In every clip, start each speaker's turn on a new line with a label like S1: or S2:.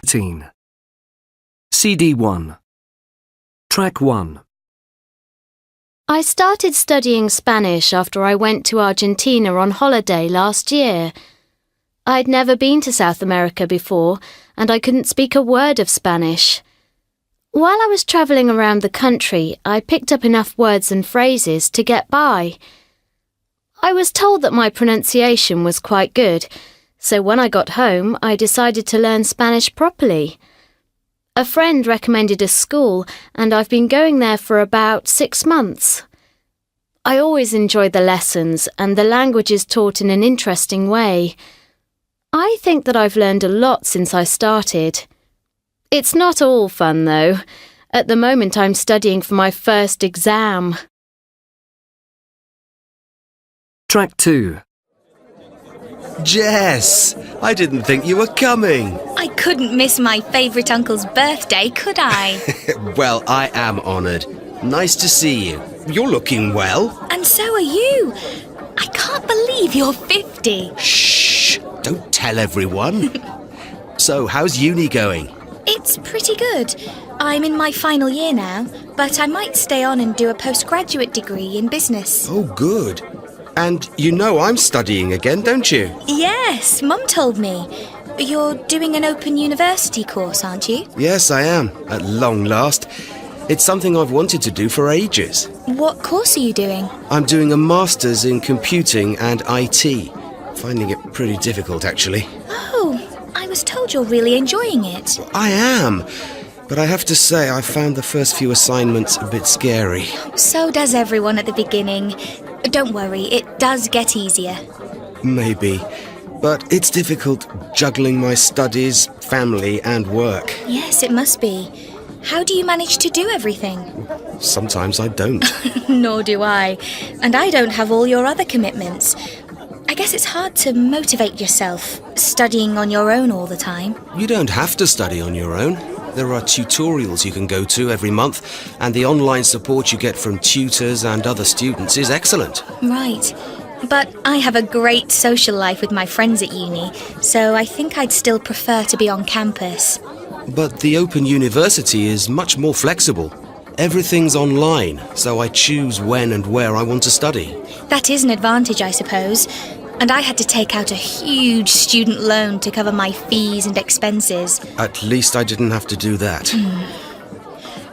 S1: 13. CD 1. Track 1.
S2: I started studying Spanish after I went to Argentina on holiday last year. I'd never been to South America before, and I couldn't speak a word of Spanish. While I was travelling around the country, I picked up enough words and phrases to get by. I was told that my pronunciation was quite good, so when I got home, I decided to learn Spanish properly. A friend recommended a school, and I've been going there for about 6 months. I always enjoy the lessons, and the language is taught in an interesting way. I think that I've learned a lot since I started. It's not all fun, though. At the moment, I'm studying for my first exam.
S1: Track 2.
S3: Jess, I didn't think you were coming.
S4: I couldn't miss my favourite uncle's birthday, could I?
S3: Well, I am honoured. Nice to see you. You're looking well.
S4: And so are you. I can't believe you're 50.
S3: Shh, don't tell everyone. So, how's uni going?
S4: It's pretty good. I'm in my final year now, but I might stay on and do a postgraduate degree in business.
S3: Oh, good. And you know I'm studying again, don't you?
S4: Yes, Mum told me. You're doing an open university course, aren't you?
S3: Yes, I am, at long last. It's something I've wanted to do for ages.
S4: What course are you doing?
S3: I'm doing a master's in computing and IT. Finding it pretty difficult, actually.
S4: Oh, I was told you're really enjoying it.
S3: I am. But I have to say, I found the first few assignments a bit scary.
S4: So does everyone at the beginning. Don't worry, it does get easier.
S3: Maybe. But it's difficult juggling my studies, family and work.
S4: Yes, it must be. How do you manage to do everything?
S3: Sometimes I don't.
S4: Nor do I. And I don't have all your other commitments. I guess it's hard to motivate yourself, studying on your own all the time.
S3: You don't have to study on your own. There are tutorials you can go to every month, and the online support you get from tutors and other students is excellent.
S4: Right. But I have a great social life with my friends at uni, so I think I'd still prefer to be on campus.
S3: But the Open University is much more flexible. Everything's online, so I choose when and where I want to study.
S4: That is an advantage, I suppose. And I had to take out a huge student loan to cover my fees and expenses.
S3: At least I didn't have to do that.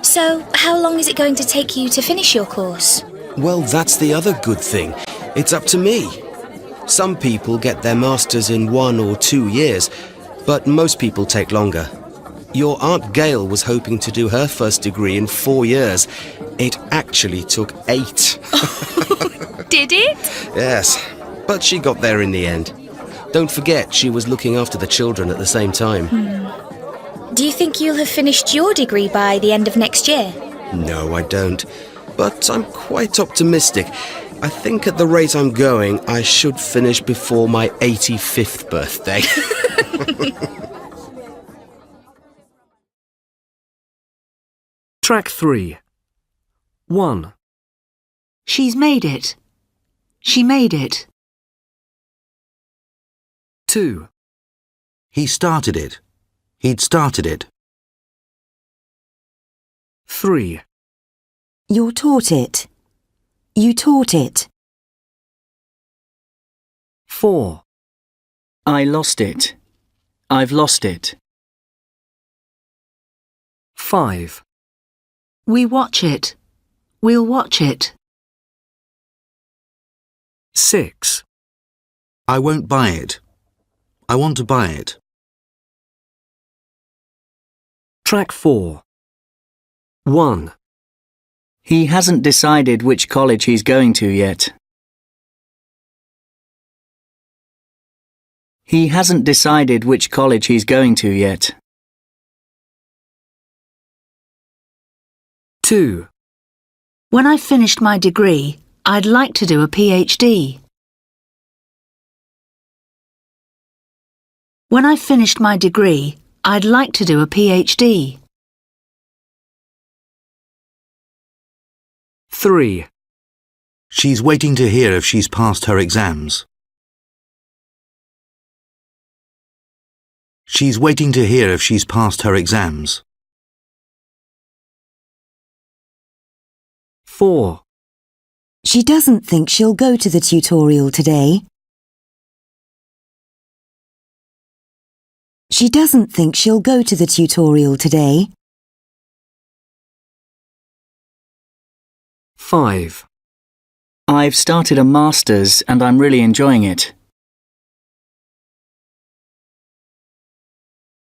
S4: So, how long is it going to take you to finish your course?
S3: Well, that's the other good thing. It's up to me. Some people get their masters in 1 or 2 years, but most people take longer. Your Aunt Gail was hoping to do her first degree in 4 years. It actually took 8.
S4: Did it?
S3: Yes, but she got there in the end. Don't forget, she was looking after the children at the same time.
S4: Do you think you'll have finished your degree by the end of next year?
S3: No, I don't. But I'm quite optimistic. I think at the rate I'm going, I should finish before my 85th birthday.
S1: Track 3. 1.
S5: She's made it. She made it.
S1: 2.
S6: He started it. He'd started it.
S1: 3.
S5: You're taught it. You taught it.
S1: 4.
S7: I lost it. I've lost it.
S1: 5.
S5: We watch it. We'll watch it.
S1: 6.
S6: I won't buy it. I want to buy it.
S1: Track 4. 1.
S7: He hasn't decided which college he's going to yet. He hasn't decided which college he's going to yet.
S1: 2.
S5: When I've finished my degree, I'd like to do a PhD. When I've finished my degree, I'd like to do a PhD.
S1: 3.
S6: She's waiting to hear if she's passed her exams. She's waiting to hear if she's passed her exams.
S1: 4.
S8: She doesn't think she'll go to the tutorial today. She doesn't think she'll go to the tutorial today.
S1: 5.
S7: I've started a master's and I'm really enjoying it.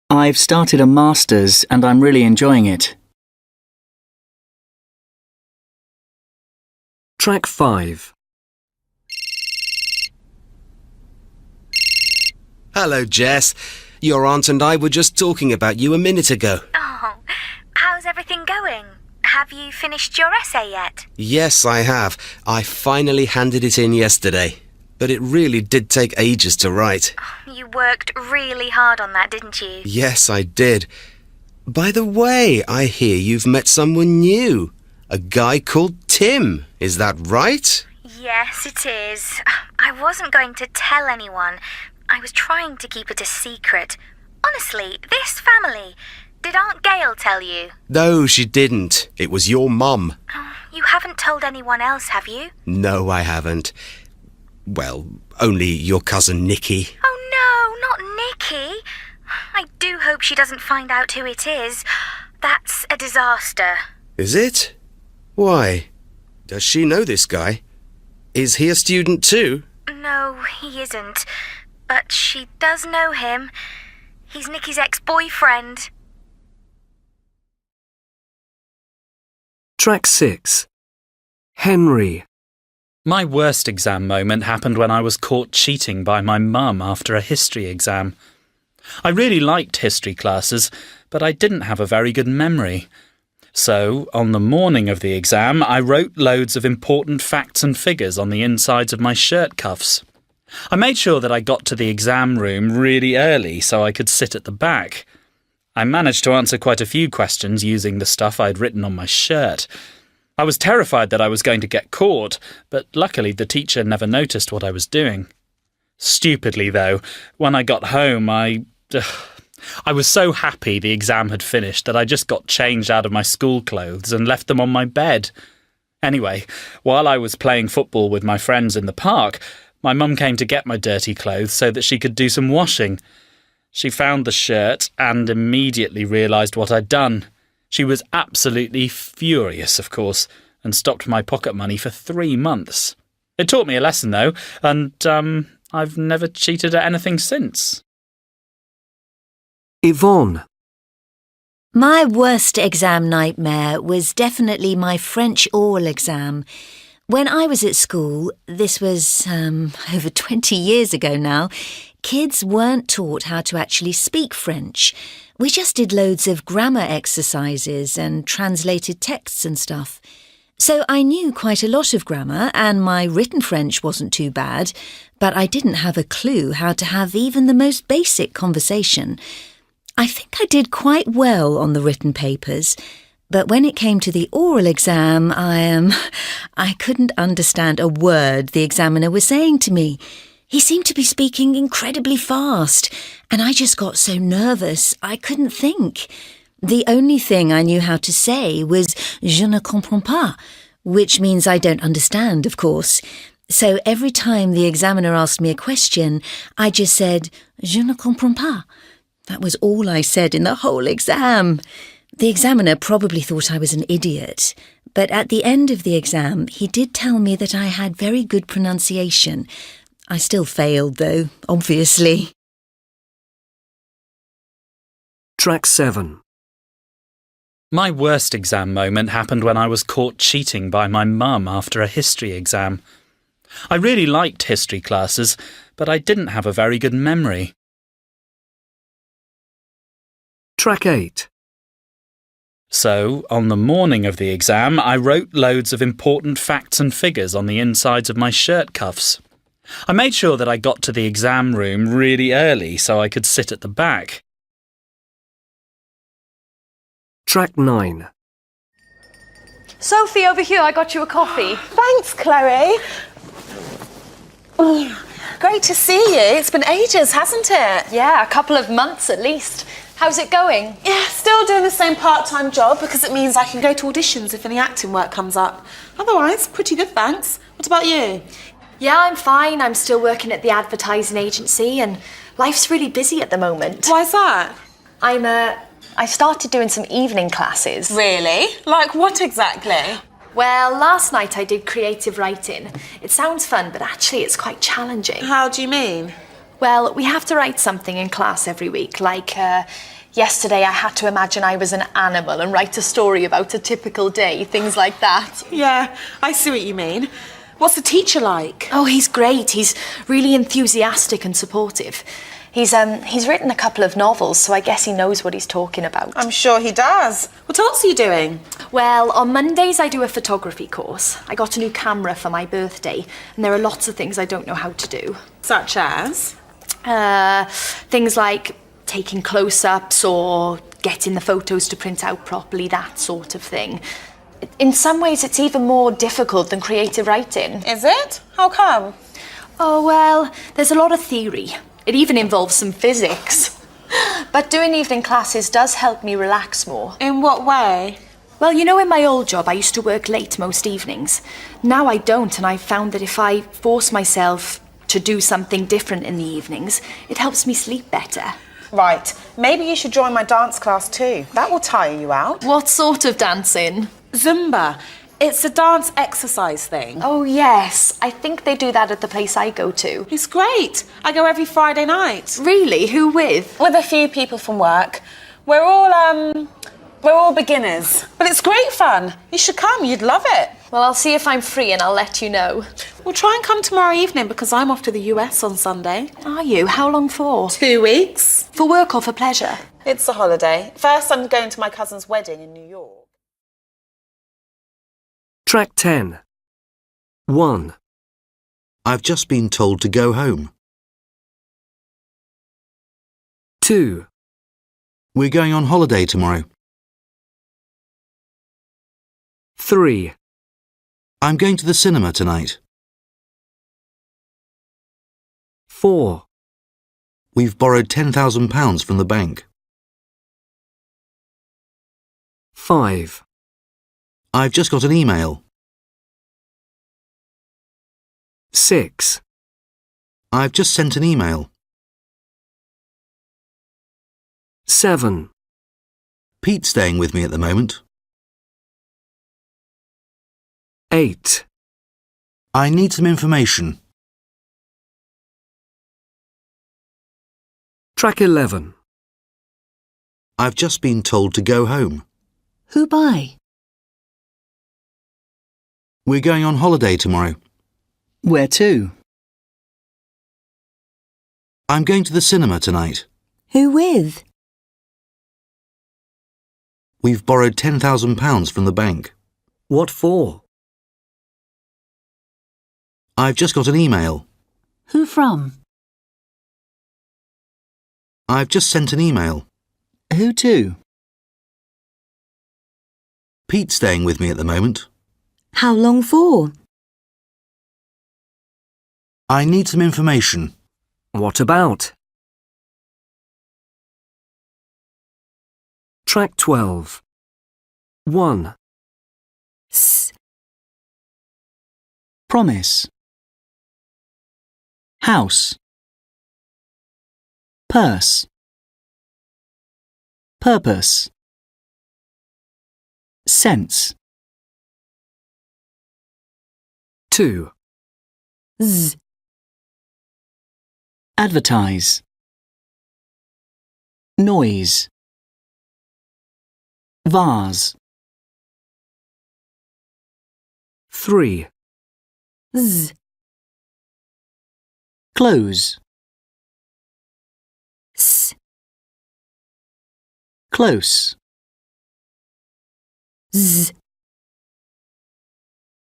S7: I've started a master's and I'm really enjoying it.
S1: Track 5.
S3: Hello, Jess. Your aunt and I were just talking about you a minute ago.
S4: Oh, how's everything going? Have you finished your essay yet?
S3: Yes, I have. I finally handed it in yesterday. But it really did take ages to write.
S4: You worked really hard on that, didn't you?
S3: Yes, I did. By the way, I hear you've met someone new. A guy called Tim. Is that right?
S4: Yes, it is. I wasn't going to tell anyone. I was trying to keep it a secret. Honestly, this family... Did Aunt Gail tell you?
S3: No, she didn't. It was your mum.
S4: You haven't told anyone else, have you?
S3: No, I haven't. Well, only your cousin Nikki.
S4: Oh no, not Nikki. I do hope she doesn't find out who it is. That's a disaster.
S3: Is it? Why? Does she know this guy? Is he a student too?
S4: No, he isn't. But she does know him. He's Nikki's ex-boyfriend.
S1: Track 6. Henry.
S9: My worst exam moment happened when I was caught cheating by my mum after a history exam. I really liked history classes, but I didn't have a very good memory. So, on the morning of the exam, I wrote loads of important facts and figures on the insides of my shirt cuffs. I made sure that I got to the exam room really early so I could sit at the back. I managed to answer quite a few questions using the stuff I'd written on my shirt. I was terrified that I was going to get caught, but luckily the teacher never noticed what I was doing. Stupidly, though, when I got home, I was so happy the exam had finished that I just got changed out of my school clothes and left them on my bed. Anyway, while I was playing football with my friends in the park, my mum came to get my dirty clothes so that she could do some washing. She found the shirt and immediately realised what I'd done. She was absolutely furious, of course, and stopped my pocket money for 3 months. It taught me a lesson, though, and I've never cheated at anything since.
S1: Yvonne.
S8: My worst exam nightmare was definitely my French oral exam. When I was at school, this was over 20 years ago now, kids weren't taught how to actually speak French. We just did loads of grammar exercises and translated texts and stuff. So I knew quite a lot of grammar and my written French wasn't too bad, but I didn't have a clue how to have even the most basic conversation. I think I did quite well on the written papers, but when it came to the oral exam, I couldn't understand a word the examiner was saying to me. He seemed to be speaking incredibly fast, and I just got so nervous I couldn't think. The only thing I knew how to say was "je ne comprends pas," which means I don't understand, of course. So every time the examiner asked me a question, I just said "je ne comprends pas." That was all I said in the whole exam. The examiner probably thought I was an idiot, but at the end of the exam, he did tell me that I had very good pronunciation. I still failed, though, obviously.
S1: Track 7.
S9: My worst exam moment happened when I was caught cheating by my mum after a history exam. I really liked history classes, but I didn't have a very good memory.
S1: Track 8.
S9: So, on the morning of the exam, I wrote loads of important facts and figures on the insides of my shirt cuffs. I made sure that I got to the exam room really early so I could sit at the back.
S1: Track 9.
S10: Sophie, over here, I got you a coffee.
S11: Thanks, Chloe.
S10: great to see you. It's been ages, hasn't it?
S11: Yeah, a couple of months at least. How's it going?
S10: Yeah, still doing the same part-time job because it means I can go to auditions if any acting work comes up. Otherwise, pretty good, thanks. What about you?
S11: Yeah, I'm fine. I'm still working at the advertising agency and life's really busy at the moment.
S10: Why's that?
S11: I started doing some evening classes.
S10: Really? Like what exactly?
S11: Well, last night I did creative writing. It sounds fun, but actually it's quite challenging.
S10: How do you mean?
S11: Well, we have to write something in class every week, like yesterday I had to imagine I was an animal and write a story about a typical day, things like that.
S10: Yeah, I see what you mean. What's the teacher like?
S11: Oh, he's great. He's really enthusiastic and supportive. He's written a couple of novels, so I guess he knows what he's talking about.
S10: I'm sure he does. What else are you doing?
S11: Well, on Mondays I do a photography course. I got a new camera for my birthday, and there are lots of things I don't know how to do.
S10: Such as?
S11: Things like taking close-ups or getting the photos to print out properly, that sort of thing. In some ways, it's even more difficult than creative writing.
S10: Is it? How come?
S11: Oh, well, there's a lot of theory. It even involves some physics. But doing evening classes does help me relax more.
S10: In what way?
S11: Well, you know, in my old job, I used to work late most evenings. Now I don't, and I've found that if I force myself to do something different in the evenings, it helps me sleep better.
S10: Right. Maybe you should join my dance class too. That will tire you out.
S11: What sort of dancing?
S10: Zumba. It's a dance exercise thing.
S11: Oh, yes. I think they do that at the place I go to.
S10: It's great. I go every Friday night.
S11: Really? Who with?
S10: With a few people from work. We're all beginners. But it's great fun. You should come. You'd love it.
S11: Well, I'll see if I'm free and I'll let you know.
S10: Well, try and come tomorrow evening because I'm off to the US on Sunday.
S11: Are you? How long for?
S10: 2 weeks.
S11: For work or for pleasure?
S10: It's a holiday. First, I'm going to my cousin's wedding in New York.
S1: Track 10. 1,
S6: I've just been told to go home.
S1: 2,
S6: We're going on holiday tomorrow.
S1: 3,
S6: I'm going to the cinema tonight.
S1: 4,
S6: We've borrowed £10,000 from the bank.
S1: 5,
S6: I've just got an email.
S1: 6,
S6: I've just sent an email.
S1: 7,
S6: Pete's staying with me at the moment.
S1: 8,
S6: I need some information.
S1: Track 11.
S6: I've just been told to go home.
S5: Who by?
S6: We're going on holiday tomorrow.
S7: Where to?
S6: I'm going to the cinema tonight.
S5: Who with?
S6: We've borrowed £10,000 from the bank.
S1: What for?
S6: I've just got an email.
S5: Who from?
S6: I've just sent an email.
S7: Who to?
S6: Pete's staying with me at the moment.
S5: How long for?
S6: I need some information.
S1: What about? Track 12. 1,
S5: S.
S7: Promise. House. Purse. Purpose. Sense.
S1: 2,
S5: Z.
S7: Advertise. Noise. Vase.
S1: 3,
S5: Z.
S7: Close.
S5: S.
S7: Close.
S5: Z.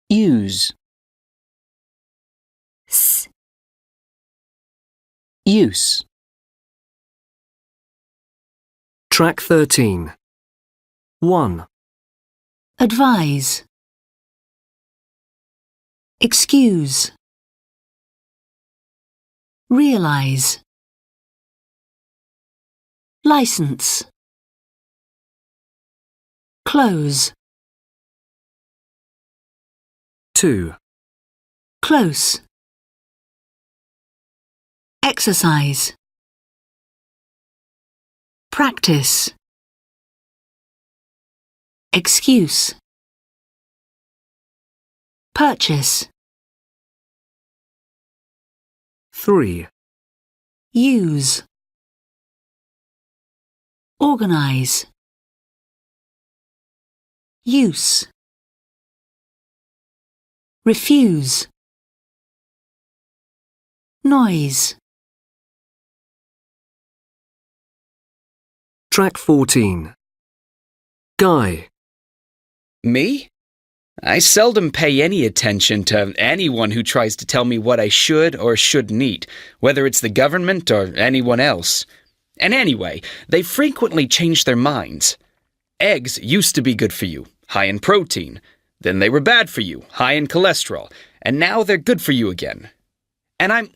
S7: Use.
S5: S.
S7: Use.
S1: Track 13. 1,
S5: Advise. Excuse. Realise. License. Close.
S1: 2,
S5: Close. Exercise. Practice. Excuse. Purchase.
S1: 3,
S5: Use. Organise. Use. Refuse. Noise.
S1: Track 14. Guy.
S12: Me? I seldom pay any attention to anyone who tries to tell me what I should or shouldn't eat, whether it's the government or anyone else. And anyway, they frequently change their minds. Eggs used to be good for you, high in protein. Then they were bad for you, high in cholesterol. And now they're good for you again. And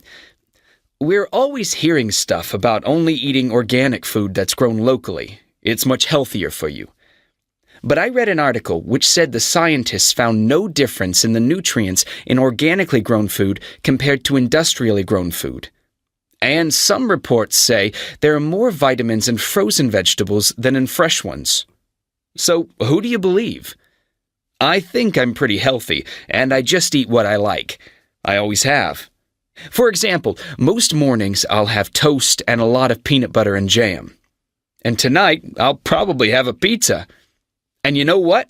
S12: we're always hearing stuff about only eating organic food that's grown locally. It's much healthier for you. But I read an article which said the scientists found no difference in the nutrients in organically grown food compared to industrially grown food. And some reports say there are more vitamins in frozen vegetables than in fresh ones. So who do you believe? I think I'm pretty healthy, and I just eat what I like. I always have. For example, most mornings I'll have toast and a lot of peanut butter and jam. And tonight, I'll probably have a pizza. And you know what?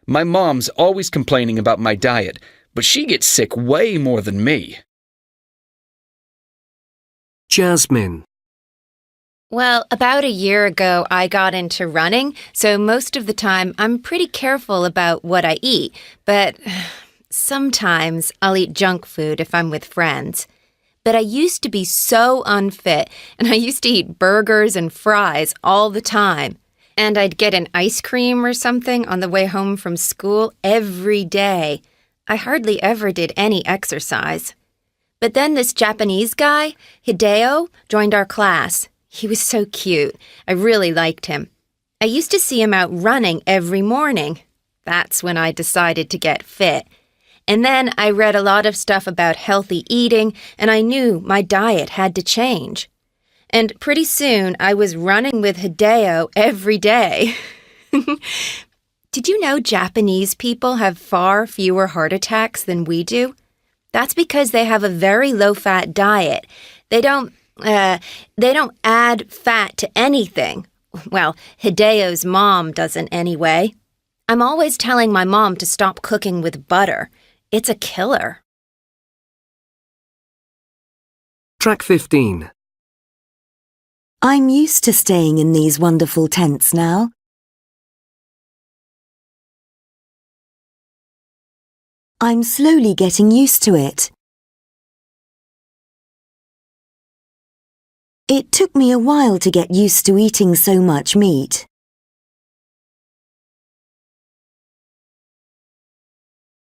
S12: My mom's always complaining about my diet, but she gets sick way more than me.
S1: Jasmine.
S13: Well, about a year ago, I got into running, so most of the time I'm pretty careful about what I eat, but sometimes I'll eat junk food if I'm with friends. But I used to be so unfit, and I used to eat burgers and fries all the time. And I'd get an ice cream or something on the way home from school every day. I hardly ever did any exercise. But then this Japanese guy, Hideo, joined our class. He was so cute. I really liked him. I used to see him out running every morning. That's when I decided to get fit. And then I read a lot of stuff about healthy eating, and I knew my diet had to change. And pretty soon I was running with Hideo every day. Did you know Japanese people have far fewer heart attacks than we do? That's because they have a very low-fat diet. They don't add fat to anything. Well, Hideo's mom doesn't anyway. I'm always telling my mom to stop cooking with butter. It's a killer.
S1: Track 15.
S14: I'm used to staying in these wonderful tents now. I'm slowly getting used to it. It took me a while to get used to eating so much meat.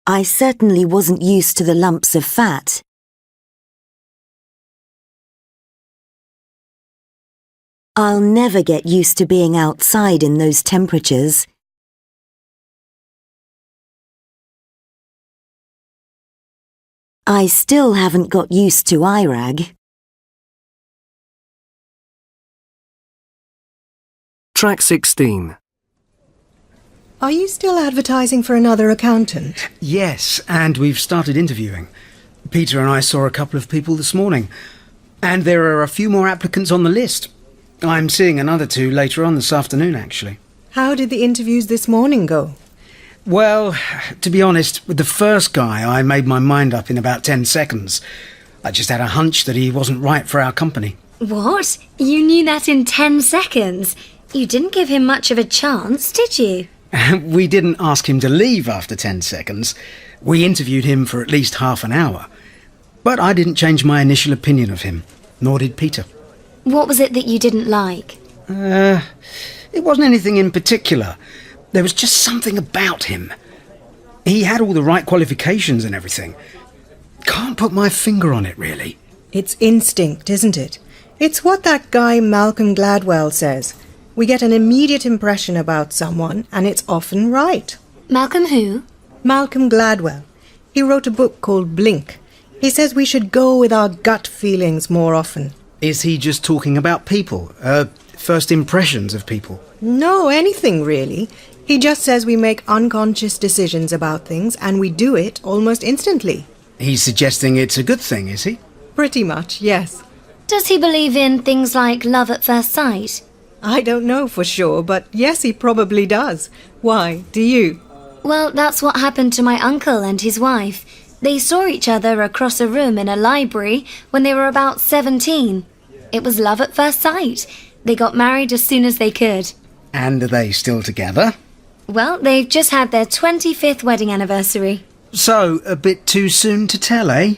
S14: I certainly wasn't used to the lumps of fat. I'll never get used to being outside in those temperatures. I still haven't got used to IRAG.
S1: Track 16.
S15: Are you still advertising for another accountant?
S16: Yes, and we've started interviewing. Peter and I saw a couple of people this morning, and there are a few more applicants on the list. I'm seeing another two later on this afternoon, actually.
S15: How did the interviews this morning go?
S16: Well, to be honest, with the first guy, I made my mind up in about 10 seconds. I just had a hunch that he wasn't right for our company.
S17: What? You knew that in 10 seconds? You didn't give him much of a chance, did you?
S16: We didn't ask him to leave after 10 seconds. We interviewed him for at least half an hour. But I didn't change my initial opinion of him, nor did Peter.
S17: What was it that you didn't like?
S16: It wasn't anything in particular. There was just something about him. He had all the right qualifications and everything. Can't put my finger on it, really.
S15: It's instinct, isn't it? It's what that guy Malcolm Gladwell says. We get an immediate impression about someone, and it's often right.
S17: Malcolm who?
S15: Malcolm Gladwell. He wrote a book called Blink. He says we should go with our gut feelings more often.
S16: Is he just talking about people? First impressions of people?
S15: No, anything really. He just says we make unconscious decisions about things, and we do it almost instantly.
S16: He's suggesting it's a good thing, is he?
S15: Pretty much, yes.
S17: Does he believe in things like love at first sight?
S15: I don't know for sure, but yes, he probably does. Why, do you?
S17: Well, that's what happened to my uncle and his wife. They saw each other across a room in a library when they were about 17. It was love at first sight. They got married as soon as they could.
S16: And are they still together?
S17: Well, they've just had their 25th wedding anniversary.
S16: So, a bit too soon to tell, eh?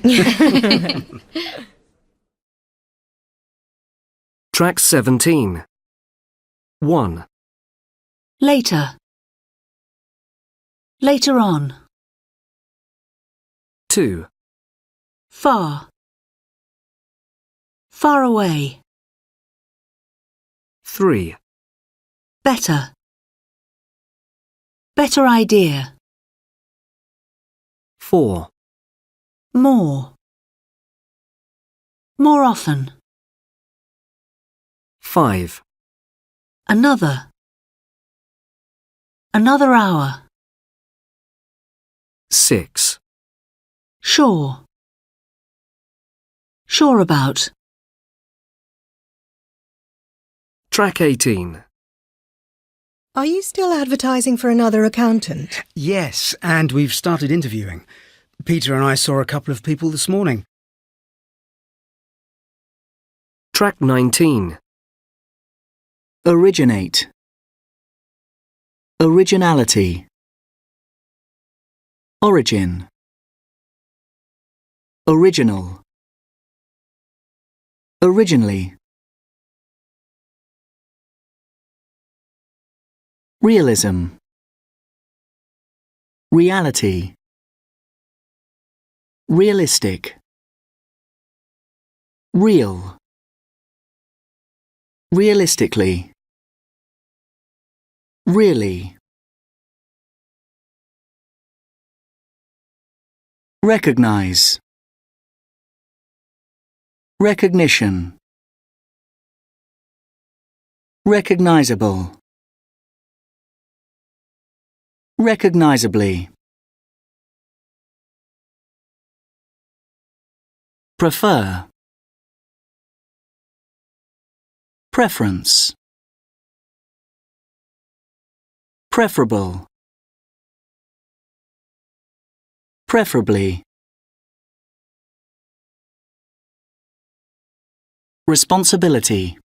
S1: Track 17. 1.
S5: Later. Later on.
S1: 2.
S5: Far. Far away.
S1: 3.
S5: Better. Better idea.
S1: 4.
S5: More. More often.
S1: 5.
S5: Another. Another hour.
S1: 6.
S5: Sure. Sure about.
S1: Track 18.
S15: Are you still advertising for another accountant?
S16: Yes, and we've started interviewing. Peter and I saw a couple of people this morning.
S1: Track 19.
S7: Originate. Originality. Origin. Original. Originally. Realism. Reality. Realistic. Real. Realistically. Really. Recognize. Recognition. Recognizable. Recognizably. Prefer. Preference. Preferable. Preferably. Responsibility.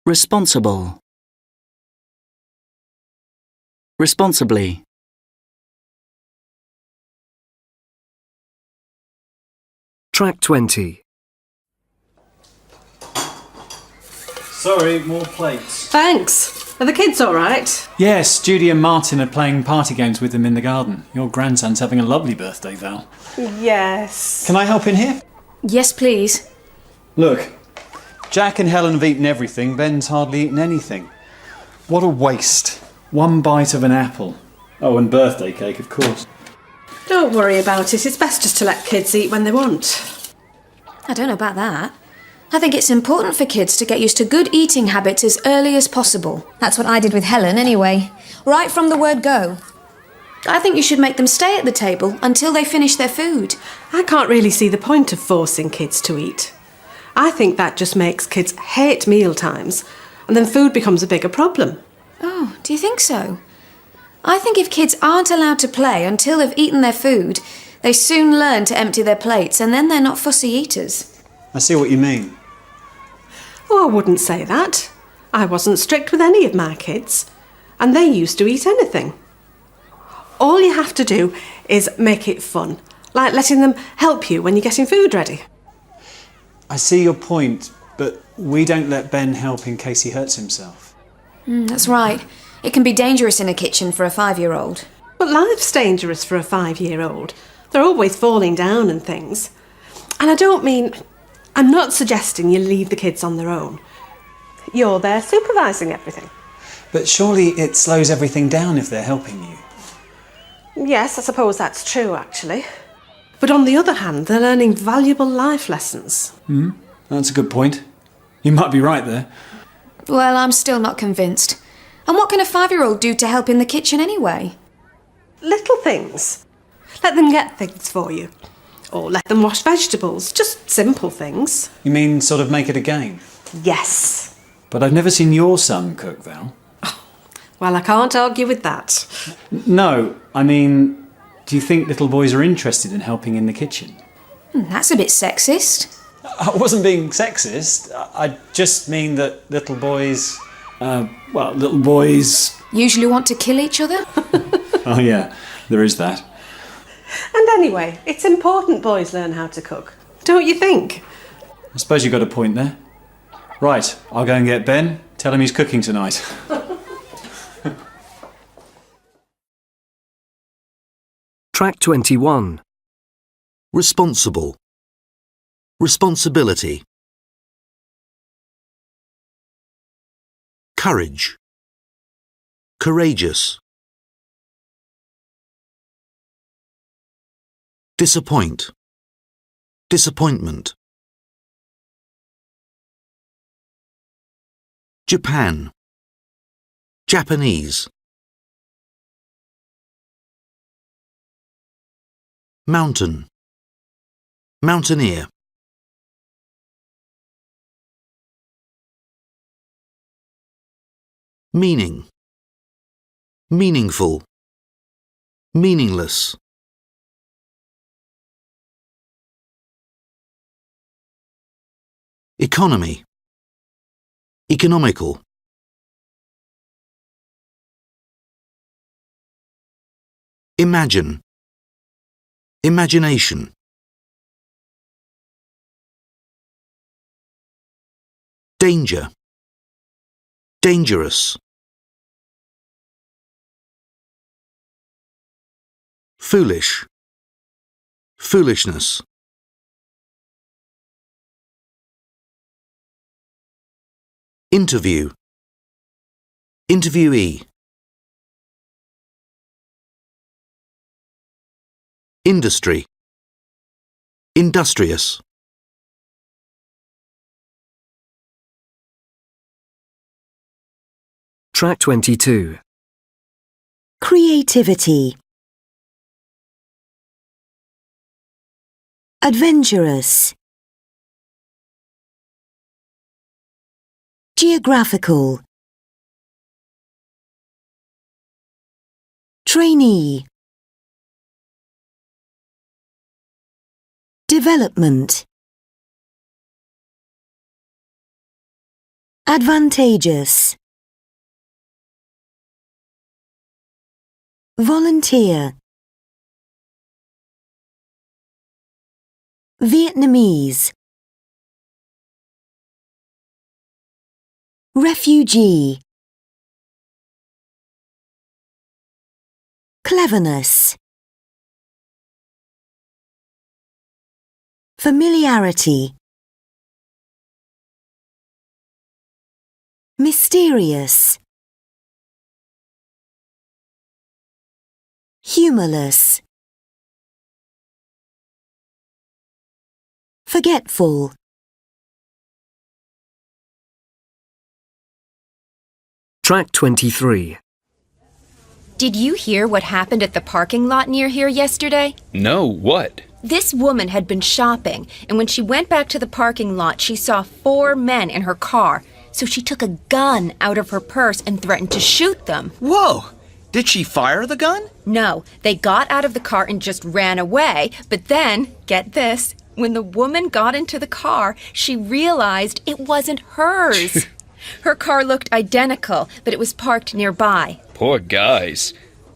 S7: Responsible. Responsibly.
S1: Track 20.
S18: Sorry, more plates.
S19: Thanks. Are the kids all right?
S18: Yes, Judy and Martin are playing party games with them in the garden. Your grandson's having a lovely birthday, Val.
S19: Yes.
S18: Can I help in here?
S11: Yes, please.
S18: Look, Jack and Helen have eaten everything. Ben's hardly eaten anything. What a waste. One bite of an apple. Oh, and birthday cake, of course.
S19: Don't worry about it. It's best just to let kids eat when they want.
S11: I don't know about that. I think it's important for kids to get used to good eating habits as early as possible. That's what I did with Helen, anyway. Right from the word go. I think you should make them stay at the table until they finish their food.
S19: I can't really see the point of forcing kids to eat. I think that just makes kids hate meal times, and then food becomes a bigger problem.
S11: Oh, do you think so? I think if kids aren't allowed to play until they've eaten their food, they soon learn to empty their plates, and then they're not fussy eaters.
S18: I see what you mean.
S19: Oh, I wouldn't say that. I wasn't strict with any of my kids, and they used to eat anything. All you have to do is make it fun, like letting them help you when you're getting food ready.
S18: I see your point, but we don't let Ben help in case he hurts himself.
S11: That's right. It can be dangerous in a kitchen for a 5-year-old.
S19: But life's dangerous for a 5-year-old. They're always falling down and things. And I'm not suggesting you leave the kids on their own. You're there supervising everything.
S18: But surely it slows everything down if they're helping you.
S19: Yes, I suppose that's true, actually. But on the other hand, they're learning valuable life lessons.
S18: That's a good point. You might be right there.
S20: Well, I'm still not convinced. And what can a 5-year-old do to help in the kitchen anyway?
S19: Little things. Let them get things for you. Or let them wash vegetables. Just simple things.
S18: You mean sort of make it a game?
S19: Yes.
S18: But I've never seen your son cook, Val.
S19: Well, I can't argue with that.
S18: No, I mean, do you think little boys are interested in helping in the kitchen?
S20: That's a bit sexist.
S18: I wasn't being sexist. I just mean that little boys... little boys...
S20: Usually want to kill each other?
S18: Oh yeah, there is that.
S19: And anyway, it's important boys learn how to cook. Don't you think?
S18: I suppose you got a point there. Right, I'll go and get Ben. Tell him he's cooking tonight.
S1: Track 21.
S6: Responsible. Responsibility. Courage. Courageous. Disappoint. Disappointment. Japan. Japanese. Mountain. Mountaineer. Meaning. Meaningful. Meaningless. Economy. Economical. Imagine. Imagination. Danger. Dangerous. Foolish. Foolishness. Interview. Interviewee. Industry. Industrious.
S1: Track 22.
S14: Creativity. Adventurous. Geographical. Trainee. Development. Advantageous. Volunteer. Vietnamese. Refugee. Cleverness. Familiarity. Mysterious. Humorless. Forgetful.
S1: Track 23.
S13: Did you hear what happened at the parking lot near here yesterday?
S12: No, what?
S13: This woman had been shopping, and when she went back to the parking lot, she saw 4 men in her car. So she took a gun out of her purse and threatened to shoot them.
S21: Whoa! Did she fire the gun?
S13: No, they got out of the car and just ran away. But then, get this, when the woman got into the car, she realized it wasn't hers. Her car looked identical, but it was parked nearby.
S12: Poor guys.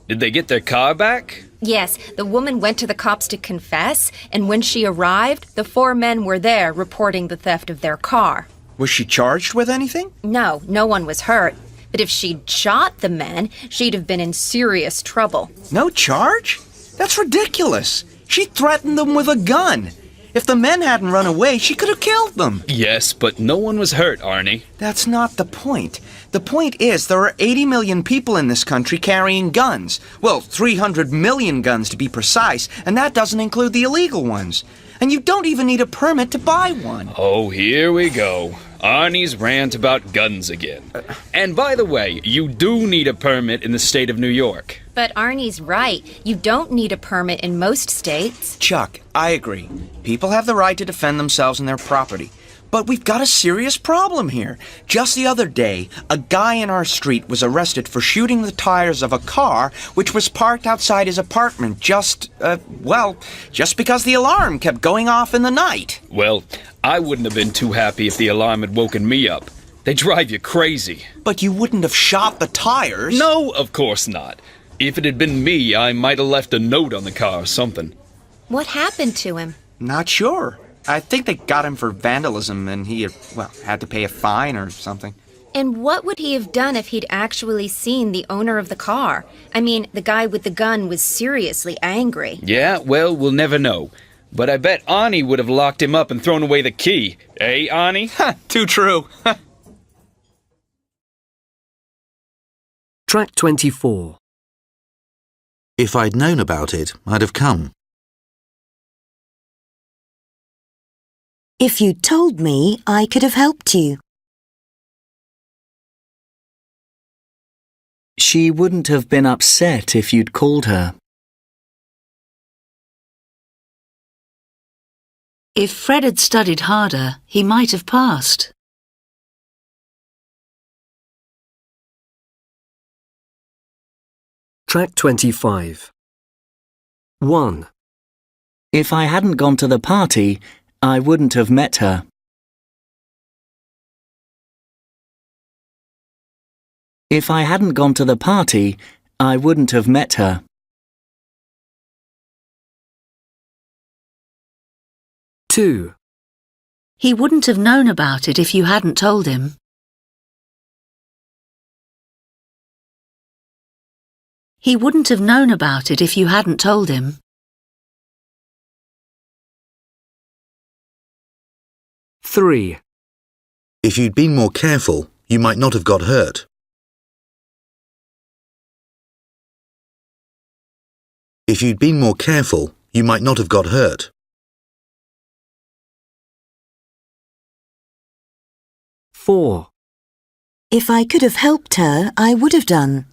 S12: Did they get their car back?
S13: Yes, the woman went to the cops to confess, and when she arrived, the 4 men were there reporting the theft of their car.
S21: Was she charged with anything?
S13: No, no one was hurt. But if she'd shot the men, she'd have been in serious trouble.
S21: No charge? That's ridiculous. She threatened them with a gun. If the men hadn't run away, she could have killed them.
S12: Yes, but no one was hurt, Arnie.
S21: That's not the point. The point is there are 80 million people in this country carrying guns. Well, 300 million guns to be precise, and that doesn't include the illegal ones. And you don't even need a permit to buy one.
S12: Oh, here we go. Arnie's rant about guns again. And by the way, you do need a permit in the state of New York.
S13: But Arnie's right. You don't need a permit in most states.
S21: Chuck, I agree. People have the right to defend themselves and their property. But we've got a serious problem here. Just the other day, a guy in our street was arrested for shooting the tires of a car which was parked outside his apartment just because the alarm kept going off in the night.
S12: Well, I wouldn't have been too happy if the alarm had woken me up. They drive you crazy.
S21: But you wouldn't have shot the tires.
S12: No, of course not. If it had been me, I might have left a note on the car or something.
S13: What happened to him?
S21: Not sure. I think they got him for vandalism and he, had to pay a fine or something.
S13: And what would he have done if he'd actually seen the owner of the car? I mean, the guy with the gun was seriously angry.
S12: Yeah, well, we'll never know. But I bet Arnie would have locked him up and thrown away the key. Eh, Arnie?
S21: Too true.
S1: Track 24.
S6: If I'd known about it, I'd have come.
S14: If you'd told me, I could have helped you.
S7: She wouldn't have been upset if you'd called her.
S5: If Fred had studied harder, he might have passed.
S1: Track 25. 1.
S7: If I hadn't gone to the party, I wouldn't have met her. If I hadn't gone to the party, I wouldn't have met her.
S1: 2.
S5: He wouldn't have known about it if you hadn't told him. He wouldn't have known about it if you hadn't told him.
S1: 3.
S6: If you'd been more careful, you might not have got hurt. If you'd been more careful, you might not have got hurt.
S1: 4.
S14: If I could have helped her, I would have done.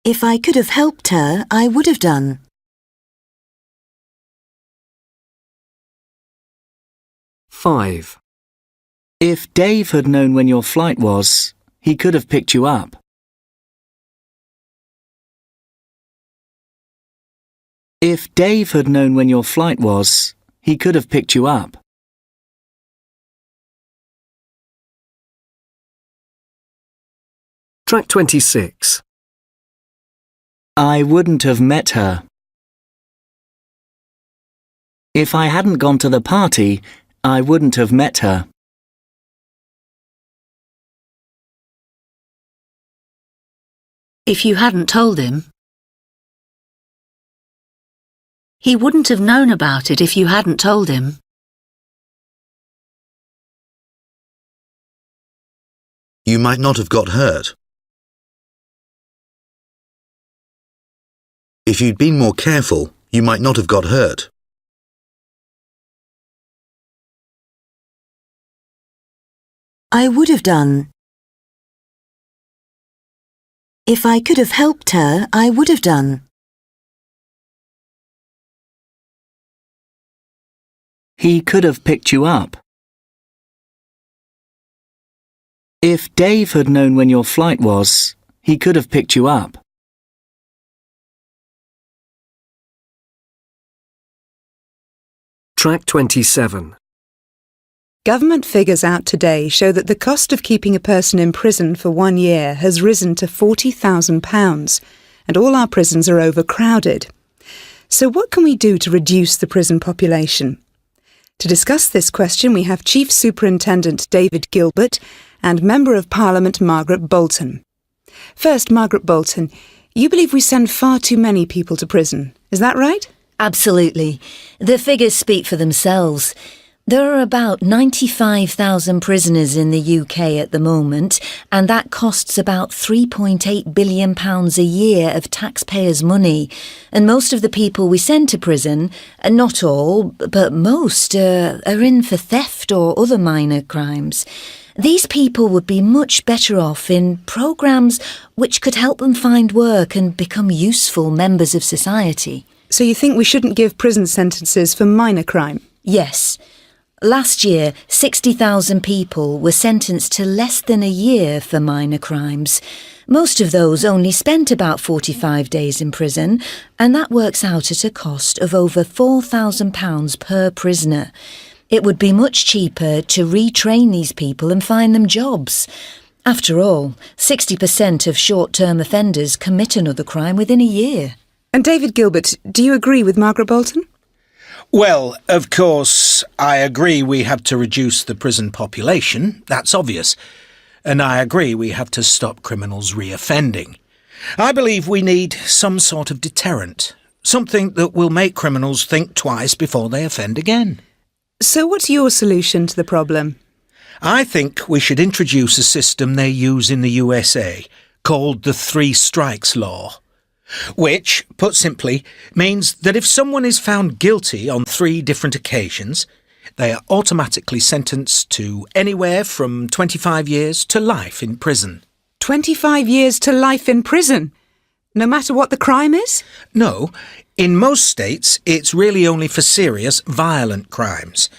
S14: If I could have helped her, I would have done.
S1: 5.
S7: If Dave had known when your flight was, he could have picked you up. If Dave had known when your flight was, he could have picked you up.
S1: Track 26.
S7: I wouldn't have met her. If I hadn't gone to the party, I wouldn't have met her.
S5: If you hadn't told him. He wouldn't have known about it if you hadn't told him.
S6: You might not have got hurt. If you'd been more careful, you might not have got hurt.
S14: I would have done. If I could have helped her, I would have done.
S7: He could have picked you up. If Dave had known when your flight was, he could have picked you up.
S1: Track 27.
S2: Government figures out today show that the cost of keeping a person in prison for 1 year has risen to £40,000, and all our prisons are overcrowded. So what can we do to reduce the prison population? To discuss this question, we have Chief Superintendent David Gilbert and Member of Parliament Margaret Bolton. First, Margaret Bolton, You believe we send far too many people to prison. Is that right?
S8: Absolutely. The figures speak for themselves. There are about 95,000 prisoners in the UK at the moment, and that costs about £3.8 billion a year of taxpayers' money. And most of the people we send to prison, not all, but most, are in for theft or other minor crimes. These people would be much better off in programmes which could help them find work and become useful members of society.
S2: So you think we shouldn't give prison sentences for minor crime?
S8: Yes. Last year, 60,000 people were sentenced to less than a year for minor crimes. Most of those only spent about 45 days in prison, and that works out at a cost of over £4,000 per prisoner. It would be much cheaper to retrain these people and find them jobs. After all, 60% of short-term offenders commit another crime within a year.
S2: And David Gilbert, do you agree with Margaret Bolton?
S3: Well, of course, I agree we have to reduce the prison population. That's obvious. And I agree we have to stop criminals reoffending. I believe we need some sort of deterrent. Something that will make criminals think twice before they offend again.
S2: So what's your solution to the problem?
S3: I think we should introduce a system they use in the USA called the 3 Strikes Law, which, put simply, means that if someone is found guilty on 3 different occasions, they are automatically sentenced to anywhere from 25 years to life in prison.
S2: 25 years to life in prison? No matter what the crime is?
S3: No. In most states, it's really only for serious, violent crimes.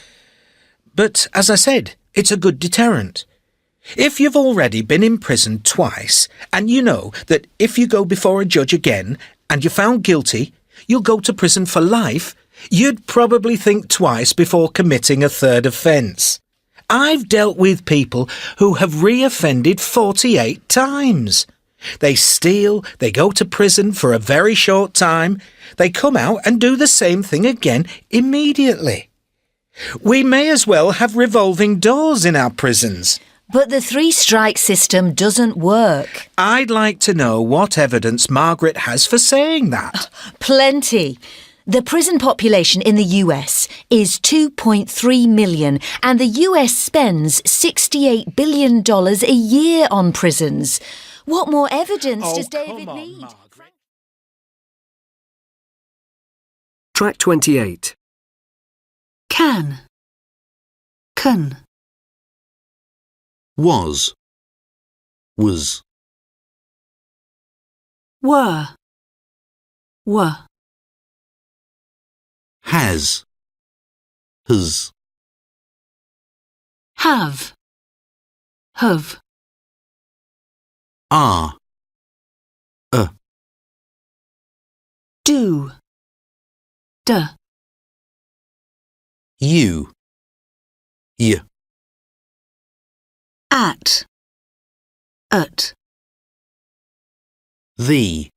S3: But, as I said, it's a good deterrent. If you've already been in prison twice, and you know that if you go before a judge again and you're found guilty, you'll go to prison for life, you'd probably think twice before committing a 3rd offence. I've dealt with people who have reoffended 48 times. They steal, they go to prison for a very short time, they come out and do the same thing again immediately. We may as well have revolving doors in our prisons.
S8: But the 3 strike system doesn't work.
S3: I'd like to know what evidence Margaret has for saying that.
S8: Plenty. The prison population in the US is 2.3 million, and the US spends $68 billion a year on prisons. What more evidence does David need?
S1: Track 28.
S5: Can.
S6: Was.
S5: Were.
S6: Has.
S5: Have.
S6: Are.
S5: Do.
S6: You.
S5: At.
S6: The.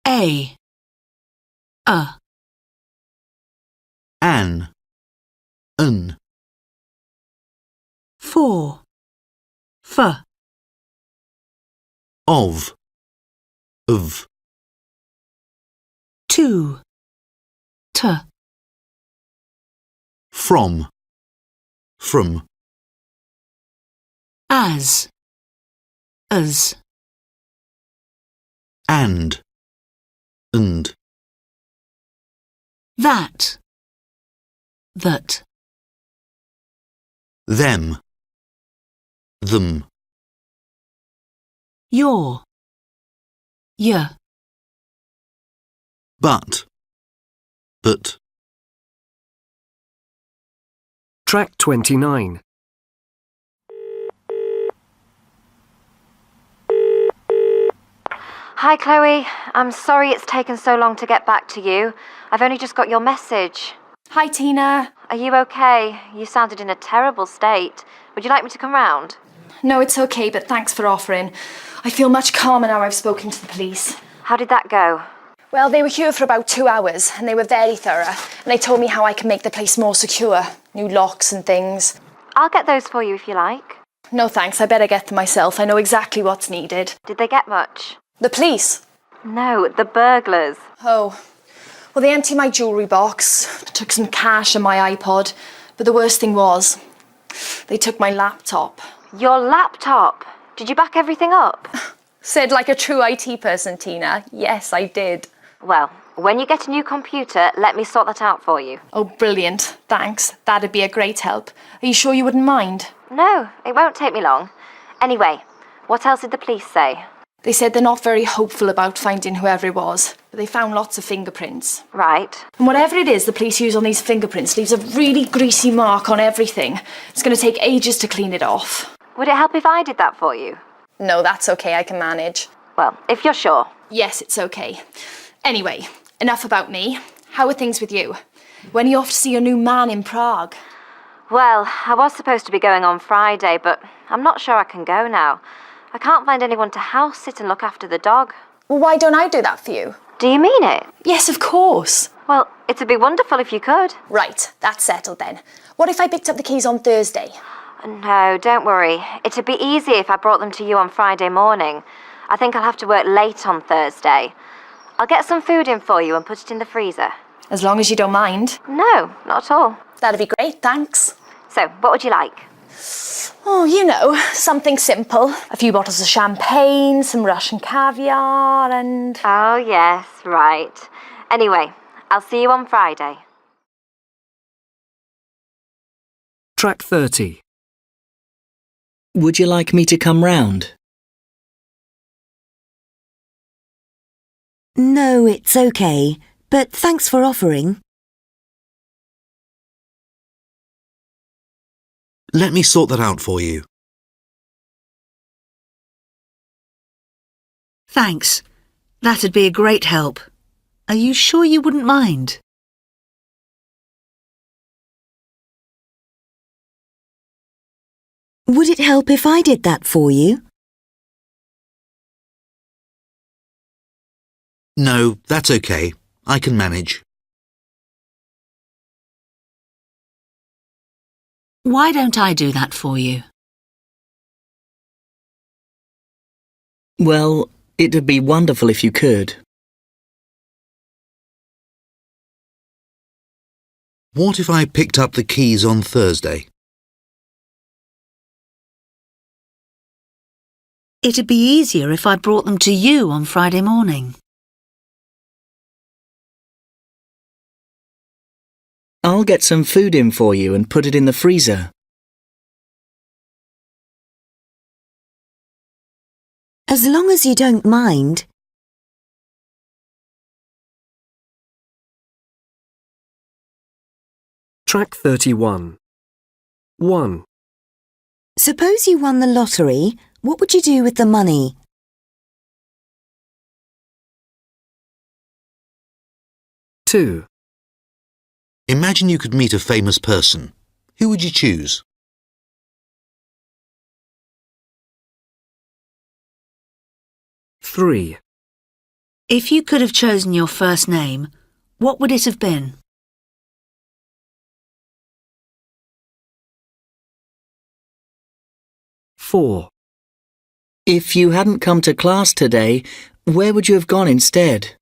S5: A.
S6: An.
S5: For.
S6: Of.
S5: To.
S6: From.
S5: As.
S6: And.
S5: That.
S6: Them. Them.
S5: Your.
S6: But.
S1: Track 29.
S22: Hi, Chloe. I'm sorry it's taken so long to get back to you. I've only just got your message.
S11: Hi, Tina.
S22: Are you okay? You sounded in a terrible state. Would you like me to come round?
S11: No, it's okay, but thanks for offering. I feel much calmer now I've spoken to the police.
S22: How did that go?
S11: Well, they were here for about 2 hours, and they were very thorough, and they told me how I can make the place more secure. New locks and things.
S22: I'll get those for you if you like.
S11: No thanks, I better get them myself. I know exactly what's needed.
S22: Did they get much?
S11: The police?
S22: No, the burglars.
S11: Oh. Well, they emptied my jewellery box, took some cash and my iPod, but the worst thing was, they took my laptop.
S22: Your laptop? Did you back everything up?
S11: Said like a true IT person, Tina. Yes, I did.
S22: Well, when you get a new computer, let me sort that out for you.
S11: Oh, brilliant. Thanks. That'd be a great help. Are you sure you wouldn't mind?
S22: No, it won't take me long. Anyway, what else did the police say?
S11: They said they're not very hopeful about finding whoever it was, but they found lots of fingerprints.
S22: Right.
S11: And whatever it is the police use on these fingerprints leaves a really greasy mark on everything. It's going to take ages to clean it off.
S22: Would it help if I did that for you?
S11: No, that's okay, I can manage.
S22: Well, if you're sure.
S11: Yes, it's okay. Anyway, enough about me. How are things with you? When are you off to see your new man in Prague?
S22: Well, I was supposed to be going on Friday, but I'm not sure I can go now. I can't find anyone to house sit and look after the dog.
S11: Well, why don't I do that for you?
S22: Do you mean it?
S11: Yes, of course.
S22: Well, it'd be wonderful if you could.
S11: Right, that's settled then. What if I picked up the keys on Thursday?
S22: No, don't worry. It'd be easier if I brought them to you on Friday morning. I think I'll have to work late on Thursday. I'll get some food in for you and put it in the freezer.
S11: As long as you don't mind.
S22: No, not at all.
S11: That'd be great, thanks.
S22: So, what would you like?
S11: Oh, you know, something simple. A few bottles of champagne, some Russian caviar and...
S22: Oh, yes, right. Anyway, I'll see you on Friday.
S1: Track 30.
S7: Would you like me to come round?
S14: No, it's okay, but thanks for offering.
S6: Let me sort that out for you.
S5: Thanks. That'd be a great help. Are you sure you wouldn't mind?
S14: Would it help if I did that for you?
S6: No, that's okay. I can manage.
S5: Why don't I do that for you?
S7: Well, it'd be wonderful if you could.
S6: What if I picked up the keys on Thursday?
S5: It'd be easier if I brought them to you on Friday morning.
S7: I'll get some food in for you and put it in the freezer.
S14: As long as you don't mind.
S1: Track 31. 1.
S14: Suppose you won the lottery, what would you do with the money?
S1: 2.
S6: Imagine you could meet a famous person. Who would you choose?
S1: 3.
S5: If you could have chosen your first name, what would it have been?
S1: 4.
S7: If you hadn't come to class today, where would you have gone instead?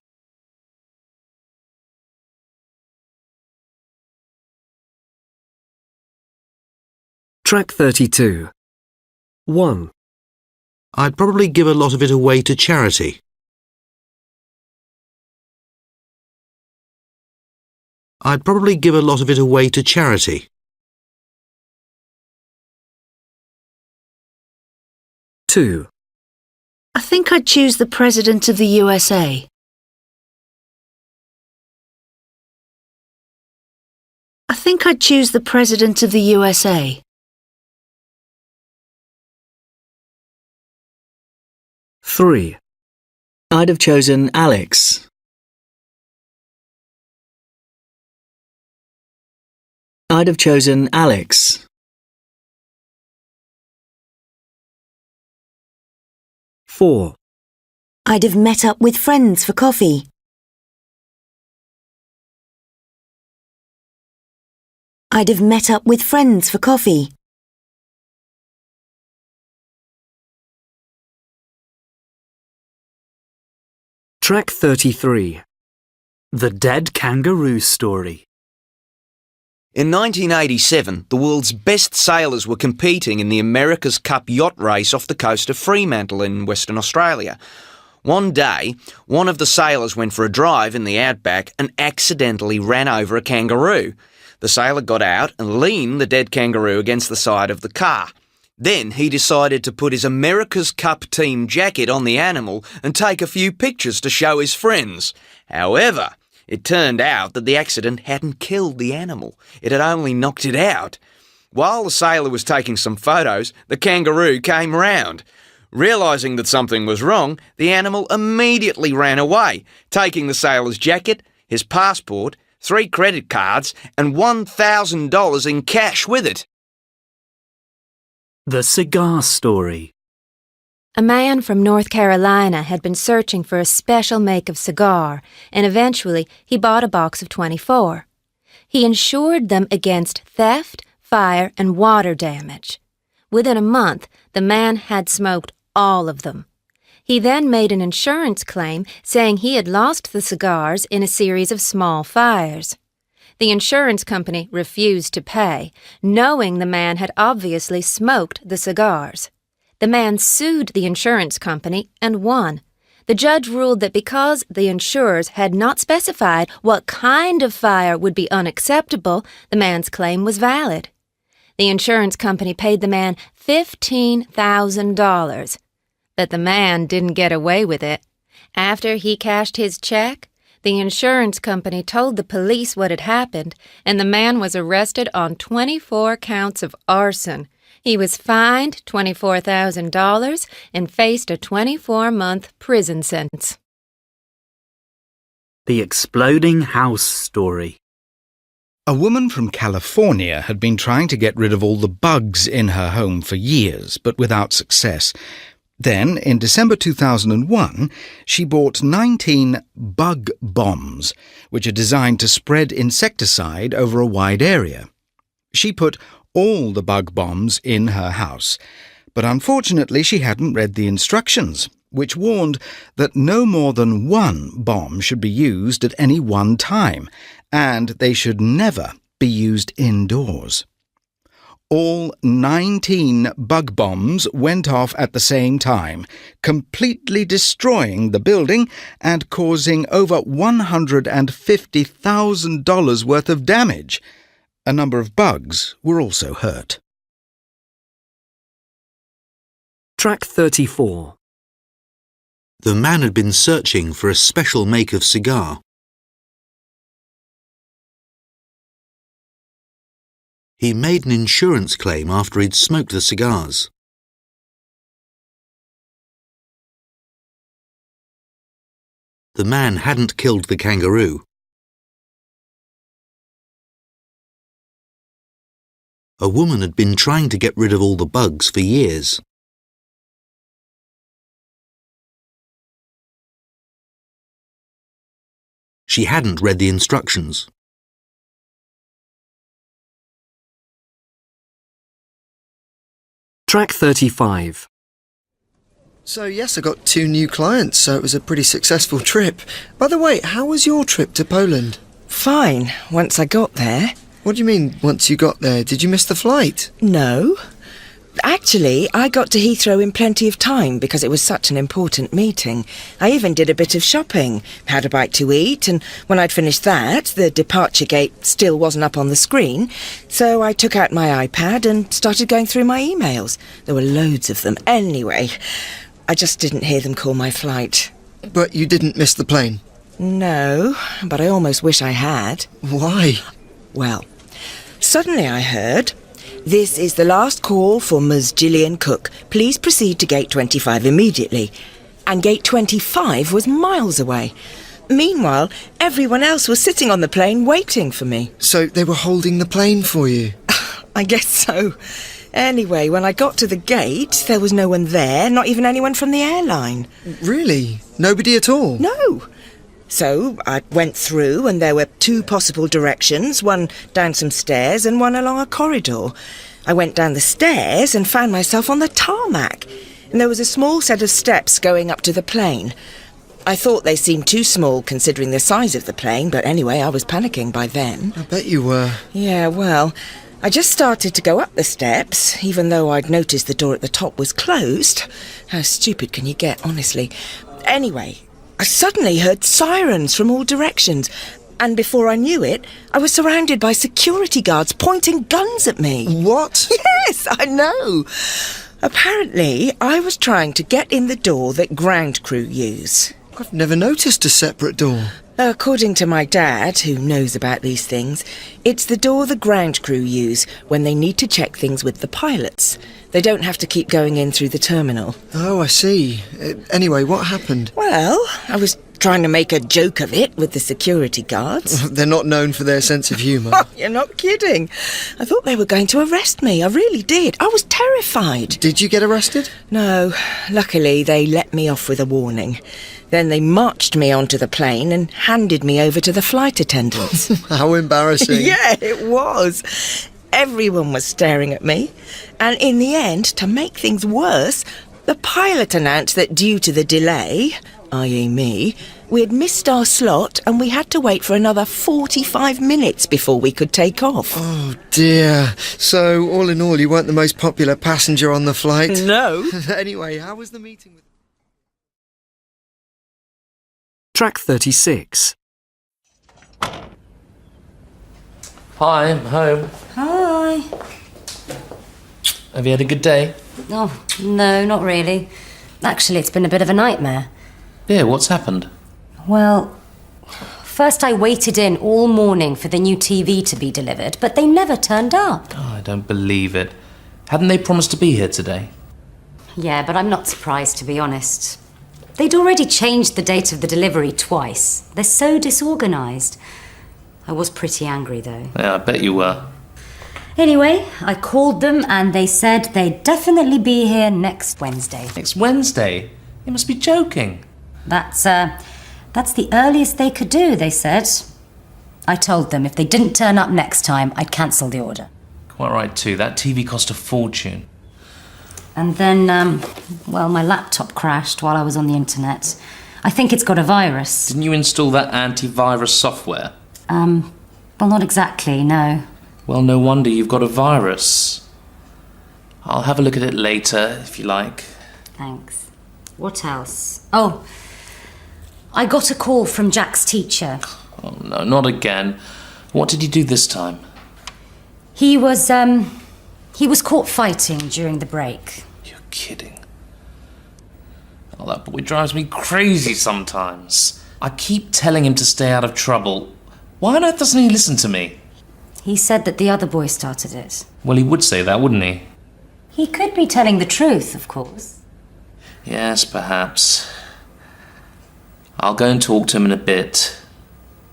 S1: 32. 1.
S6: I'd probably give a lot of it away to charity. I'd probably give a lot of it away to charity.
S1: 2.
S5: I think I'd choose the President of the USA. I think I'd choose the President of the USA.
S1: 3.
S7: I'd have chosen Alex. I'd have chosen Alex.
S1: 4.
S14: I'd have met up with friends for coffee. I'd have met up with friends for coffee.
S1: Track 33. The Dead Kangaroo Story.
S21: In 1987, the world's best sailors were competing in the America's Cup yacht race off the coast of Fremantle in Western Australia. One day, one of the sailors went for a drive in the outback and accidentally ran over a kangaroo. The sailor got out and leaned the dead kangaroo against the side of the car. Then he decided to put his America's Cup team jacket on the animal and take a few pictures to show his friends. However, it turned out that the accident hadn't killed the animal. It had only knocked it out. While the sailor was taking some photos, the kangaroo came round. Realising that something was wrong, the animal immediately ran away, taking the sailor's jacket, his passport, 3 credit cards and $1,000 in cash with it.
S1: The Cigar Story.
S13: A man from North Carolina had been searching for a special make of cigar, and eventually he bought a box of 24. He insured them against theft, fire, and water damage. Within a month, the man had smoked all of them. He then made an insurance claim saying he had lost the cigars in a series of small fires. The insurance company refused to pay, knowing the man had obviously smoked the cigars. The man sued the insurance company and won. The judge ruled that because the insurers had not specified what kind of fire would be unacceptable, the man's claim was valid. The insurance company paid the man $15,000. But the man didn't get away with it. After he cashed his check, the insurance company told the police what had happened, and the man was arrested on 24 counts of arson. He was fined $24,000 and faced a 24-month prison sentence.
S1: The Exploding House Story.
S4: A woman from California had been trying to get rid of all the bugs in her home for years, but without success. Then, in December 2001, she bought 19 bug bombs, which are designed to spread insecticide over a wide area. She put all the bug bombs in her house, but unfortunately she hadn't read the instructions, which warned that no more than 1 bomb should be used at any one time, and they should never be used indoors. All 19 bug bombs went off at the same time, completely destroying the building and causing over $150,000 worth of damage. A number of bugs were also hurt.
S1: Track 34.
S6: The man had been searching for a special make of cigar. He made an insurance claim after he'd smoked the cigars. The man hadn't killed the kangaroo. A woman had been trying to get rid of all the bugs for years. She hadn't read the instructions.
S1: Track 35.
S9: So yes, I got 2 new clients, so it was a pretty successful trip. By the way, how was your trip to Poland?
S23: Fine, once I got there.
S9: What do you mean, once you got there? Did you miss the flight?
S23: No. Actually, I got to Heathrow in plenty of time because it was such an important meeting. I even did a bit of shopping, had a bite to eat, and when I'd finished that, the departure gate still wasn't up on the screen, so I took out my iPad and started going through my emails. There were loads of them. Anyway, I just didn't hear them call my flight.
S9: But you didn't miss the plane?
S23: No, but I almost wish I had.
S9: Why?
S23: Well, suddenly I heard, "This is the last call for Ms. Gillian Cook. Please proceed to gate 25 immediately." And gate 25 was miles away. Meanwhile, everyone else was sitting on the plane waiting for me.
S9: So they were holding the plane for you?
S23: I guess so. Anyway, when I got to the gate, there was no one there, not even anyone from the airline.
S9: Really? Nobody at all?
S23: No. So I went through and there were 2 possible directions, one down some stairs and one along a corridor. I went down the stairs and found myself on the tarmac, and there was a small set of steps going up to the plane. I thought they seemed too small considering the size of the plane, but anyway, I was panicking by then.
S9: I bet you were.
S23: Yeah, well, I just started to go up the steps, even though I'd noticed the door at the top was closed. How stupid can you get, honestly? Anyway, I suddenly heard sirens from all directions, and before I knew it, I was surrounded by security guards pointing guns at me.
S9: What?
S23: Yes, I know. Apparently, I was trying to get in the door that ground crew use.
S9: I've never noticed a separate door.
S23: According to my dad, who knows about these things, it's the door the ground crew use when they need to check things with the pilots. They don't have to keep going in through the terminal.
S9: Oh, I see. Anyway, what happened?
S23: Well, I was trying to make a joke of it with the security guards.
S9: They're not known for their sense of humour.
S23: You're not kidding. I thought they were going to arrest me. I really did. I was terrified.
S9: Did you get arrested?
S23: No. Luckily, they let me off with a warning. Then they marched me onto the plane and handed me over to the flight attendants.
S9: How embarrassing.
S23: Yeah, it was. Everyone was staring at me. And in the end, to make things worse, the pilot announced that due to the delay, i.e. me, we had missed our slot and we had to wait for another 45 minutes before we could take off.
S9: Oh, dear. So, all in all, you weren't the most popular passenger on the flight?
S23: No.
S9: Anyway, how was the meeting with...
S1: Track 36.
S10: Hi, I'm home.
S15: Hi.
S10: Have you had a good day?
S15: Oh, no, not really. Actually, it's been a bit of a nightmare.
S10: Yeah, what's happened?
S15: Well, first I waited in all morning for the new TV to be delivered, but they never turned up.
S10: Oh, I don't believe it. Hadn't they promised to be here today?
S15: Yeah, but I'm not surprised, to be honest. They'd already changed the date of the delivery twice. They're so disorganised. I was pretty angry, though.
S10: Yeah, I bet you were.
S15: Anyway, I called them and they said they'd definitely be here next Wednesday.
S10: Next Wednesday? You must be joking.
S15: That's the earliest they could do, they said. I told them if they didn't turn up next time, I'd cancel the order.
S10: Quite right, too. That TV cost a fortune.
S15: And then, my laptop crashed while I was on the internet. I think it's got a virus.
S10: Didn't you install that antivirus software?
S15: Well, not exactly, no.
S10: Well, no wonder you've got a virus. I'll have a look at it later, if you like.
S15: Thanks. What else? Oh, I got a call from Jack's teacher.
S10: Oh, no, not again. What did he do this time?
S15: He was caught fighting during the break.
S10: You're kidding. Oh, that boy drives me crazy sometimes. I keep telling him to stay out of trouble. Why on earth doesn't he listen to me?
S15: He said that the other boy started it.
S10: Well, he would say that, wouldn't he?
S15: He could be telling the truth, of course.
S10: Yes, perhaps. I'll go and talk to him in a bit.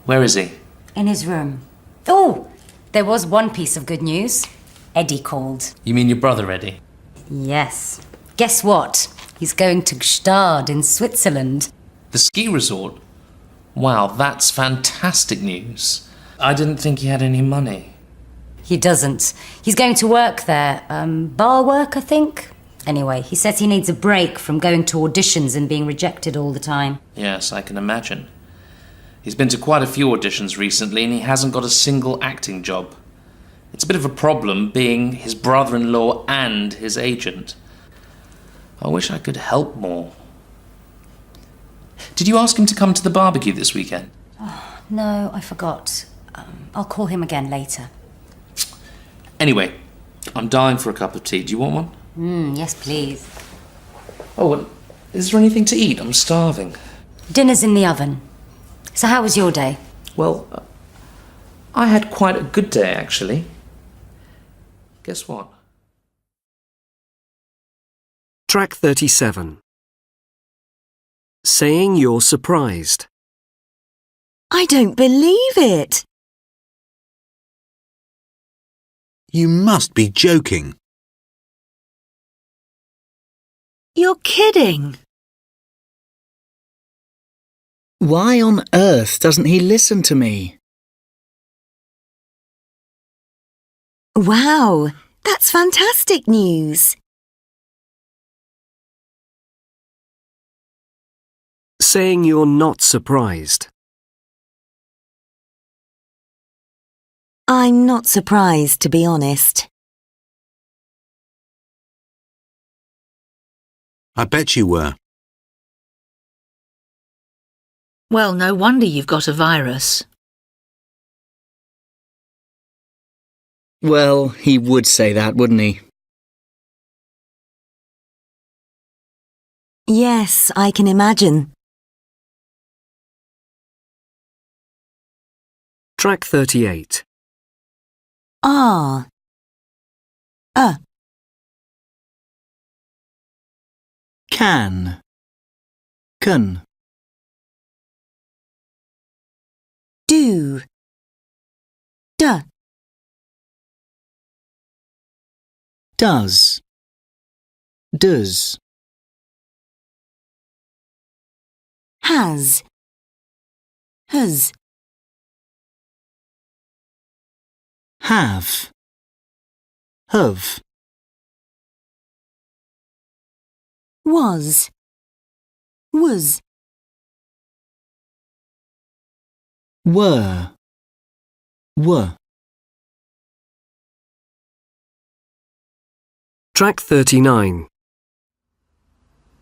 S10: Where is he?
S15: In his room. Oh, there was one piece of good news. Eddie called.
S10: You mean your brother, Eddie?
S15: Yes. Guess what? He's going to Gstaad in Switzerland.
S10: The ski resort? Wow, that's fantastic news. I didn't think he had any money.
S15: He doesn't. He's going to work there. Bar work, I think. Anyway, he says he needs a break from going to auditions and being rejected all the time.
S10: Yes, I can imagine. He's been to quite a few auditions recently and he hasn't got a single acting job. It's a bit of a problem being his brother-in-law and his agent. I wish I could help more. Did you ask him to come to the barbecue this weekend?
S15: Oh, no, I forgot. I'll call him again later.
S10: Anyway, I'm dying for a cup of tea. Do you want one?
S15: Yes, please.
S10: Oh, well, is there anything to eat? I'm starving.
S15: Dinner's in the oven. So how was your day?
S10: Well, I had quite a good day, actually. Guess what?
S1: Track 37. Saying you're surprised.
S14: I don't believe it.
S6: You must be joking.
S23: You're kidding.
S7: Why on earth doesn't he listen to me?
S14: Wow, that's fantastic news.
S1: Saying you're not surprised.
S14: I'm not surprised, to be honest.
S6: I bet you were.
S5: Well, no wonder you've got a virus.
S7: Well, he would say that, wouldn't he?
S14: Yes, I can imagine.
S1: Track 38.
S14: Ah.
S7: Can. Can.
S14: Do. Duh.
S7: Does. Does.
S14: Has. Has.
S7: Have. Have.
S14: Was. Was.
S7: Were. Were.
S1: Track 39.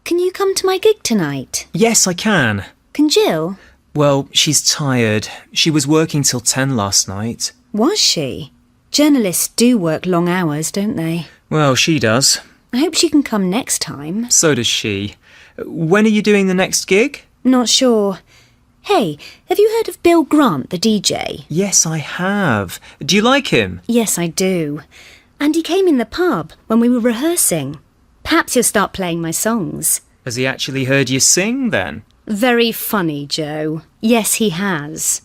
S16: Can you come to my gig tonight?
S17: Yes, I can.
S16: Can Jill?
S17: Well, she's tired. She was working till 10 last night.
S16: Was she? Journalists do work long hours, don't they?
S17: Well, she does.
S16: I hope she can come next time.
S17: So does she. When are you doing the next gig?
S16: Not sure. Hey, have you heard of Bill Grant, the DJ?
S17: Yes, I have. Do you like him?
S16: Yes, I do. And he came in the pub when we were rehearsing. Perhaps he'll start playing my songs.
S17: Has he actually heard you sing, then?
S16: Very funny, Joe. Yes, he has.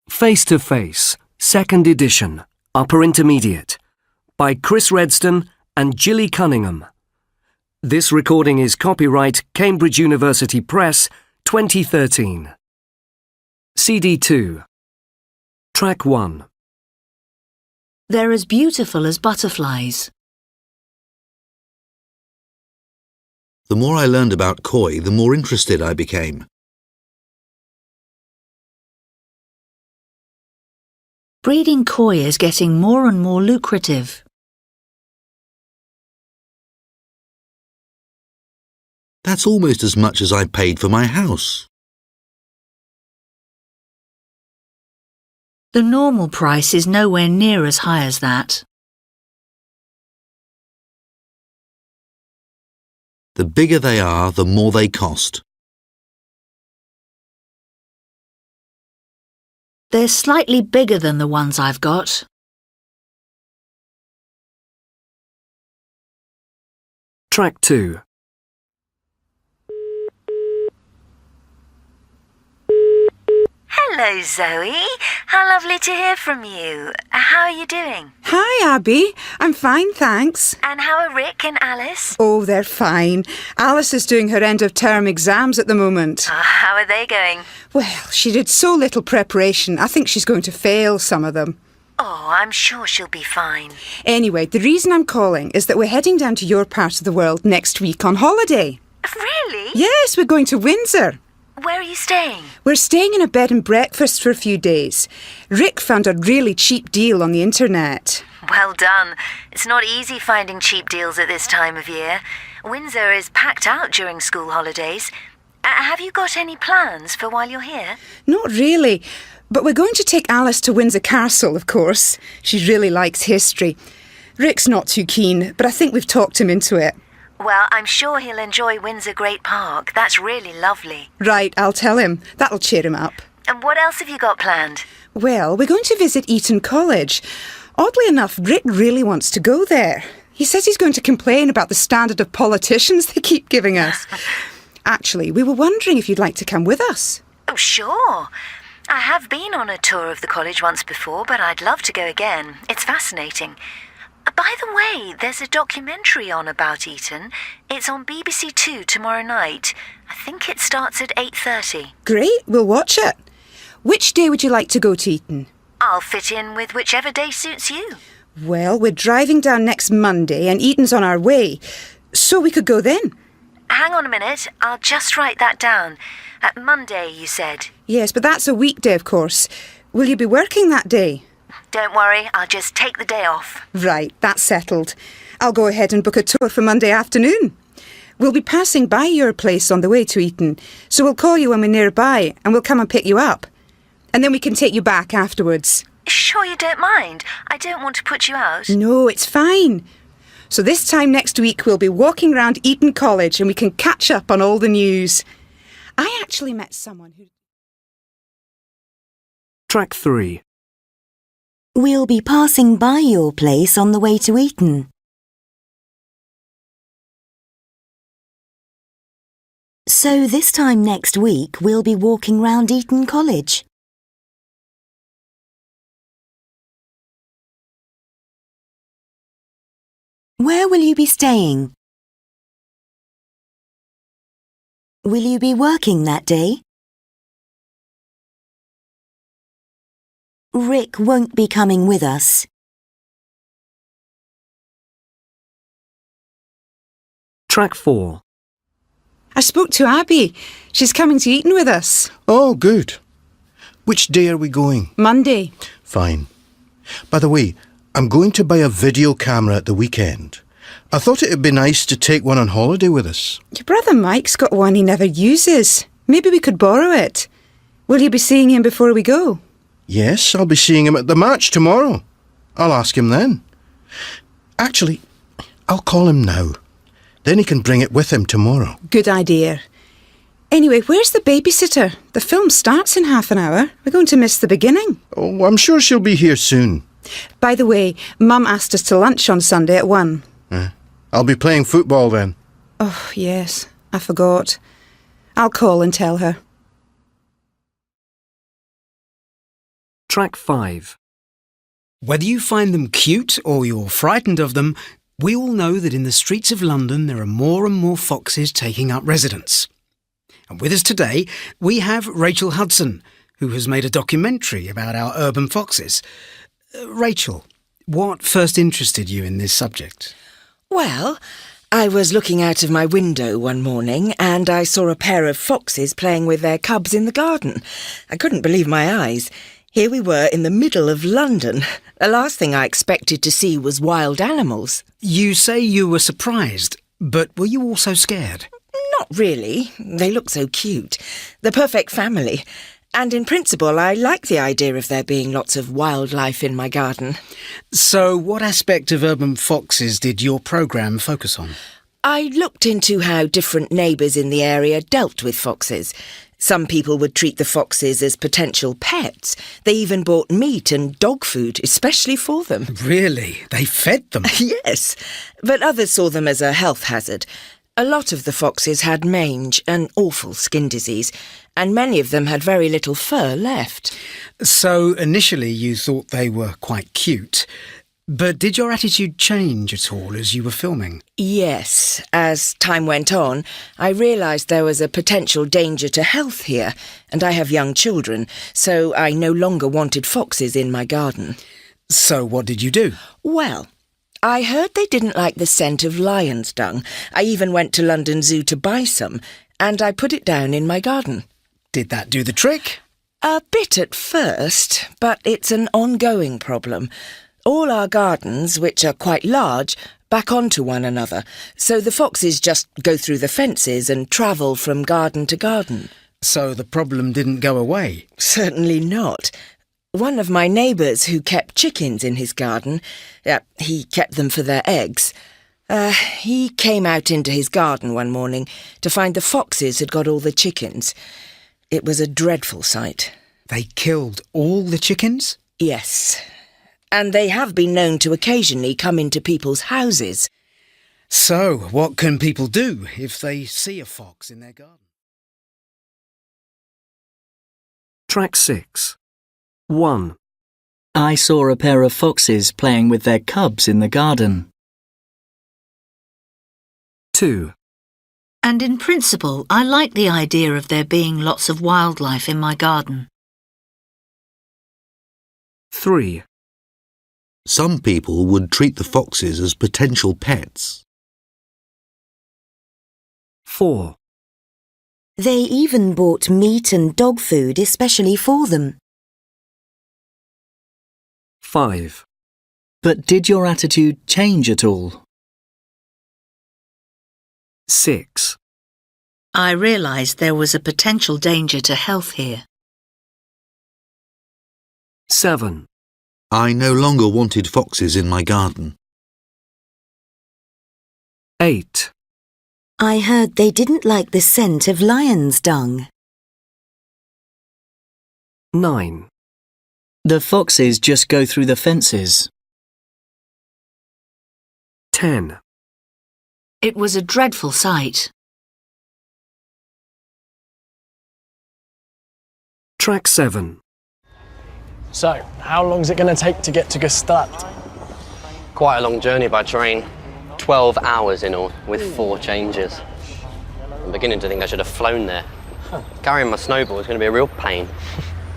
S1: Face to Face, 2nd edition, Upper Intermediate, by Chris Redston and Gilly Cunningham. This recording is copyright Cambridge University Press, 2013. CD 2. Track 1.
S5: They're as beautiful as butterflies.
S6: The more I learned about koi, the more interested I became.
S5: Breeding koi is getting more and more lucrative.
S6: That's almost as much as I paid for my house.
S5: The normal price is nowhere near as high as that.
S6: The bigger they are, the more they cost.
S5: They're slightly bigger than the ones I've got.
S1: Track 2.
S8: Hello, Zoe. How lovely to hear from you. How are you doing?
S2: Hi, Abby. I'm fine, thanks.
S8: And how are Rick and Alice?
S2: Oh, they're fine. Alice is doing her end-of-term exams at the moment.
S8: How are they going?
S2: Well, she did so little preparation. I think she's going to fail some of them.
S8: Oh, I'm sure she'll be fine.
S2: Anyway, the reason I'm calling is that we're heading down to your part of the world next week on holiday.
S8: Really?
S2: Yes, we're going to Windsor.
S8: Where are you staying?
S2: We're staying in a bed and breakfast for a few days. Rick found a really cheap deal on the internet.
S8: Well done. It's not easy finding cheap deals at this time of year. Windsor is packed out during school holidays. Have you got any plans for while you're here?
S2: Not really, but we're going to take Alice to Windsor Castle, of course. She really likes history. Rick's not too keen, but I think we've talked him into it.
S8: Well, I'm sure he'll enjoy Windsor Great Park. That's really lovely.
S2: Right, I'll tell him. That'll cheer him up.
S8: And what else have you got planned?
S2: Well, we're going to visit Eton College. Oddly enough, Rick really wants to go there. He says he's going to complain about the standard of politicians they keep giving us. Actually, we were wondering if you'd like to come with us.
S8: Oh, sure. I have been on a tour of the college once before, but I'd love to go again. It's fascinating. By the way, there's a documentary on about Eton. It's on BBC Two tomorrow night. I think it starts at 8:30.
S2: Great, we'll watch it. Which day would you like to go to Eton?
S8: I'll fit in with whichever day suits you.
S2: Well, we're driving down next Monday and Eton's on our way, so we could go then.
S8: hang on a minute. I'll just write that down. Monday, you said.
S2: Yes, but that's a weekday, of course. Will you be working that day?
S8: Don't worry, I'll just take the day off.
S2: Right, that's settled. I'll go ahead and book a tour for Monday afternoon. We'll be passing by your place on the way to Eton, so we'll call you when we're nearby and we'll come and pick you up. And then we can take you back afterwards.
S8: Sure you don't mind? I don't want to put you out.
S2: No, it's fine. So this time next week we'll be walking round Eton College and we can catch up on all the news. I actually met someone who...
S1: Track 3.
S14: We'll be passing by your place on the way to Eton. So this time next week we'll be walking round Eton College. Where will you be staying? Will you be working that day? Rick won't be coming with us.
S1: Track 4.
S2: I spoke to Abby. She's coming to Eton with us.
S18: Oh, good. Which day are we going?
S2: Monday.
S18: Fine. By the way, I'm going to buy a video camera at the weekend. I thought it'd be nice to take one on holiday with us.
S2: Your brother Mike's got one he never uses. Maybe we could borrow it. Will you be seeing him before we go?
S18: Yes, I'll be seeing him at the match tomorrow. I'll ask him then. Actually, I'll call him now. Then he can bring it with him tomorrow.
S2: Good idea. Anyway, where's the babysitter? The film starts in half an hour. We're going to miss the beginning.
S18: Oh, I'm sure she'll be here soon.
S2: By the way, Mum asked us to lunch on Sunday at 1.
S18: I'll be playing football then.
S2: Oh, yes, I forgot. I'll call and tell her.
S1: Track 5.
S19: Whether you find them cute or you're frightened of them, we all know that in the streets of London there are more and more foxes taking up residence. And with us today, we have Rachel Hudson, who has made a documentary about our urban foxes. Rachel, what first interested you in this subject?
S23: Well, I was looking out of my window one morning and I saw a pair of foxes playing with their cubs in the garden. I couldn't believe my eyes. Here we were in the middle of London. The last thing I expected to see was wild animals.
S19: You say you were surprised, but were you also scared?
S23: Not really. They look so cute. The perfect family. And in principle, I like the idea of there being lots of wildlife in my garden.
S19: So what aspect of urban foxes did your programme focus on?
S23: I looked into how different neighbours in the area dealt with foxes. Some people would treat the foxes as potential pets. They even bought meat and dog food, especially for them.
S19: Really? They fed them?
S23: Yes, but others saw them as a health hazard. A lot of the foxes had mange, an awful skin disease, and many of them had very little fur left.
S19: So initially you thought they were quite cute, but did your attitude change at all as you were filming?
S23: Yes. As time went on, I realised there was a potential danger to health here, and I have young children, so I no longer wanted foxes in my garden.
S19: So what did you do?
S23: Well, I heard they didn't like the scent of lion's dung. I even went to London Zoo to buy some, and I put it down in my garden.
S19: Did that do the trick?
S23: A bit at first, but it's an ongoing problem. All our gardens, which are quite large, back onto one another, so the foxes just go through the fences and travel from garden to garden.
S19: So the problem didn't go away?
S23: Certainly not. One of my neighbours who kept chickens in his garden, he kept them for their eggs, he came out into his garden one morning to find the foxes had got all the chickens. It was a dreadful sight.
S19: They killed all the chickens?
S23: Yes. And they have been known to occasionally come into people's houses.
S19: So, what can people do if they see a fox in their garden?
S1: Track 6. 1.
S7: I saw a pair of foxes playing with their cubs in the garden.
S1: 2.
S5: And in principle, I like the idea of there being lots of wildlife in my garden.
S1: 3.
S6: Some people would treat the foxes as potential pets.
S1: 4.
S14: They even bought meat and dog food especially for them.
S1: 5.
S7: But did your attitude change at all?
S1: 6.
S5: I realised there was a potential danger to health here.
S1: 7.
S6: I no longer wanted foxes in my garden.
S1: 8.
S14: I heard they didn't like the scent of lion's dung.
S1: 9.
S7: The foxes just go through the fences.
S1: 10.
S5: It was a dreadful sight.
S1: Track 7.
S3: So, how long is it going to take to get to Gstaad?
S12: Quite a long journey by train. 12 hours in all, with 4 changes. I'm beginning to think I should have flown there. Carrying my snowball is going to be a real pain.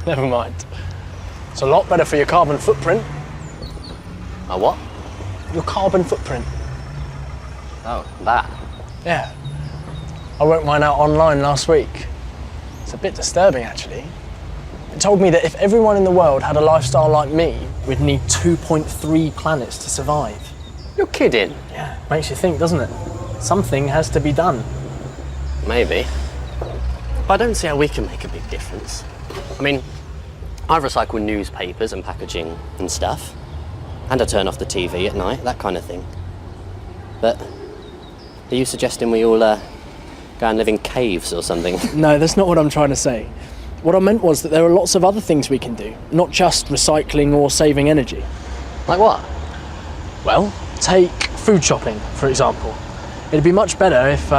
S3: Never mind. It's a lot better for your carbon footprint.
S12: My what?
S3: Your carbon footprint.
S12: Oh, that.
S3: Yeah. I worked mine out online last week. It's a bit disturbing, actually. It told me that if everyone in the world had a lifestyle like me, we'd need 2.3 planets to survive.
S12: You're kidding.
S3: Yeah, makes you think, doesn't it? Something has to be done.
S12: Maybe. But I don't see how we can make a big difference. I mean, I recycle newspapers and packaging and stuff. And I turn off the TV at night, that kind of thing. But are you suggesting we all go and live in caves or something?
S3: No, that's not what I'm trying to say. What I meant was that there are lots of other things we can do, not just recycling or saving energy.
S12: Like what?
S3: Well, take food shopping, for example. It'd be much better if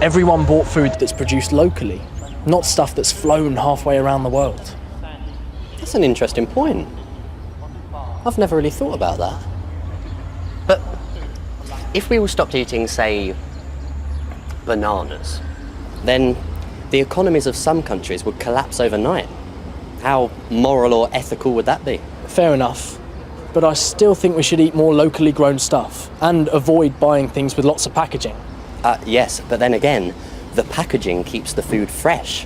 S3: everyone bought food that's produced locally, not stuff that's flown halfway around the world.
S12: That's an interesting point. I've never really thought about that. But if we all stopped eating, say, bananas, then the economies of some countries would collapse overnight. How moral or ethical would that be?
S3: Fair enough. But I still think we should eat more locally grown stuff and avoid buying things with lots of packaging.
S12: Yes, but then again, the packaging keeps the food fresh.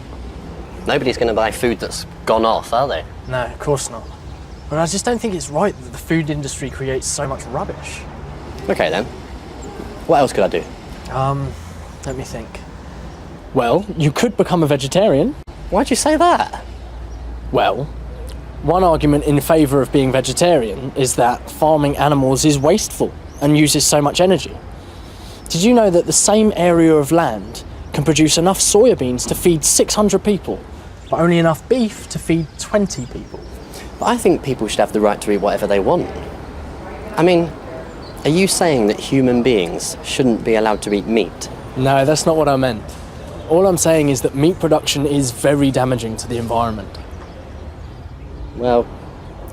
S12: Nobody's going to buy food that's gone off, are they?
S3: No, of course not. But I just don't think it's right that the food industry creates so much rubbish.
S12: Okay then. What else could I do?
S3: Let me think. Well, you could become a vegetarian.
S12: Why'd you say that?
S3: Well, one argument in favour of being vegetarian is that farming animals is wasteful and uses so much energy. Did you know that the same area of land can produce enough soybeans to feed 600 people, but only enough beef to feed 20 people?
S12: But I think people should have the right to eat whatever they want. I mean, are you saying that human beings shouldn't be allowed to eat meat?
S3: No, that's not what I meant. All I'm saying is that meat production is very damaging to the environment.
S12: Well,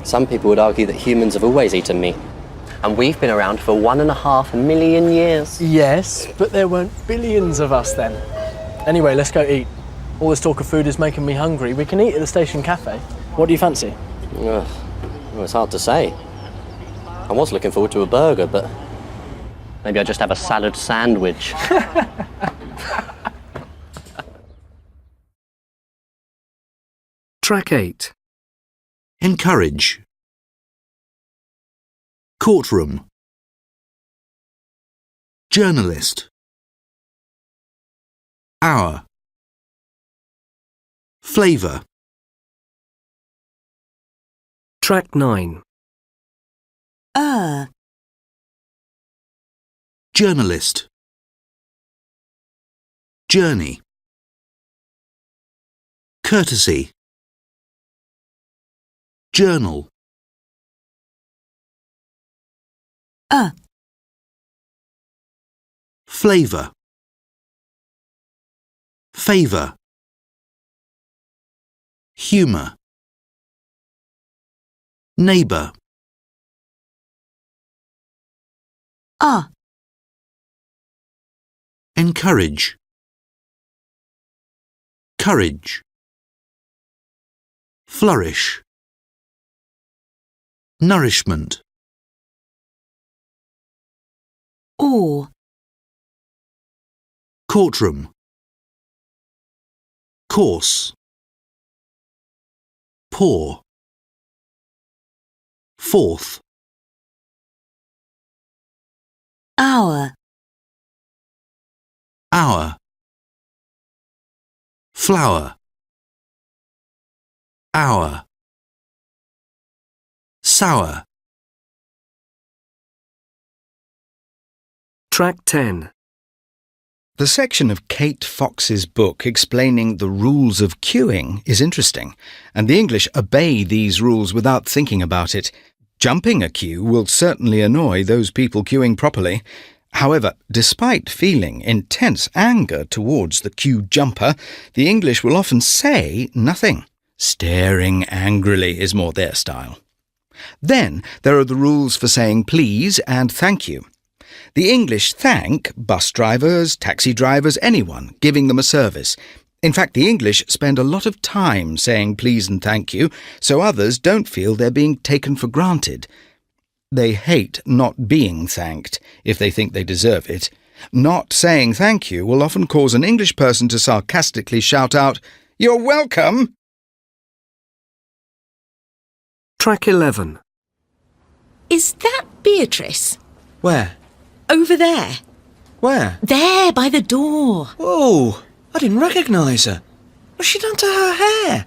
S12: some people would argue that humans have always eaten meat. And we've been around for 1.5 million years.
S3: Yes, but there weren't billions of us then. Anyway, let's go eat. All this talk of food is making me hungry. We can eat at the station cafe. What do you fancy?
S12: Well, it's hard to say. I was looking forward to a burger, but maybe I'll just have a salad sandwich.
S1: Track 8.
S6: Encourage. Courtroom. Journalist. Hour. Flavour.
S1: Track 9.
S6: Journalist. Journey. Courtesy. Journal. Flavour. Favour. Humour. Neighbour. Encourage. Courage. Flourish. Nourishment.
S14: Or.
S6: Courtroom. Course. Poor. Fourth.
S14: Hour.
S6: Hour. Flower. Hour. Sour.
S1: Track 10.
S4: The section of Kate Fox's book explaining the rules of queuing is interesting, and the English obey these rules without thinking about it. Jumping a queue will certainly annoy those people queuing properly. However, despite feeling intense anger towards the queue jumper, the English will often say nothing. Staring angrily is more their style. Then there are the rules for saying please and thank you. The English thank bus drivers, taxi drivers, anyone giving them a service. In fact, the English spend a lot of time saying please and thank you, so others don't feel they're being taken for granted. They hate not being thanked if they think they deserve it. Not saying thank you will often cause an English person to sarcastically shout out, "You're welcome!"
S1: Track 11.
S23: Is that Beatrice?
S21: Where?
S23: Over there.
S21: Where?
S23: There, by the door.
S21: Oh, I didn't recognise her. What's she done to her hair?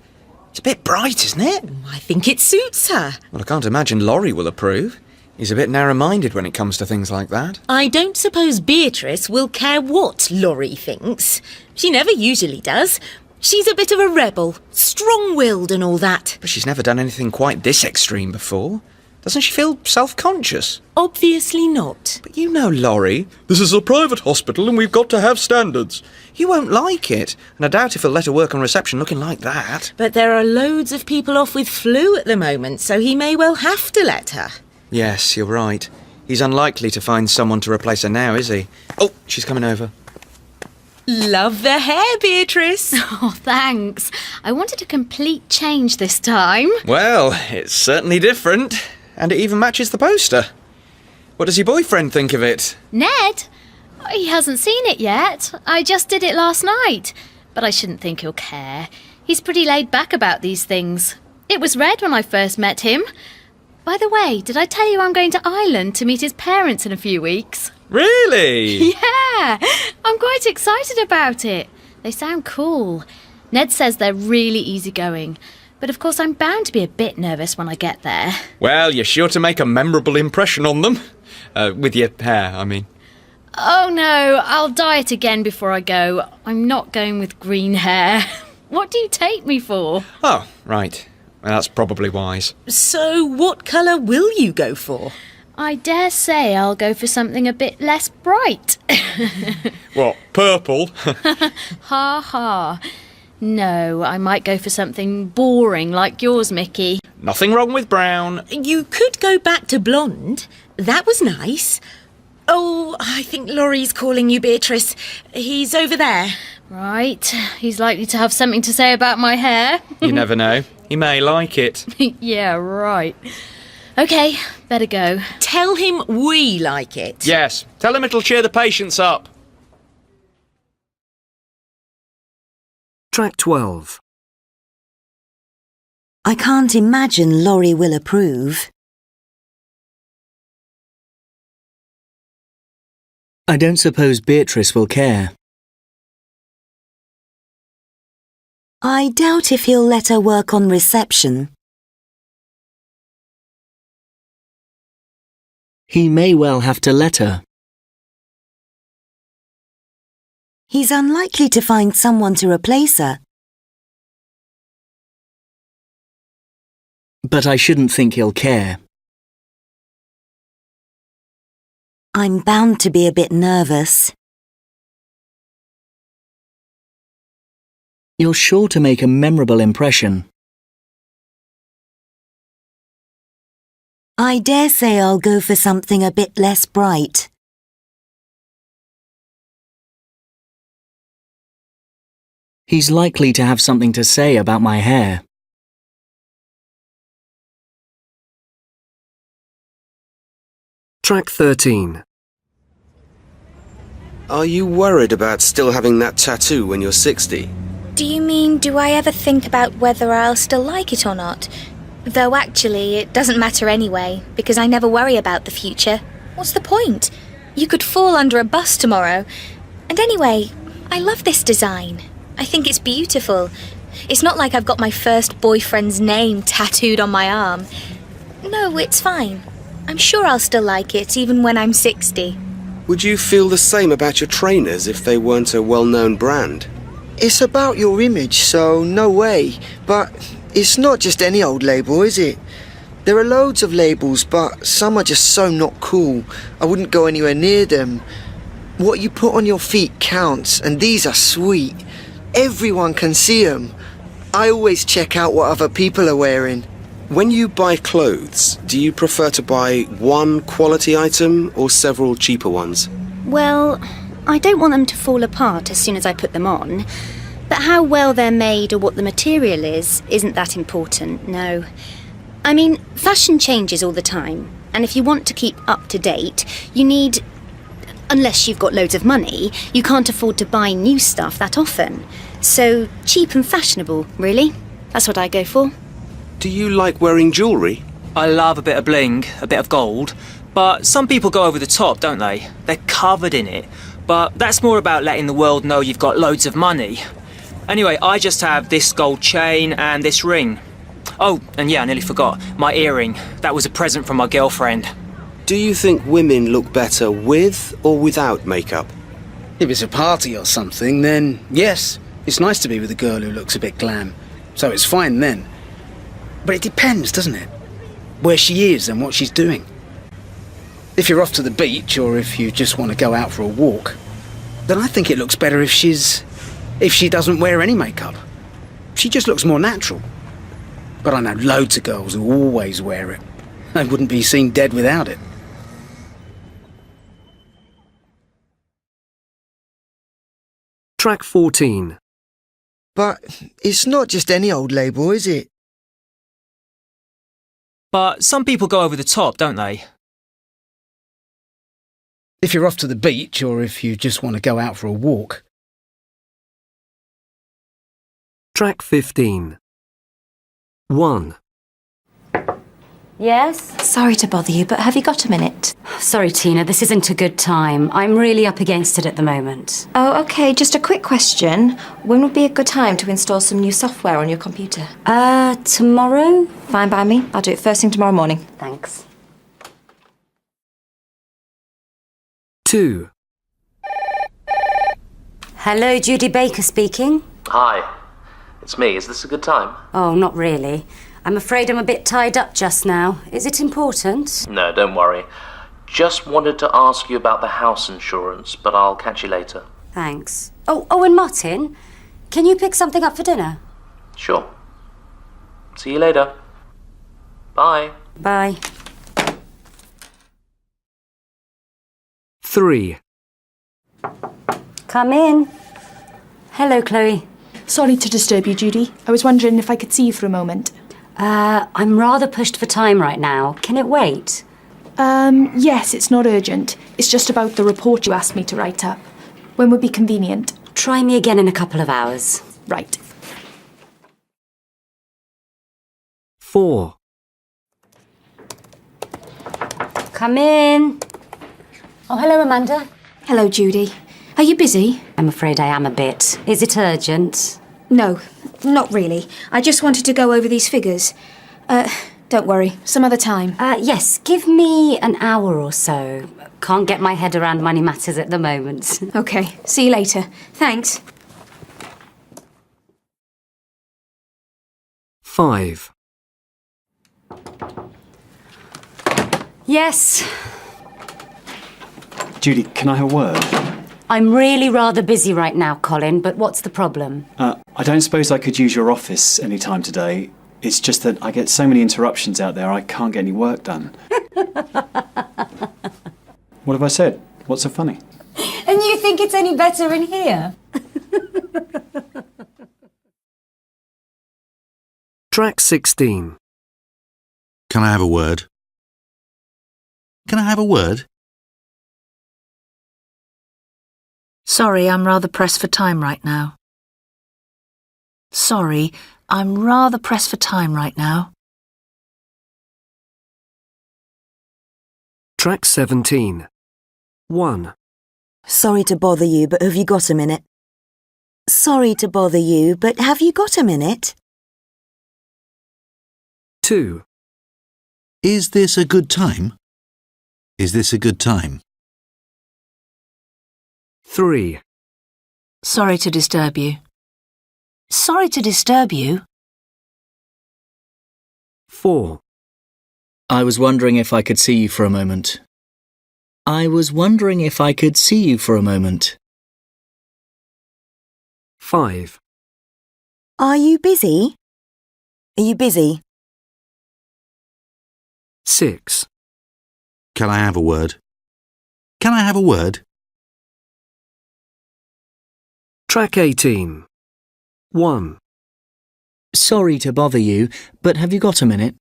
S21: It's a bit bright, isn't it?
S23: I think it suits her.
S21: Well, I can't imagine Laurie will approve. He's a bit narrow-minded when it comes to things like that.
S23: I don't suppose Beatrice will care what Laurie thinks. She never usually does. She's a bit of a rebel, strong-willed and all that.
S21: But she's never done anything quite this extreme before. Doesn't she feel self-conscious?
S23: Obviously not.
S21: But you know, Laurie, this is a private hospital and we've got to have standards. You won't like it, and I doubt if he'll let her work on reception looking like that.
S23: But there are loads of people off with flu at the moment, so he may well have to let her.
S21: Yes, you're right. He's unlikely to find someone to replace her now, is he? Oh, she's coming over.
S23: Love the hair, Beatrice.
S13: Oh, thanks. I wanted a complete change this time.
S21: Well, it's certainly different. And it even matches the poster. What does your boyfriend think of it?
S13: Ned? He hasn't seen it yet. I just did it last night. But I shouldn't think he'll care. He's pretty laid back about these things. It was red when I first met him. By the way, did I tell you I'm going to Ireland to meet his parents in a few weeks?
S21: Really?
S13: Yeah! I'm quite excited about it. They sound cool. Ned says they're really easygoing. But of course I'm bound to be a bit nervous when I get there.
S21: Well, you're sure to make a memorable impression on them. With your hair, I mean.
S13: Oh no, I'll dye it again before I go. I'm not going with green hair. What do you take me for?
S21: Oh, right. Well, that's probably wise.
S23: So what colour will you go for?
S13: I dare say I'll go for something a bit less bright.
S21: What, purple?
S13: Ha ha. No, I might go for something boring like yours, Mickey.
S21: Nothing wrong with brown.
S23: You could go back to blonde. That was nice. Oh, I think Laurie's calling you, Beatrice. He's over there.
S13: Right. He's likely to have something to say about my hair.
S21: You never know. He may like it.
S13: Yeah, right. OK, better go.
S23: Tell him we like it.
S21: Yes. Tell him it'll cheer the patients up.
S1: Track 12.
S14: I can't imagine Laurie will approve.
S7: I don't suppose Beatrice will care.
S14: I doubt if he'll let her work on reception.
S7: He may well have to let her.
S14: He's unlikely to find someone to replace her.
S7: But I shouldn't think he'll care.
S14: I'm bound to be a bit nervous.
S7: You're sure to make a memorable impression.
S14: I dare say I'll go for something a bit less bright.
S7: He's likely to have something to say about my hair.
S1: Track 13.
S11: Are you worried about still having that tattoo when you're 60?
S20: Do you mean, do I ever think about whether I'll still like it or not? Though actually, it doesn't matter anyway, because I never worry about the future. What's the point? You could fall under a bus tomorrow. And anyway, I love this design. I think it's beautiful. It's not like I've got my first boyfriend's name tattooed on my arm. No, it's fine. I'm sure I'll still like it, even when I'm 60.
S11: Would you feel the same about your trainers if they weren't a well-known brand?
S9: It's about your image, so no way. But it's not just any old label, is it? There are loads of labels, but some are just so not cool. I wouldn't go anywhere near them. What you put on your feet counts, and these are sweet. Everyone can see them. I always check out what other people are wearing.
S11: When you buy clothes, do you prefer to buy one quality item or several cheaper ones?
S16: Well, I don't want them to fall apart as soon as I put them on. But how well they're made or what the material is isn't that important, no. I mean, fashion changes all the time, and if you want to keep up to date, you need... Unless you've got loads of money, you can't afford to buy new stuff that often. So, cheap and fashionable, really. That's what I go for.
S11: Do you like wearing jewellery?
S17: I love a bit of bling, a bit of gold, but some people go over the top, don't they? They're covered in it, but that's more about letting the world know you've got loads of money. Anyway, I just have this gold chain and this ring. Oh, and yeah, I nearly forgot, my earring. That was a present from my girlfriend.
S11: Do you think women look better with or without makeup?
S19: If it's a party or something, then yes, it's nice to be with a girl who looks a bit glam. So it's fine then. But it depends, doesn't it? Where she is and what she's doing. If you're off to the beach or if you just want to go out for a walk, then I think it looks better if she doesn't wear any makeup. She just looks more natural. But I know loads of girls who always wear it. They wouldn't be seen dead without it.
S22: Track 14.
S9: But it's not just any old label, is it?
S17: But some people go over the top, don't they?
S19: If you're off to the beach or if you just want to go out for a walk.
S22: Track 15. 1.
S15: Yes?
S24: Sorry to bother you, but have you got a minute?
S15: Sorry, Tina, this isn't a good time. I'm really up against it at the moment.
S24: Oh, okay, just a quick question. When would be a good time to install some new software on your computer?
S15: Tomorrow?
S24: Fine by me. I'll do it first thing tomorrow morning.
S15: Thanks.
S22: 2.
S15: Hello, Judy Baker speaking.
S10: Hi, it's me. Is this a good time?
S15: Oh, not really. I'm afraid I'm a bit tied up just now. Is it important?
S10: No, don't worry. Just wanted to ask you about the house insurance, but I'll catch you later.
S15: Thanks. Oh, and Martin, can you pick something up for dinner?
S10: Sure. See you later. Bye.
S15: Bye.
S22: 3.
S15: Come in. Hello, Chloe.
S25: Sorry to disturb you, Judy. I was wondering if I could see you for a moment.
S15: I'm rather pushed for time right now. Can it wait?
S25: Yes, it's not urgent. It's just about the report you asked me to write up. When would be convenient?
S15: Try me again in a couple of hours.
S25: Right.
S22: 4.
S15: Come in. Oh, hello, Amanda.
S24: Hello, Judy. Are you busy?
S15: I'm afraid I am a bit. Is it urgent?
S24: No, not really. I just wanted to go over these figures. Don't worry, some other time.
S15: Yes, give me an hour or so. Can't get my head around money matters at the moment.
S24: Okay, see you later. Thanks.
S22: 5.
S15: Yes.
S26: Judy, can I have a word?
S15: I'm really rather busy right now, Colin, but what's the problem?
S26: I don't suppose I could use your office any time today. It's just that I get so many interruptions out there, I can't get any work done. What have I said? What's so funny?
S15: And you think it's any better in here?
S22: Track 16.
S6: Can I have a word? Can I have a word?
S2: Sorry, I'm rather pressed for time right now. Sorry, I'm rather pressed for time right now.
S22: Track 17. 1,
S14: Sorry to bother you, but have you got a minute? Sorry to bother you, but have you got a minute?
S22: 2,
S6: Is this a good time? Is this a good time?
S22: 3,
S2: Sorry to disturb you. Sorry to disturb you.
S22: 4,
S7: I was wondering if I could see you for a moment. I was wondering if I could see you for a moment.
S22: 5,
S14: Are you busy? Are you busy?
S22: 6,
S6: Can I have a word? Can I have a word?
S22: Track 18. 1,
S7: Sorry to bother you, but have you got a minute?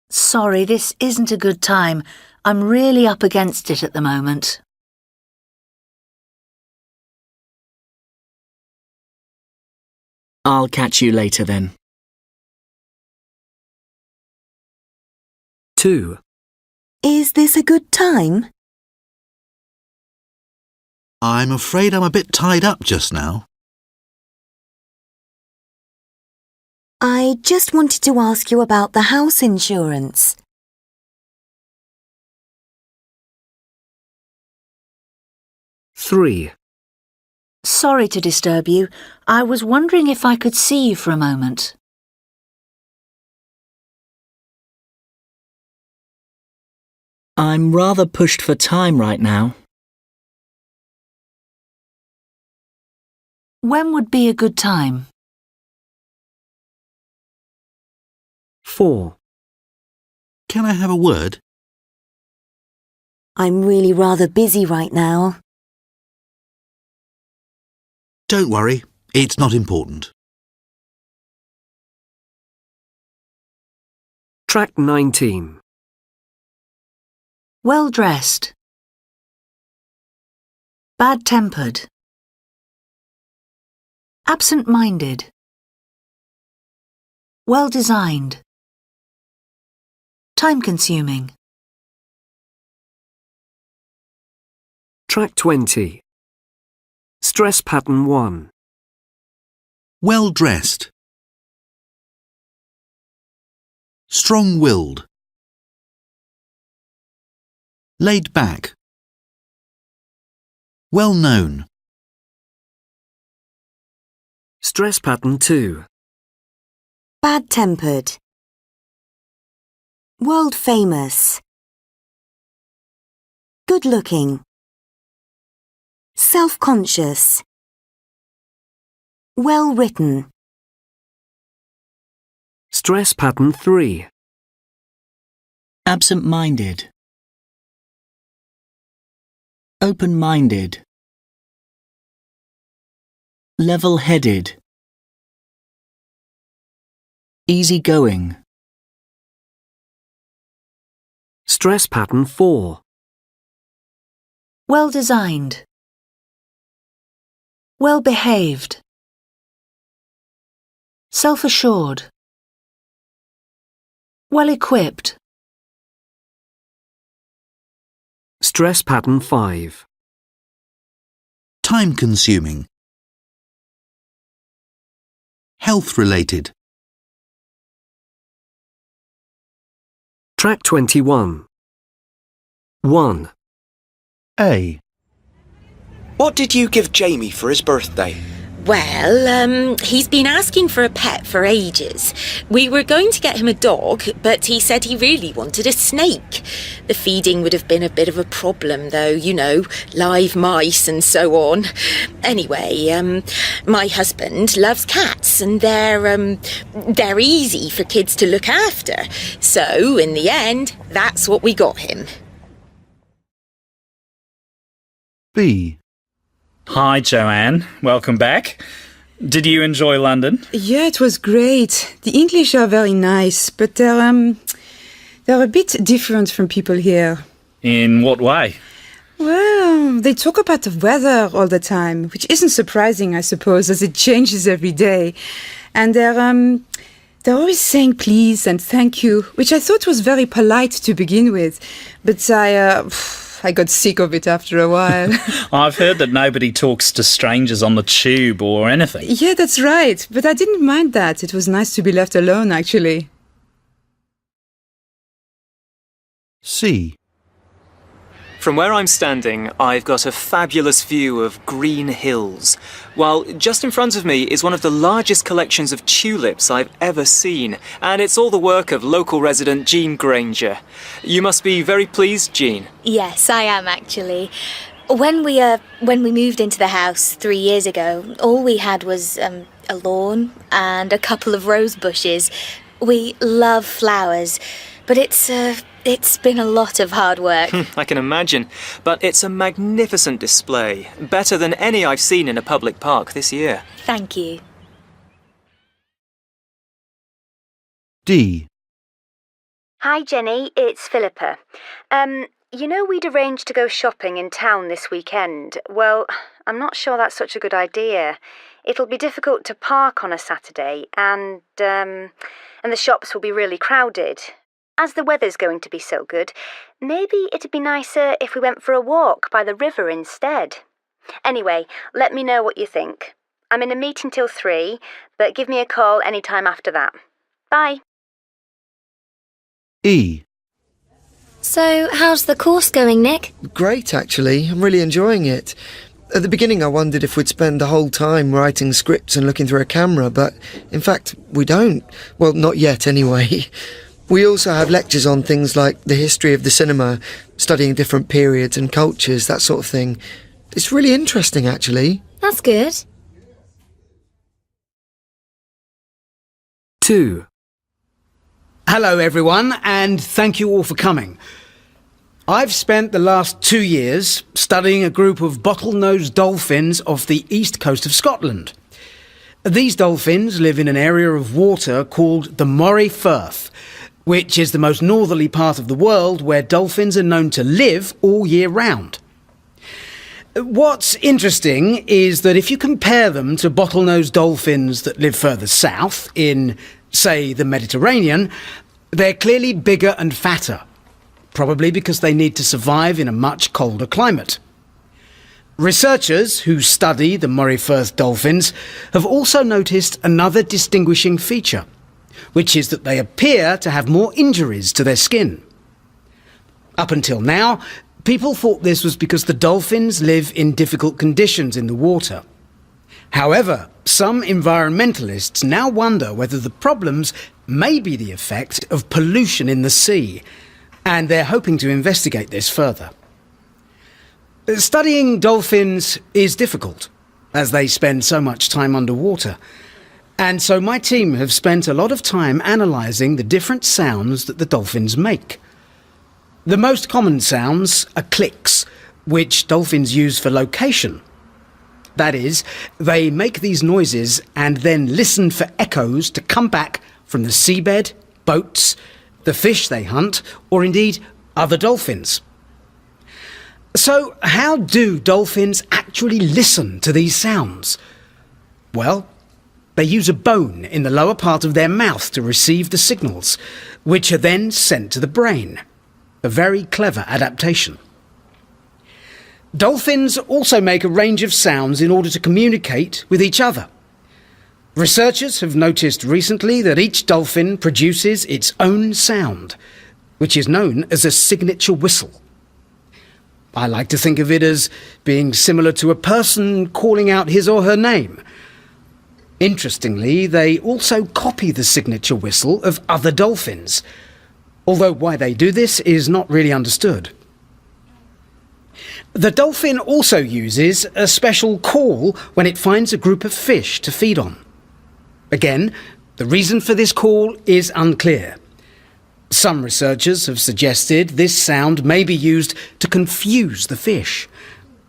S2: Sorry, this isn't a good time. I'm really up against it at the moment.
S7: I'll catch you later then.
S22: 2,
S14: Is this a good time?
S6: I'm afraid I'm a bit tied up just now.
S14: I just wanted to ask you about the house insurance.
S22: 3,
S2: Sorry to disturb you. I was wondering if I could see you for a moment.
S7: I'm rather pushed for time right now.
S2: When would be a good time?
S22: 4,
S6: Can I have a word?
S14: I'm really rather busy right now.
S6: Don't worry, it's not important.
S22: Track 19.
S2: Well dressed. Bad-tempered. Absent-minded. Well-designed. Time-consuming.
S22: Track 20. Stress pattern 1.
S6: Well dressed. Strong-willed. Laid back. Well known.
S22: Stress pattern 2.
S14: Bad-tempered. World-famous. Good-looking. Self-conscious. Well-written.
S22: Stress pattern 3.
S7: Absent-minded. Open-minded. Level-headed. Easy-going.
S22: Stress pattern 4.
S2: Well-designed. Well-behaved. Self-assured. Well-equipped.
S22: Stress pattern 5.
S6: Time-consuming. Health-related.
S22: Track 21. 1,
S11: A. What did you give Jamie for his birthday?
S3: Well, he's been asking for a pet for ages. We were going to get him a dog, but he said he really wanted a snake. The feeding would have been a bit of a problem, though, you know, live mice and so on. Anyway, my husband loves cats, and they're easy for kids to look after. So, in the end, that's what we got him.
S6: B.
S5: Hi, Joanne. Welcome back. Did you enjoy London?
S8: Yeah, it was great. The English are very nice, but they're a bit different from people here.
S5: In what way?
S8: Well, they talk about the weather all the time, which isn't surprising, I suppose, as it changes every day. And they're always saying please and thank you, which I thought was very polite to begin with. But I got sick of it after a while.
S5: I've heard that nobody talks to strangers on the tube or anything.
S8: Yeah, that's right. But I didn't mind that. It was nice to be left alone, actually.
S22: C.
S17: From where I'm standing, I've got a fabulous view of green hills, while just in front of me is one of the largest collections of tulips I've ever seen, and it's all the work of local resident Jean Granger. You must be very pleased, Jean.
S20: Yes, I am actually. When we moved into the house 3 years ago, all we had was a lawn and a couple of rose bushes. We love flowers, but it's been a lot of hard work.
S17: I can imagine, but it's a magnificent display, better than any I've seen in a public park this year.
S20: Thank you.
S22: D.
S16: Hi, Jenny. It's Philippa. You know we'd arranged to go shopping in town this weekend. Well, I'm not sure that's such a good idea. It'll be difficult to park on a Saturday, and the shops will be really crowded. As the weather's going to be so good, maybe it'd be nicer if we went for a walk by the river instead. Anyway, let me know what you think. I'm in a meeting till 3, but give me a call any time after that. Bye.
S22: E.
S20: So, how's the course going, Nick?
S9: Great, actually. I'm really enjoying it. At the beginning, I wondered if we'd spend the whole time writing scripts and looking through a camera, but in fact, we don't. Well, not yet, anyway. We also have lectures on things like the history of the cinema, studying different periods and cultures, that sort of thing. It's really interesting, actually.
S20: That's good.
S22: 2.
S19: Hello, everyone, and thank you all for coming. I've spent the last 2 years studying a group of bottlenose dolphins off the east coast of Scotland. These dolphins live in an area of water called the Moray Firth, which is the most northerly part of the world where dolphins are known to live all year round. What's interesting is that if you compare them to bottlenose dolphins that live further south, in, say, the Mediterranean, they're clearly bigger and fatter, probably because they need to survive in a much colder climate. Researchers who study the Moray Firth dolphins have also noticed another distinguishing feature, which is that they appear to have more injuries to their skin. Up until now, people thought this was because the dolphins live in difficult conditions in the water. However, some environmentalists now wonder whether the problems may be the effect of pollution in the sea, and they're hoping to investigate this further. Studying dolphins is difficult, as they spend so much time underwater. And so my team have spent a lot of time analysing the different sounds that the dolphins make. The most common sounds are clicks, which dolphins use for location. That is, they make these noises and then listen for echoes to come back from the seabed, boats, the fish they hunt, or indeed other dolphins. So how do dolphins actually listen to these sounds? Well, they use a bone in the lower part of their mouth to receive the signals, which are then sent to the brain. A very clever adaptation. Dolphins also make a range of sounds in order to communicate with each other. Researchers have noticed recently that each dolphin produces its own sound, which is known as a signature whistle. I like to think of it as being similar to a person calling out his or her name. Interestingly, they also copy the signature whistle of other dolphins, although why they do this is not really understood. The dolphin also uses a special call when it finds a group of fish to feed on. Again, the reason for this call is unclear. Some researchers have suggested this sound may be used to confuse the fish,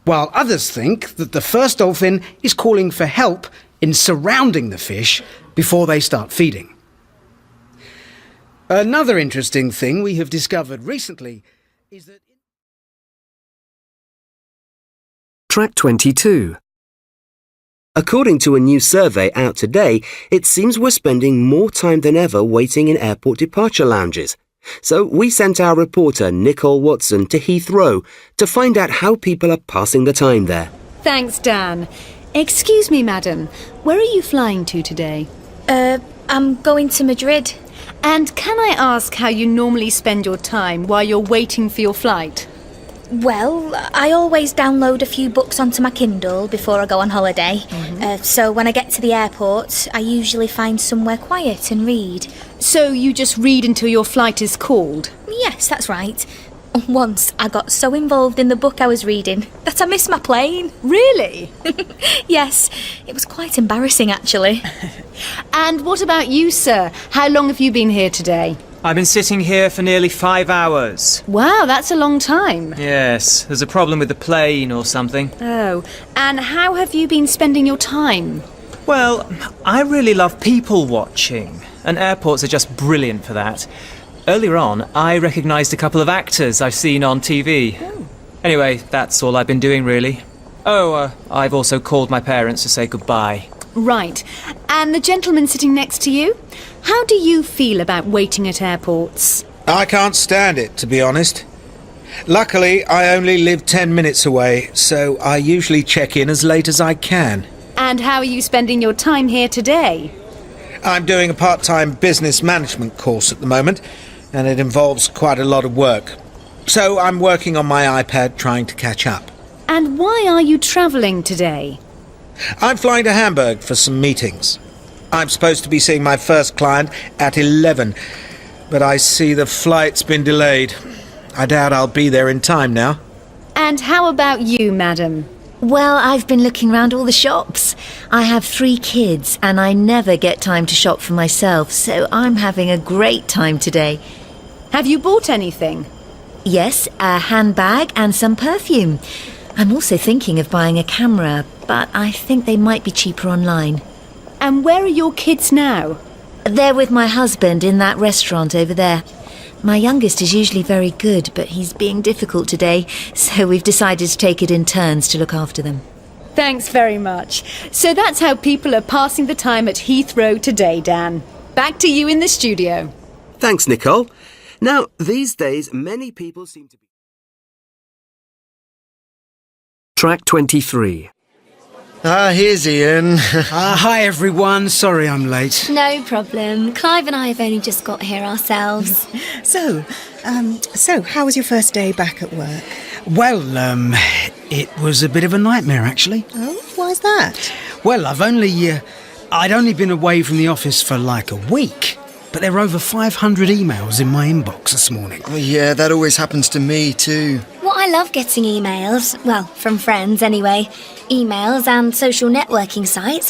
S19: while others think that the first dolphin is calling for help in surrounding the fish before they start feeding. Another interesting thing we have discovered recently is that
S4: Track 22.
S12: According to a new survey out today, it seems we're spending more time than ever waiting in airport departure lounges. So we sent our reporter Nicole Watson to Heathrow to find out how people are passing the time there.
S13: Thanks, Dan. Excuse me, madam. Where are you flying to today?
S20: I'm going to Madrid.
S13: And can I ask how you normally spend your time while you're waiting for your flight?
S20: Well, I always download a few books onto my Kindle before I go on holiday. So when I get to the airport, I usually find somewhere quiet and read.
S13: So you just read until your flight is called?
S20: Yes, that's right. Once I got so involved in the book I was reading that I missed my plane.
S13: Really?
S20: Yes, it was quite embarrassing actually.
S13: And what about you, sir? How long have you been here today?
S17: I've been sitting here for nearly 5 hours.
S13: Wow, that's a long time.
S17: Yes, there's a problem with the plane or something.
S13: Oh, and how have you been spending your time?
S17: Well, I really love people watching, and airports are just brilliant for that. Earlier on, I recognised a couple of actors I've seen on TV. Anyway, that's all I've been doing, really. I've also called my parents to say goodbye.
S13: Right. And the gentleman sitting next to you? How do you feel about waiting at airports?
S18: I can't stand it, to be honest. Luckily, I only live 10 minutes away, so I usually check in as late as I can.
S13: And how are you spending your time here today?
S18: I'm doing a part-time business management course at the moment, and it involves quite a lot of work. So I'm working on my iPad trying to catch up.
S13: And why are you travelling today?
S18: I'm flying to Hamburg for some meetings. I'm supposed to be seeing my first client at 11, but I see the flight's been delayed. I doubt I'll be there in time now.
S13: And how about you, madam?
S2: Well, I've been looking round all the shops. I have 3 kids and I never get time to shop for myself, so I'm having a great time today.
S13: Have you bought anything?
S2: Yes, a handbag and some perfume. I'm also thinking of buying a camera, but I think they might be cheaper online.
S13: And where are your kids now?
S2: They're with my husband in that restaurant over there. My youngest is usually very good, but he's being difficult today, so we've decided to take it in turns to look after them.
S13: Thanks very much. So that's how people are passing the time at Heathrow today, Dan. Back to you in the studio.
S12: Thanks, Nicole. Now, these days, many people seem to be...
S4: Track 23.
S9: Here's Ian.
S19: Hi, everyone. Sorry I'm late.
S20: No problem. Clive and I have only just got here ourselves.
S21: So how was your first day back at work?
S19: Well, it was a bit of a nightmare, actually.
S21: Oh, why's that?
S19: Well, I'd only been away from the office for like a week, but there were over 500 emails in my inbox this morning.
S9: Oh, yeah, that always happens to me too.
S20: Well, I love getting emails. Well, from friends anyway. Emails and social networking sites.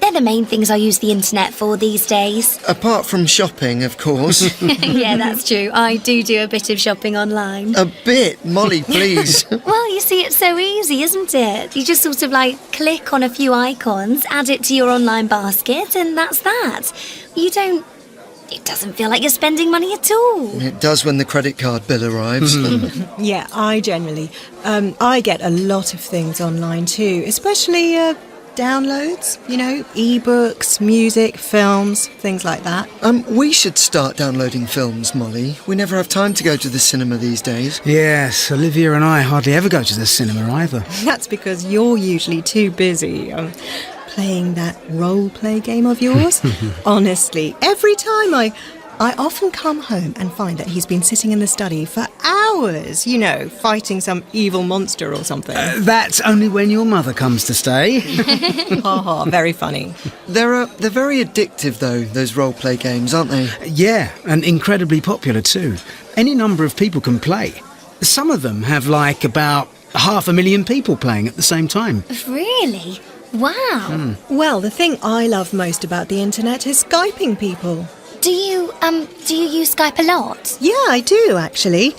S20: They're the main things I use the internet for these days.
S9: Apart from shopping, of course.
S20: Yeah, that's true. I do a bit of shopping online.
S9: A bit? Molly, please.
S20: Well, you see, it's so easy, isn't it? You just sort of click on a few icons, add it to your online basket, and that's that. It doesn't feel like you're spending money at all.
S9: It does when the credit card bill arrives.
S21: Yeah, I generally. I get a lot of things online too, especially downloads, ebooks, music, films, things like that.
S9: We should start downloading films, Molly. We never have time to go to the cinema these days.
S19: Yes, Olivia and I hardly ever go to the cinema either.
S21: That's because you're usually too busy playing that role-play game of yours. Honestly, every time I often come home and find that he's been sitting in the study for hours, fighting some evil monster or something.
S19: That's only when your mother comes to stay.
S21: Haha, very funny.
S9: They're very addictive, though, those role-play games, aren't they?
S19: Yeah, and incredibly popular, too. Any number of people can play. Some of them have, about 500,000 people playing at the same time.
S20: Really? Wow.
S21: Well, the thing I love most about the internet is Skyping people.
S20: Do you use Skype a lot?
S21: Yeah, I do, actually.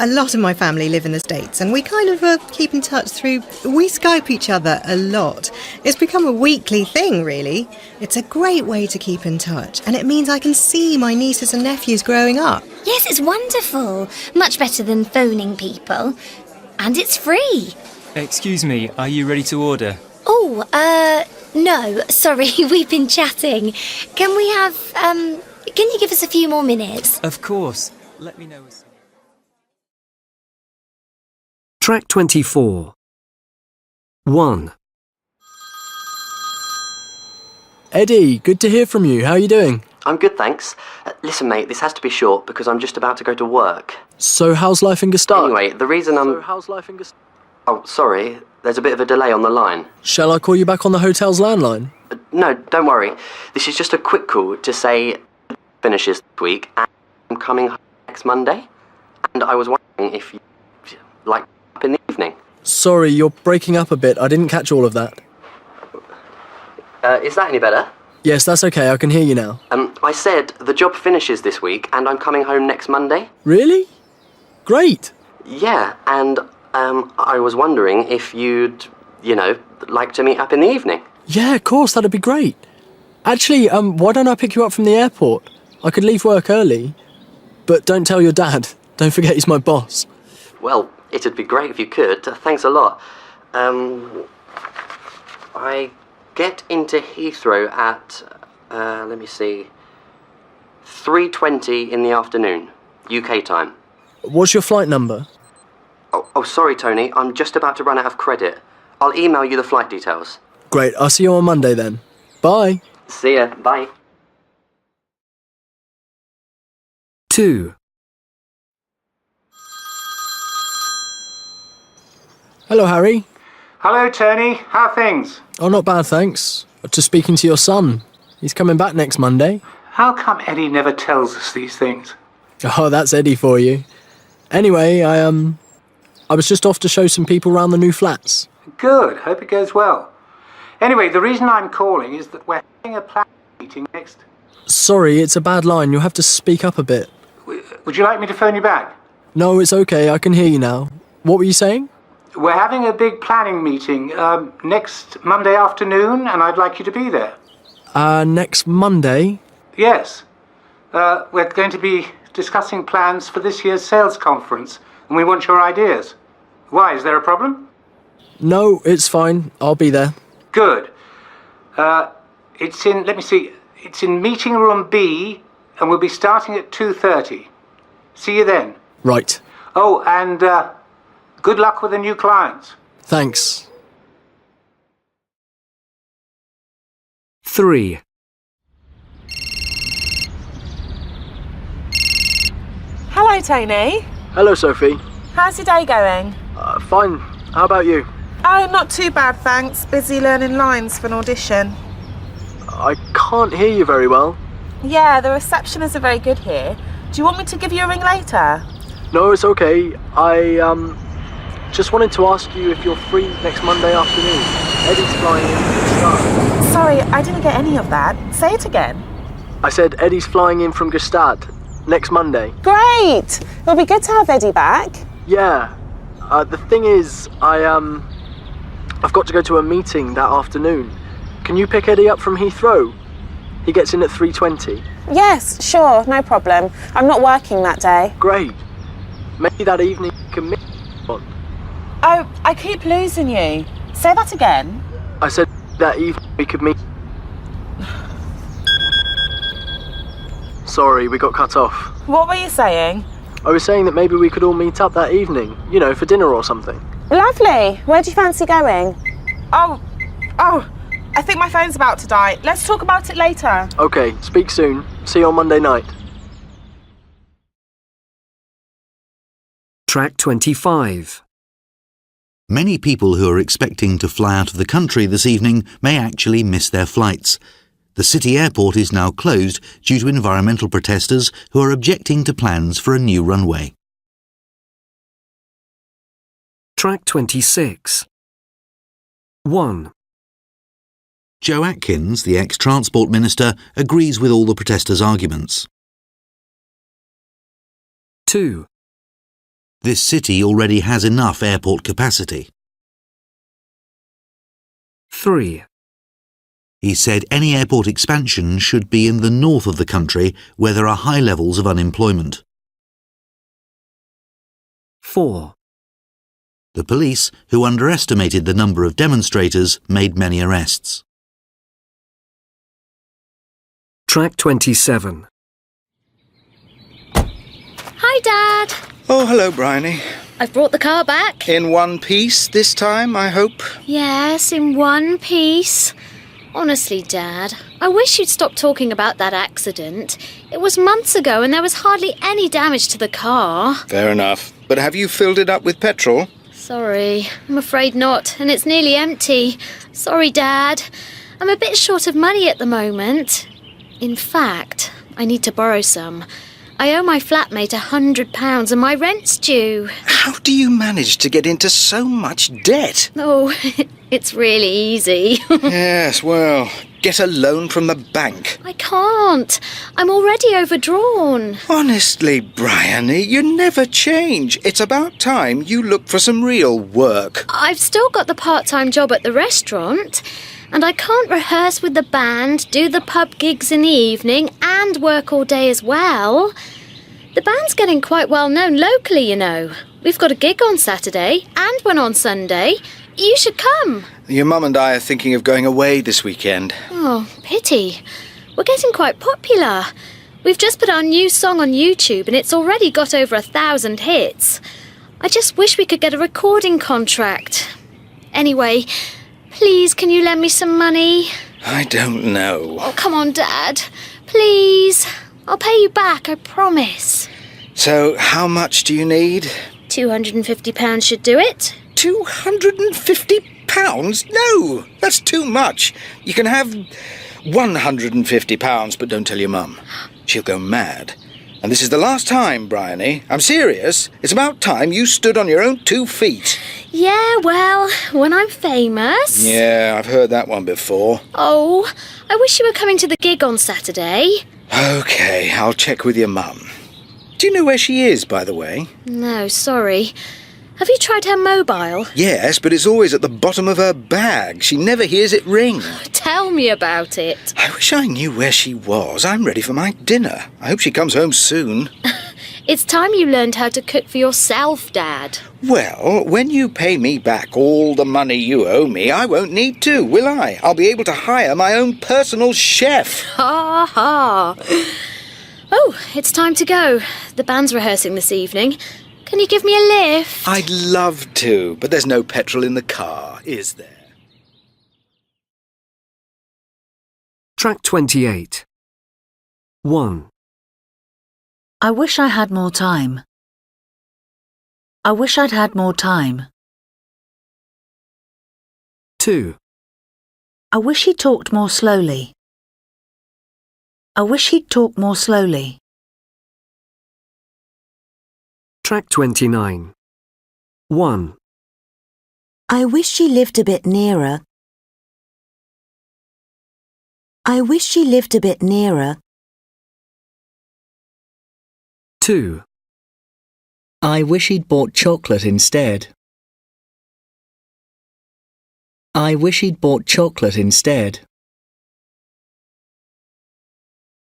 S21: A lot of my family live in the States, and we kind of keep in touch we Skype each other a lot. It's become a weekly thing, really. It's a great way to keep in touch, and it means I can see my nieces and nephews growing up.
S20: Yes, it's wonderful. Much better than phoning people. And it's free.
S17: Excuse me, are you ready to order?
S20: Oh, no, sorry, we've been chatting. Can we have, can you give us a few more minutes?
S17: Of course. Let me know as...
S4: Track 24. 1.
S1: Eddie, good to hear from you. How are you doing?
S10: I'm good, thanks. Listen, mate, this has to be short because I'm just about to go to work.
S1: So how's life in Gestalt?
S10: Anyway, the reason I'm...
S1: how's life in Gestalt?
S10: Oh, sorry, there's a bit of a delay on the line.
S1: Shall I call you back on the hotel's landline?
S10: No, don't worry. This is just a quick call to say finishes this week and I'm coming home next Monday. And I was wondering if you'd like up in the evening.
S1: Sorry, you're breaking up a bit. I didn't catch all of that.
S10: Is that any better?
S1: Yes, that's okay. I can hear you now.
S10: I said the job finishes this week and I'm coming home next Monday.
S1: Really? Great.
S10: Yeah, and I was wondering if you'd, like to meet up in the evening.
S1: Yeah, of course. That'd be great. Actually, why don't I pick you up from the airport? I could leave work early. But don't tell your dad. Don't forget he's my boss.
S10: Well, it'd be great if you could. Thanks a lot. I get into Heathrow at, 3:20 in the afternoon, UK time.
S1: What's your flight number?
S10: Oh, sorry, Tony. I'm just about to run out of credit. I'll email you the flight details.
S1: Great. I'll see you on Monday then. Bye.
S10: See ya. Bye.
S4: 2.
S1: Hello, Harry.
S23: Hello, Tony. How are things?
S1: Oh, not bad, thanks. Just speaking to your son. He's coming back next Monday.
S23: How come Eddie never tells us these things?
S1: Oh, that's Eddie for you. Anyway, I was just off to show some people around the new flats.
S23: Good. Hope it goes well. Anyway, the reason I'm calling is that we're having a planning meeting next...
S1: Sorry, it's a bad line. You'll have to speak up a bit.
S23: Would you like me to phone you back?
S1: No, it's okay. I can hear you now. What were you saying?
S23: We're having a big planning meeting next Monday afternoon, and I'd like you to be there.
S1: Next Monday?
S23: Yes. We're going to be discussing plans for this year's sales conference, and we want your ideas. Why, is there a problem?
S1: No, it's fine. I'll be there.
S23: Good. It's in, it's in meeting room B, and we'll be starting at 2:30. See you then.
S1: Right.
S23: Oh, and good luck with the new clients.
S1: Thanks.
S4: 3.
S24: Hello, Tony.
S1: Hello, Sophie.
S24: How's your day going?
S1: Fine. How about you?
S24: Oh, not too bad, thanks. Busy learning lines for an audition.
S1: I can't hear you very well.
S24: Yeah, the reception isn't very good here. Do you want me to give you a ring later?
S1: No, it's okay. I just wanted to ask you if you're free next Monday afternoon. Eddie's flying in from Gstaad.
S24: Sorry, I didn't get any of that. Say it again.
S1: I said Eddie's flying in from Gstaad next Monday.
S24: Great! It'll be good to have Eddie back.
S1: Yeah. The thing is, I've got to go to a meeting that afternoon. Can you pick Eddie up from Heathrow? He gets in at 3:20.
S24: Yes, sure, no problem. I'm not working that day.
S1: Great. Maybe that evening you can meet on.
S24: Oh, I keep losing you. Say that again.
S1: I said that evening we could meet. Sorry, we got cut off.
S24: What were you saying?
S1: I was saying that maybe we could all meet up that evening, for dinner or something.
S24: Lovely. Where do you fancy going? Oh, I think my phone's about to die. Let's talk about it later.
S1: Okay, speak soon. See you on Monday night.
S4: Track 25.
S6: Many people who are expecting to fly out of the country this evening may actually miss their flights. The city airport is now closed due to environmental protesters who are objecting to plans for a new runway.
S4: Track 26. 1.
S6: Joe Atkins, the ex-Transport Minister, agrees with all the protesters' arguments.
S4: 2.
S6: This city already has enough airport capacity.
S4: 3.
S6: He said any airport expansion should be in the north of the country where there are high levels of unemployment.
S4: 4.
S6: The police, who underestimated the number of demonstrators, made many arrests.
S4: Track 27.
S7: Hi, Dad.
S11: Oh, hello, Bryony.
S7: I've brought the car back.
S11: In one piece this time, I hope?
S7: Yes, in one piece. Honestly, Dad, I wish you'd stop talking about that accident. It was months ago and there was hardly any damage to the car.
S11: Fair enough. But have you filled it up with petrol?
S7: Sorry, I'm afraid not, and it's nearly empty. Sorry, Dad. I'm a bit short of money at the moment. In fact, I need to borrow some. I owe my flatmate £100 and my rent's due.
S11: How do you manage to get into so much debt?
S7: Oh, it's really easy.
S11: Yes, well, get a loan from the bank.
S7: I can't. I'm already overdrawn.
S11: Honestly, Bryony, you never change. It's about time you look for some real work.
S7: I've still got the part-time job at the restaurant, and I can't rehearse with the band, do the pub gigs in the evening, and work all day as well. The band's getting quite well known locally, you know. We've got a gig on Saturday and one on Sunday. You should come.
S11: Your mum and I are thinking of going away this weekend.
S7: Oh, pity. We're getting quite popular. We've just put our new song on YouTube and it's already got over 1,000 hits. I just wish we could get a recording contract. Anyway, please, can you lend me some money?
S11: I don't know.
S7: Oh, come on, Dad. Please. I'll pay you back, I promise.
S11: So, how much do you need?
S7: £250 should do it.
S11: £250? No, that's too much. You can have £150, but don't tell your mum. She'll go mad. And this is the last time, Bryony. I'm serious. It's about time you stood on your own 2 feet.
S7: Yeah, well, when I'm famous.
S11: Yeah, I've heard that one before.
S7: Oh, I wish you were coming to the gig on Saturday.
S11: OK, I'll check with your mum. Do you know where she is, by the way?
S7: No, sorry. Have you tried her mobile?
S11: Yes, but it's always at the bottom of her bag. She never hears it ring.
S7: Tell me about it.
S11: I wish I knew where she was. I'm ready for my dinner. I hope she comes home soon.
S7: It's time you learned how to cook for yourself, Dad.
S11: Well, when you pay me back all the money you owe me, I won't need to, will I? I'll be able to hire my own personal chef.
S7: Ha ha. Oh, it's time to go. The band's rehearsing this evening. Can you give me a lift?
S11: I'd love to, but there's no petrol in the car, is there?
S4: Track 28. 1.
S2: I wish I had more time. I wish I'd had more time.
S4: 2.
S2: I wish he talked more slowly. I wish he'd talk more slowly.
S4: Track 29. 1.
S2: I wish she lived a bit nearer. I wish she lived a bit nearer.
S4: 2.
S14: I wish he'd bought chocolate instead. I wish he'd bought chocolate instead.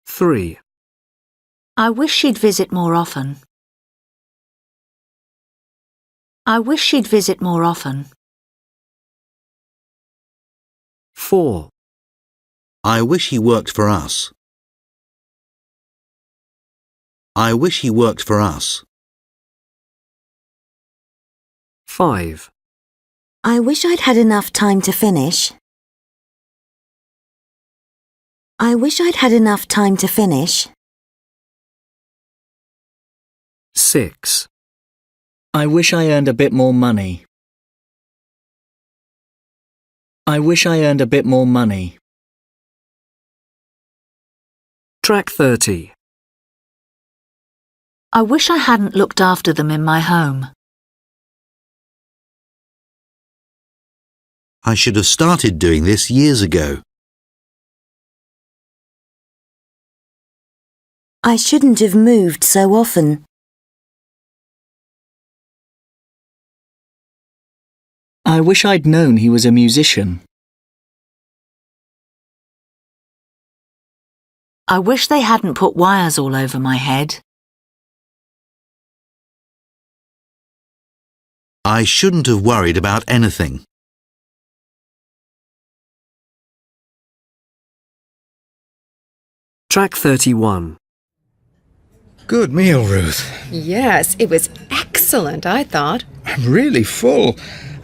S4: 3.
S2: I wish she'd visit more often. I wish she'd visit more often.
S4: 4.
S6: I wish he worked for us. I wish he worked for us.
S4: 5.
S2: I wish I'd had enough time to finish. I wish I'd had enough time to finish.
S4: 6.
S14: I wish I earned a bit more money. I wish I earned a bit more money.
S4: Track 30.
S2: I wish I hadn't looked after them in my home.
S6: I should have started doing this years ago.
S2: I shouldn't have moved so often.
S14: I wish I'd known he was a musician.
S2: I wish they hadn't put wires all over my head.
S6: I shouldn't have worried about anything.
S4: Track 31.
S11: Good meal, Ruth.
S3: Yes, it was excellent, I thought.
S11: I'm really full.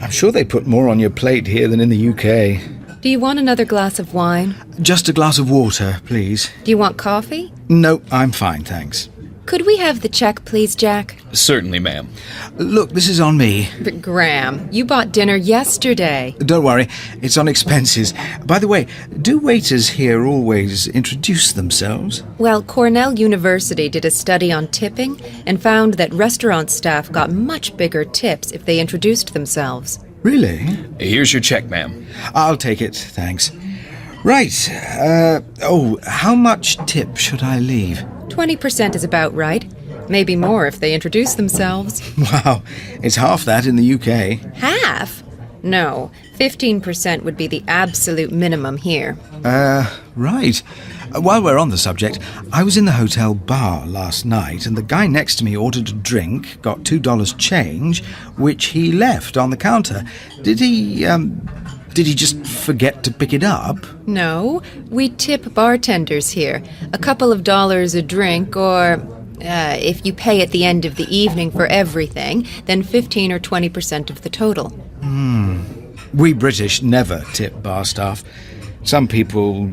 S11: I'm sure they put more on your plate here than in the UK.
S3: Do you want another glass of wine?
S11: Just a glass of water, please.
S3: Do you want coffee?
S11: No, I'm fine, thanks.
S3: Could we have the check, please, Jack?
S11: Certainly, ma'am. Look, this is on me.
S3: But Graham, you bought dinner yesterday.
S11: Don't worry, it's on expenses. By the way, do waiters here always introduce themselves?
S3: Well, Cornell University did a study on tipping and found that restaurant staff got much bigger tips if they introduced themselves.
S11: Really?
S5: Here's your check, ma'am.
S11: I'll take it, thanks. Right. How much tip should I leave?
S3: 20% is about right. Maybe more if they introduce themselves.
S11: Wow, it's half that in the UK.
S3: Half? No, 15% would be the absolute minimum here.
S11: Right. While we're on the subject, I was in the hotel bar last night and the guy next to me ordered a drink, got $2 change, which he left on the counter. Did he just forget to pick it up?
S3: No, we tip bartenders here. A couple of dollars a drink, or if you pay at the end of the evening for everything, then 15 or 20% of the total.
S11: We British never tip bar staff. Some people,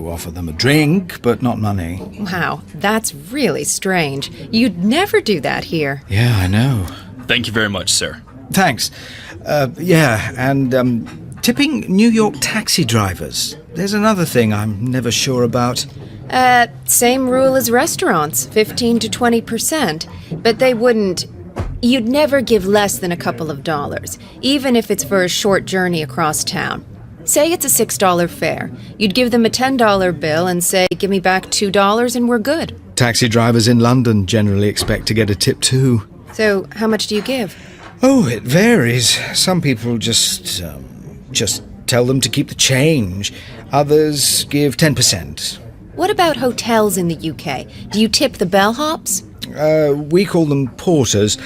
S11: offer them a drink, but not money.
S3: Wow, that's really strange. You'd never do that here.
S11: Yeah, I know.
S5: Thank you very much, sir.
S11: Thanks. Tipping New York taxi drivers. There's another thing I'm never sure about.
S3: Same rule as restaurants, 15 to 20%. But you'd never give less than a couple of dollars, even if it's for a short journey across town. Say it's a $6 fare. You'd give them a $10 bill and say, give me back $2 and we're good.
S11: Taxi drivers in London generally expect to get a tip too.
S3: So, how much do you give?
S11: Oh, it varies. Some people just tell them to keep the change. Others give 10%.
S3: What about hotels in the UK? Do you tip the bellhops?
S11: We call them porters.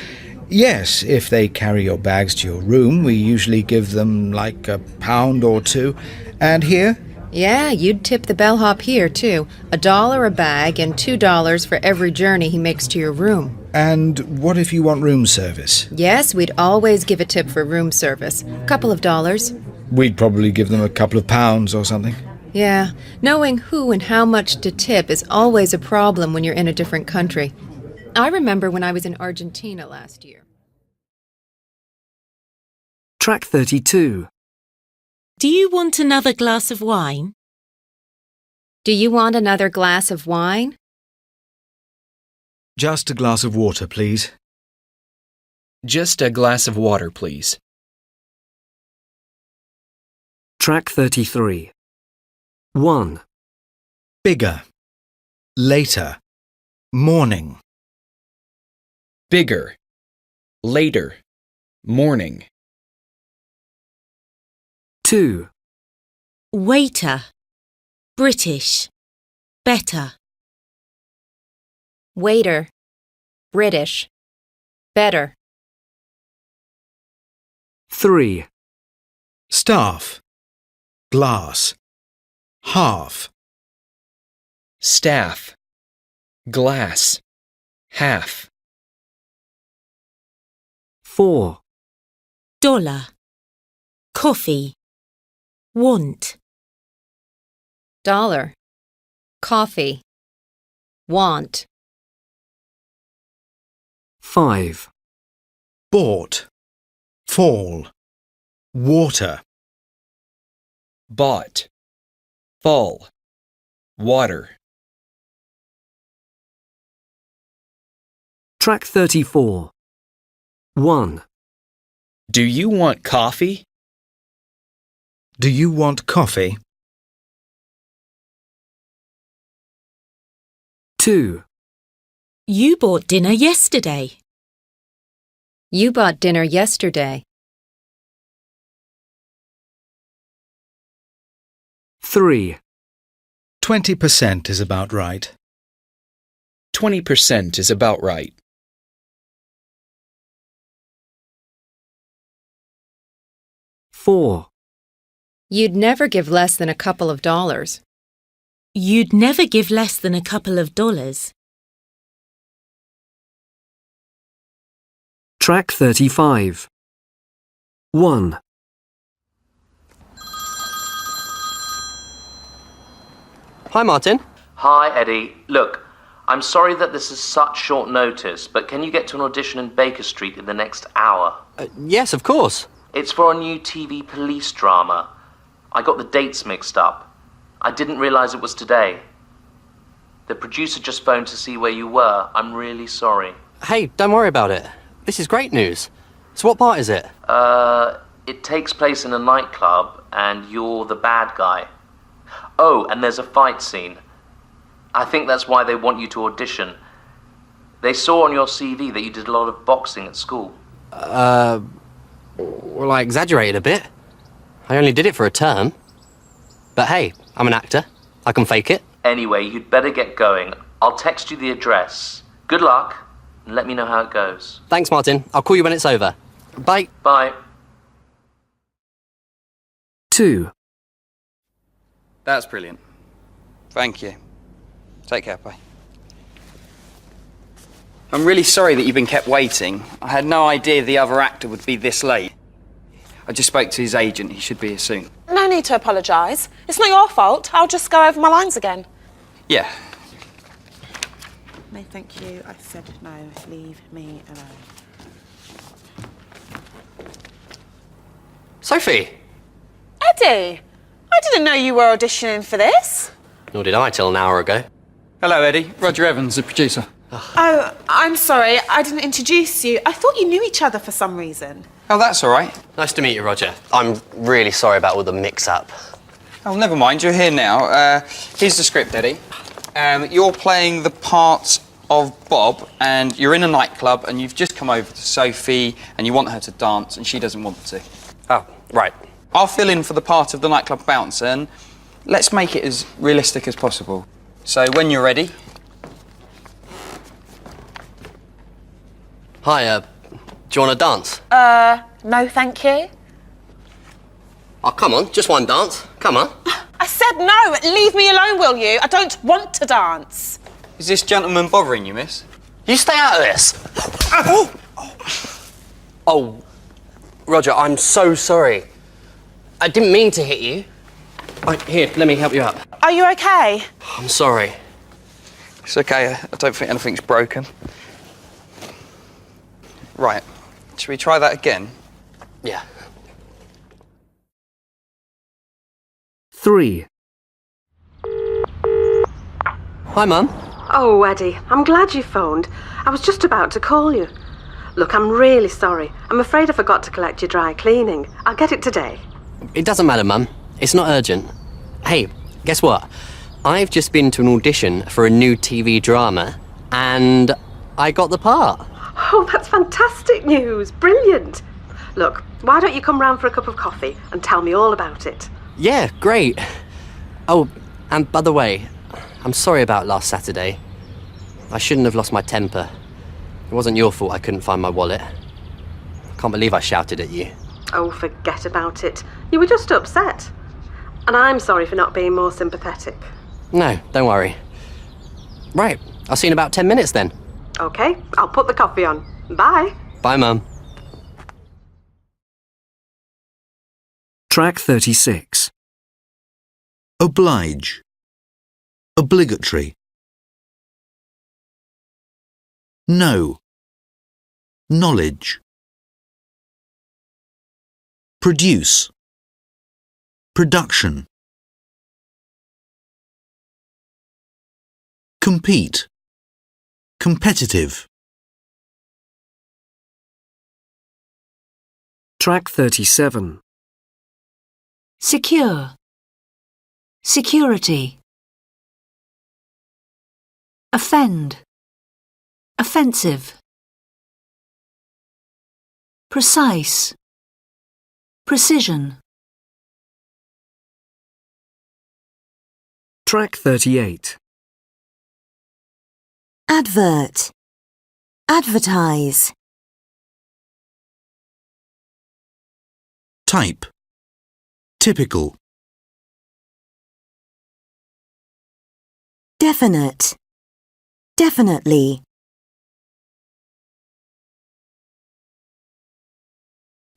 S11: Yes, if they carry your bags to your room, we usually give them like £1 or £2. And here?
S3: Yeah, you'd tip the bellhop here too. $1 a bag and $2 for every journey he makes to your room.
S11: And what if you want room service?
S3: Yes, we'd always give a tip for room service. A couple of dollars.
S11: We'd probably give them a couple of pounds or something.
S3: Yeah, knowing who and how much to tip is always a problem when you're in a different country. I remember when I was in Argentina last year.
S4: Track 32.
S8: Do you want another glass of wine?
S3: Do you want another glass of wine?
S11: Just a glass of water, please.
S5: Just a glass of water, please.
S4: Track 33. 1.
S11: Bigger. Later. Morning.
S5: Bigger. Later. Morning.
S4: 2.
S8: Waiter. British. Better.
S3: Waiter. British. Better.
S4: 3.
S11: Staff. Glass. Half.
S5: Staff. Glass. Half.
S4: 4.
S8: Dollar. Coffee. Want.
S3: Dollar. Coffee. Want.
S4: 5.
S11: Bought. Fall. Water.
S5: Bought. Fall. Water.
S4: Track 34. 1.
S5: Do you want coffee?
S11: Do you want coffee?
S4: 2.
S8: You bought dinner yesterday.
S3: You bought dinner yesterday.
S4: 3.
S11: 20% is about right.
S5: 20% is about right.
S4: 4.
S3: You'd never give less than a couple of dollars.
S8: You'd never give less than a couple of dollars.
S4: Track 35. 1.
S10: Hi, Martin.
S15: Hi, Eddie. Look, I'm sorry that this is such short notice, but can you get to an audition in Baker Street in the next hour?
S10: Yes, of course.
S15: It's for a new TV police drama. I got the dates mixed up. I didn't realise it was today. The producer just phoned to see where you were. I'm really sorry.
S10: Hey, don't worry about it. This is great news. So what part is it?
S15: It takes place in a nightclub, and you're the bad guy. Oh, and there's a fight scene. I think that's why they want you to audition. They saw on your CV that you did a lot of boxing at school.
S10: Well, I exaggerated a bit. I only did it for a term. But hey, I'm an actor. I can fake it.
S15: Anyway, you'd better get going. I'll text you the address. Good luck, and let me know how it goes.
S10: Thanks, Martin. I'll call you when it's over. Bye.
S15: Bye.
S4: 2.
S16: That's brilliant. Thank you. Take care, bye. I'm really sorry that you've been kept waiting. I had no idea the other actor would be this late. I just spoke to his agent. He should be here soon.
S24: No need to apologise. It's not your fault. I'll just go over my lines again.
S16: Yeah.
S24: No, thank you. I said no. Leave me alone.
S10: Sophie!
S24: Eddie! I didn't know you were auditioning for this.
S10: Nor did I till an hour ago.
S16: Hello, Eddie. Roger Evans, the producer.
S24: Oh, I'm sorry. I didn't introduce you. I thought you knew each other for some reason.
S16: Oh, that's all right.
S10: Nice to meet you, Roger. I'm really sorry about all the mix-up.
S16: Oh, never mind. You're here now. Here's the script, Eddie. You're playing the part of Bob, and you're in a nightclub, and you've just come over to Sophie, and you want her to dance, and she doesn't want to.
S10: Oh, right.
S16: I'll fill in for the part of the nightclub bouncer, and let's make it as realistic as possible. So, when you're ready...
S10: Hi, do you want to dance?
S24: No, thank you.
S10: Oh, come on. Just one dance. Come on.
S24: I said no. Leave me alone, will you? I don't want to dance.
S16: Is this gentleman bothering you, miss?
S10: You stay out of this. Oh, Roger, I'm so sorry. I didn't mean to hit you. Here, let me help you up.
S24: Are you okay?
S10: I'm sorry.
S16: It's okay. I don't think anything's broken. Right. Should we try that again?
S10: Yeah.
S4: 3.
S10: Hi, Mum.
S18: Oh, Eddie, I'm glad you phoned. I was just about to call you. Look, I'm really sorry. I'm afraid I forgot to collect your dry cleaning. I'll get it today.
S10: It doesn't matter, Mum. It's not urgent. Hey, guess what? I've just been to an audition for a new TV drama, and I got the part.
S18: Oh, that's fantastic news. Brilliant. Look, why don't you come round for a cup of coffee and tell me all about it?
S10: Yeah, great. Oh, and by the way, I'm sorry about last Saturday. I shouldn't have lost my temper. It wasn't your fault I couldn't find my wallet. I can't believe I shouted at you.
S18: Oh, forget about it. You were just upset. And I'm sorry for not being more sympathetic.
S10: No, don't worry. Right, I'll see you in about 10 minutes then.
S18: OK, I'll put the coffee on. Bye.
S10: Bye, Mum.
S4: Track 36.
S6: Oblige. Obligatory. Know. Knowledge. Produce. Production. Compete. Competitive.
S4: Track 37.
S2: Secure. Security. Offend. Offensive. Precise. Precision.
S4: Track 38.
S2: Advert. Advertise.
S6: Type. Typical.
S9: Definite. Definitely.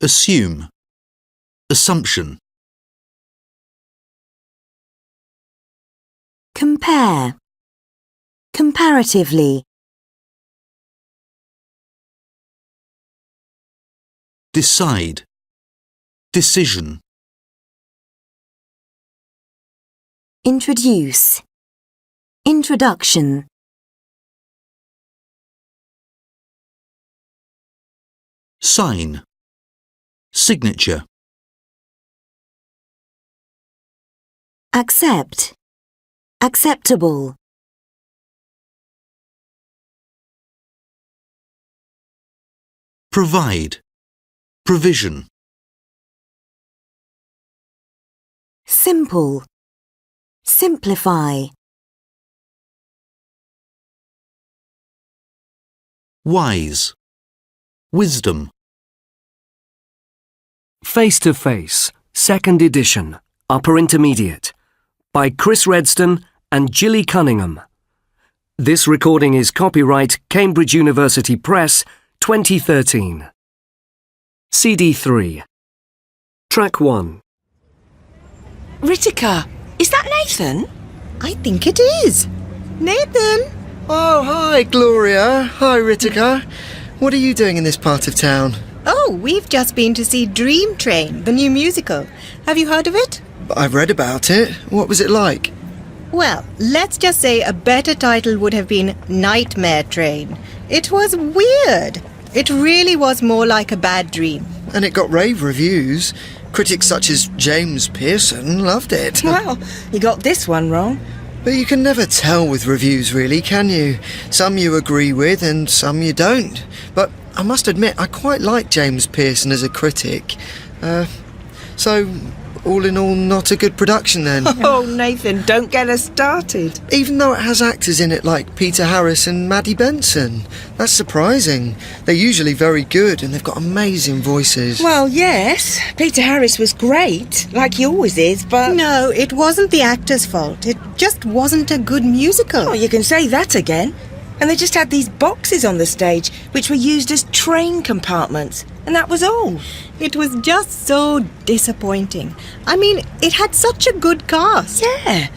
S6: Assume. Assumption.
S9: Compare. Comparatively.
S6: Decide. Decision.
S9: Introduce. Introduction.
S6: Sign. Signature.
S9: Accept. Acceptable.
S6: Provide. Provision.
S9: Simple. Simplify.
S6: Wise. Wisdom.
S4: Face to Face, 2nd edition, Upper Intermediate, by Chris Redston and Gilly Cunningham. This recording is copyright Cambridge University Press, 2013. CD 3. Track 1.
S12: Ritika, is that Nathan?
S21: I think it is. Nathan!
S13: Oh, hi, Gloria. Hi, Ritika. What are you doing in this part of town?
S21: Oh, we've just been to see Dream Train, the new musical. Have you heard of it?
S13: I've read about it. What was it like?
S21: Well, let's just say a better title would have been Nightmare Train. It was weird. It really was more like a bad dream.
S13: And it got rave reviews. Critics such as James Pearson loved it.
S12: Well, you got this one wrong.
S13: But you can never tell with reviews, really, can you? Some you agree with and some you don't. But I must admit, I quite like James Pearson as a critic. So, all in all, not a good production then.
S12: Oh, Nathan, don't get us started.
S13: Even though it has actors in it like Peter Harris and Maddie Benson. That's surprising. They're usually very good and they've got amazing voices.
S12: Well, yes, Peter Harris was great, like he always is, but...
S21: No, it wasn't the actor's fault. It just wasn't a good musical.
S12: Oh, you can say that again. And they just had these boxes on the stage, which were used as train compartments. And that was all.
S21: It was just so disappointing. I mean, it had such a good cast.
S12: Yeah,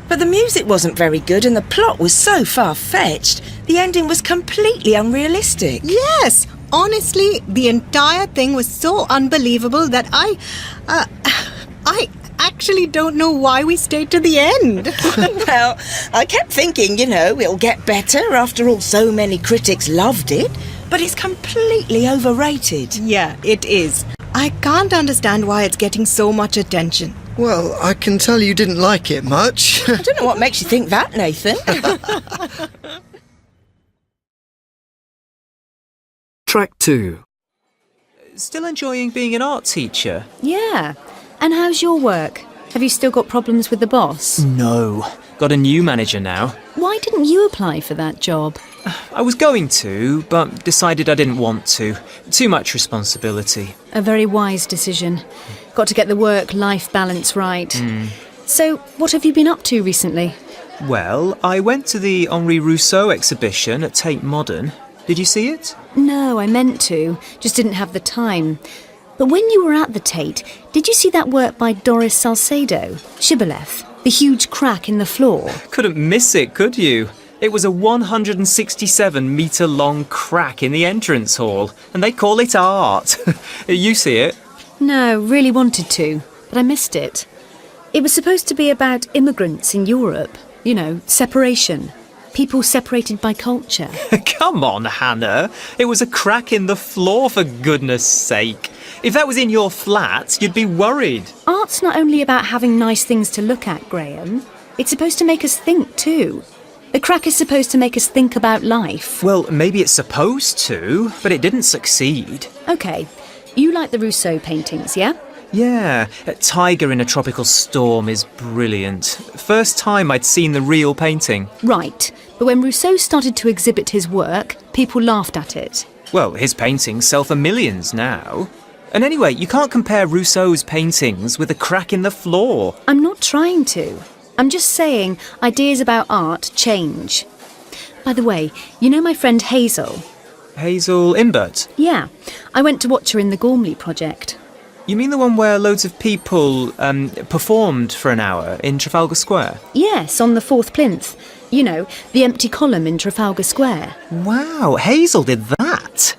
S12: but the music wasn't very good and the plot was so far-fetched. The ending was completely unrealistic.
S21: Yes, honestly, the entire thing was so unbelievable that I actually don't know why we stayed to the end.
S12: Well, I kept thinking, it'll get better. After all, so many critics loved it. But it's completely overrated.
S21: Yeah, it is. I can't understand why it's getting so much attention.
S13: Well, I can tell you didn't like it much.
S12: I don't know what makes you think that, Nathan.
S4: Track 2.
S17: Still enjoying being an art teacher?
S22: Yeah. And how's your work? Have you still got problems with the boss?
S17: No. Got a new manager now.
S22: Why didn't you apply for that job?
S17: I was going to, but decided I didn't want to. Too much responsibility.
S22: A very wise decision. Got to get the work-life balance right. So, what have you been up to recently?
S17: Well, I went to the Henri Rousseau exhibition at Tate Modern. Did you see it?
S22: No, I meant to. Just didn't have the time. But when you were at the Tate, did you see that work by Doris Salcedo, Shibboleth? The huge crack in the floor?
S17: Couldn't miss it, could you? It was a 167-metre-long crack in the entrance hall, and they call it art. You see it?
S22: No, really wanted to, but I missed it. It was supposed to be about immigrants in Europe. Separation. People separated by culture.
S17: Come on, Hannah. It was a crack in the floor, for goodness sake. If that was in your flat, you'd be worried.
S22: Art's not only about having nice things to look at, Graham. It's supposed to make us think, too. The crack is supposed to make us think about life.
S17: Well, maybe it's supposed to, but it didn't succeed.
S22: OK. You like the Rousseau paintings, yeah?
S17: Yeah. Tiger in a Tropical Storm is brilliant. First time I'd seen the real painting.
S22: Right. But when Rousseau started to exhibit his work, people laughed at it.
S17: Well, his paintings sell for millions now. And anyway, you can't compare Rousseau's paintings with a crack in the floor.
S22: I'm not trying to. I'm just saying ideas about art change. By the way, you know my friend Hazel?
S17: Hazel Imbert?
S22: Yeah, I went to watch her in the Gormley project.
S17: You mean the one where loads of people performed for an hour in Trafalgar Square?
S22: Yes, on the fourth plinth. You know, the empty column in Trafalgar Square.
S17: Wow, Hazel did that?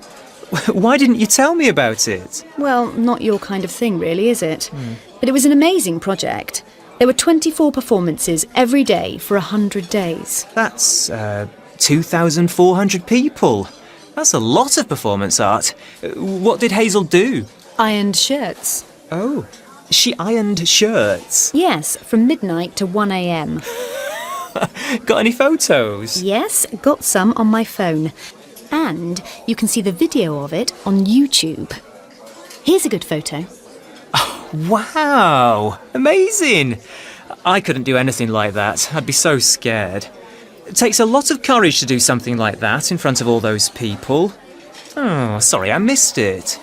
S17: Why didn't you tell me about it?
S22: Well, not your kind of thing, really, is it? But it was an amazing project. There were 24 performances every day for 100 days.
S17: That's 2,400 people. That's a lot of performance art. What did Hazel do?
S22: Ironed shirts.
S17: Oh, she ironed shirts?
S22: Yes, from midnight to 1 a.m.
S17: Got any photos?
S22: Yes, got some on my phone. And you can see the video of it on YouTube. Here's a good photo.
S17: Wow, amazing. I couldn't do anything like that. I'd be so scared. It takes a lot of courage to do something like that in front of all those people. Oh, sorry, I missed it.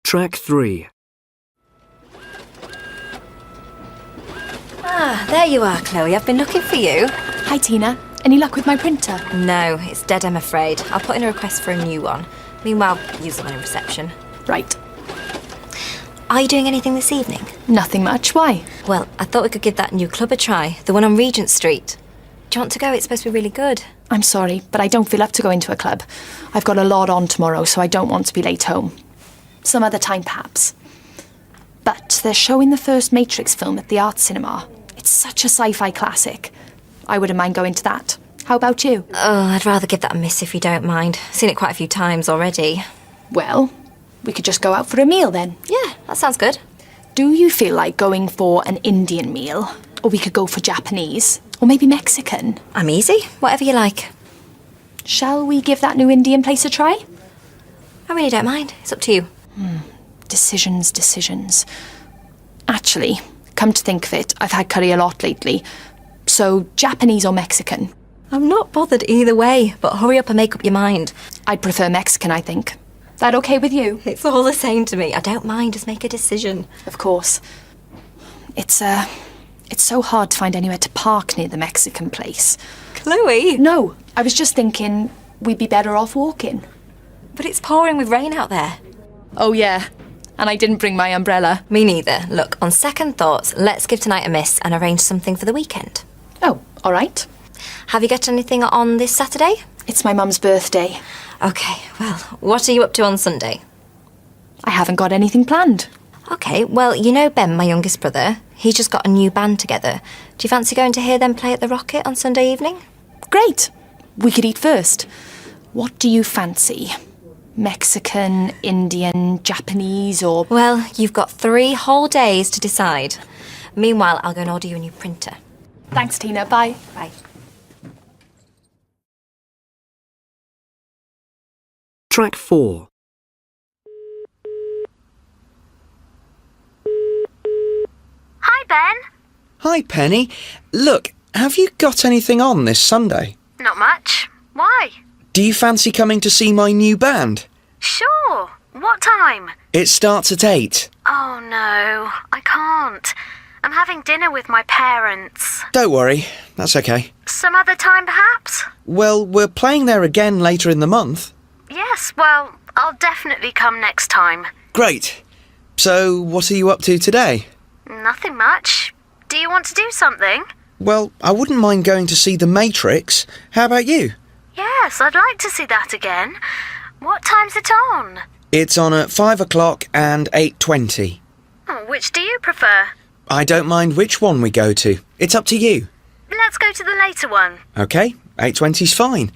S4: Track 3.
S1: Ah, there you are, Chloe. I've been looking for you.
S19: Hi, Tina. Any luck with my printer?
S1: No, it's dead, I'm afraid. I'll put in a request for a new one. Meanwhile, use the one in reception.
S19: Right.
S1: Are you doing anything this evening?
S19: Nothing much. Why?
S1: Well, I thought we could give that new club a try. The one on Regent Street. Do you want to go? It's supposed to be really good.
S19: I'm sorry, but I don't feel up to going to a club. I've got a lot on tomorrow, so I don't want to be late home. Some other time, perhaps. But they're showing the first Matrix film at the Art Cinema. It's such a sci-fi classic. I wouldn't mind going to that. How about you?
S1: Oh, I'd rather give that a miss if you don't mind. Seen it quite a few times already.
S19: Well, we could just go out for a meal then.
S1: Yeah, that sounds good.
S19: Do you feel like going for an Indian meal? Or we could go for Japanese? Or maybe Mexican?
S1: I'm easy. Whatever you like.
S19: Shall we give that new Indian place a try?
S1: I really don't mind. It's up to you.
S19: Decisions. Actually, come to think of it, I've had curry a lot lately. So, Japanese or Mexican?
S1: I'm not bothered either way, but hurry up and make up your mind.
S19: I'd prefer Mexican, I think. That okay with you?
S1: It's all the same to me. I don't mind. Just make a decision.
S19: Of course. It's so hard to find anywhere to park near the Mexican place.
S1: Chloe!
S19: No, I was just thinking we'd be better off walking.
S1: But it's pouring with rain out there.
S19: Oh, yeah. And I didn't bring my umbrella.
S1: Me neither. Look, on second thoughts, let's give tonight a miss and arrange something for the weekend.
S19: Oh, all right.
S1: Have you got anything on this Saturday?
S19: It's my mum's birthday.
S1: Okay, well, what are you up to on Sunday?
S19: I haven't got anything planned.
S1: Okay, well, you know Ben, my youngest brother? He's just got a new band together. Do you fancy going to hear them play at the Rocket on Sunday evening?
S19: Great. We could eat first. What do you fancy? Mexican, Indian, Japanese, or...
S1: Well, you've got 3 whole days to decide. Meanwhile, I'll go and order you a new printer.
S19: Thanks, Tina. Bye.
S1: Bye.
S4: Track 4.
S20: Hi, Ben.
S5: Hi, Penny. Look, have you got anything on this Sunday?
S20: Not much. Why?
S5: Do you fancy coming to see my new band?
S20: Sure. What time?
S5: It starts at 8.
S20: Oh, no. I can't. I'm having dinner with my parents.
S5: Don't worry, that's okay.
S20: Some other time, perhaps?
S5: Well, we're playing there again later in the month.
S20: Yes, well, I'll definitely come next time.
S5: Great. So, what are you up to today?
S20: Nothing much. Do you want to do something?
S5: Well, I wouldn't mind going to see The Matrix. How about you?
S20: Yes, I'd like to see that again. What time's it on?
S5: It's on at 5 o'clock and 8:20.
S20: Oh, which do you prefer?
S5: I don't mind which one we go to. It's up to you.
S20: Let's go to the later one.
S5: OK, 8:20's fine.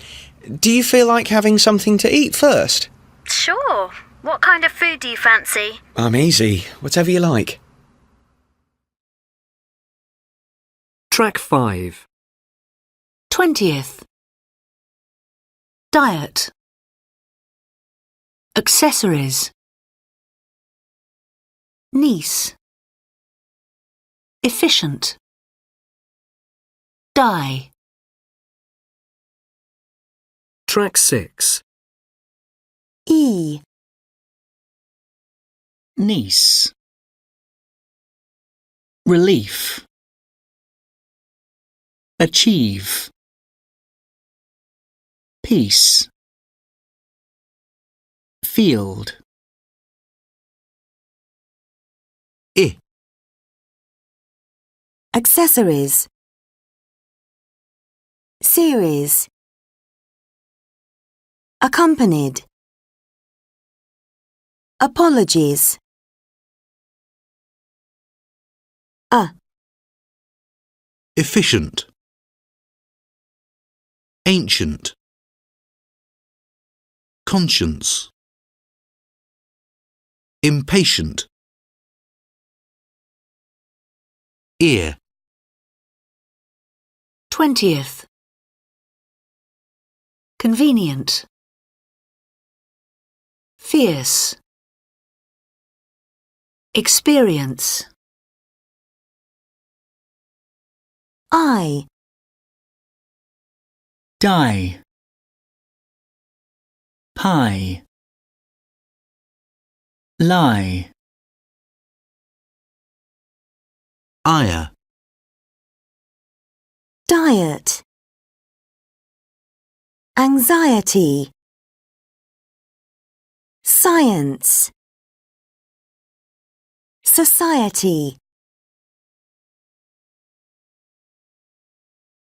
S5: Do you feel like having something to eat first?
S20: Sure. What kind of food do you fancy?
S5: I'm easy. Whatever you like.
S4: Track 5.
S23: 20th. Diet. Accessories. Niece. Efficient. Die.
S4: Track 6.
S9: E.
S3: Niece. Relief. Achieve. Peace. Field.
S6: I.
S9: Accessories. Series. Accompanied. Apologies.
S6: Efficient. Ancient. Conscience. Impatient. Ear.
S23: 20th. Convenient. Fierce. Experience.
S9: I.
S3: Die. Pie. Lie.
S6: Ire.
S9: Diet. Anxiety. Science. Society.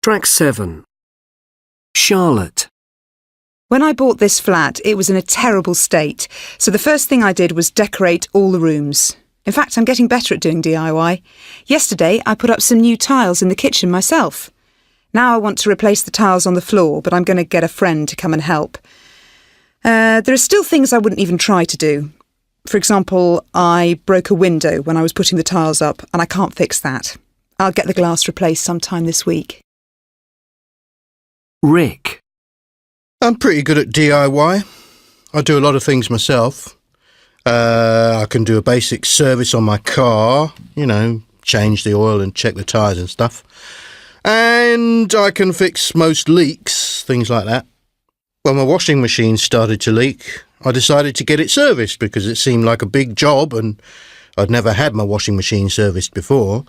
S4: Track 7. Charlotte.
S7: When I bought this flat, it was in a terrible state, so the first thing I did was decorate all the rooms. In fact, I'm getting better at doing DIY. Yesterday, I put up some new tiles in the kitchen myself. Now I want to replace the tiles on the floor, but I'm going to get a friend to come and help. There are still things I wouldn't even try to do. For example, I broke a window when I was putting the tiles up, and I can't fix that. I'll get the glass replaced sometime this week.
S4: Rick.
S11: I'm pretty good at DIY. I do a lot of things myself. I can do a basic service on my car, change the oil and check the tyres and stuff. And I can fix most leaks, things like that. When my washing machine started to leak, I decided to get it serviced because it seemed like a big job and I'd never had my washing machine serviced before.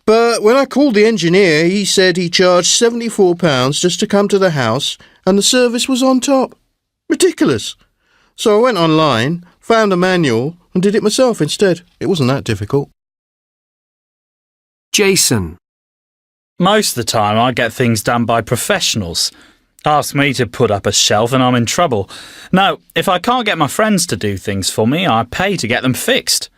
S11: But when I called the engineer, he said he charged £74 just to come to the house and the service was on top. Ridiculous. So I went online, found a manual and did it myself instead. It wasn't that difficult.
S4: Jason.
S14: Most of the time I get things done by professionals. Ask me to put up a shelf and I'm in trouble. No, if I can't get my friends to do things for me, I pay to get them fixed.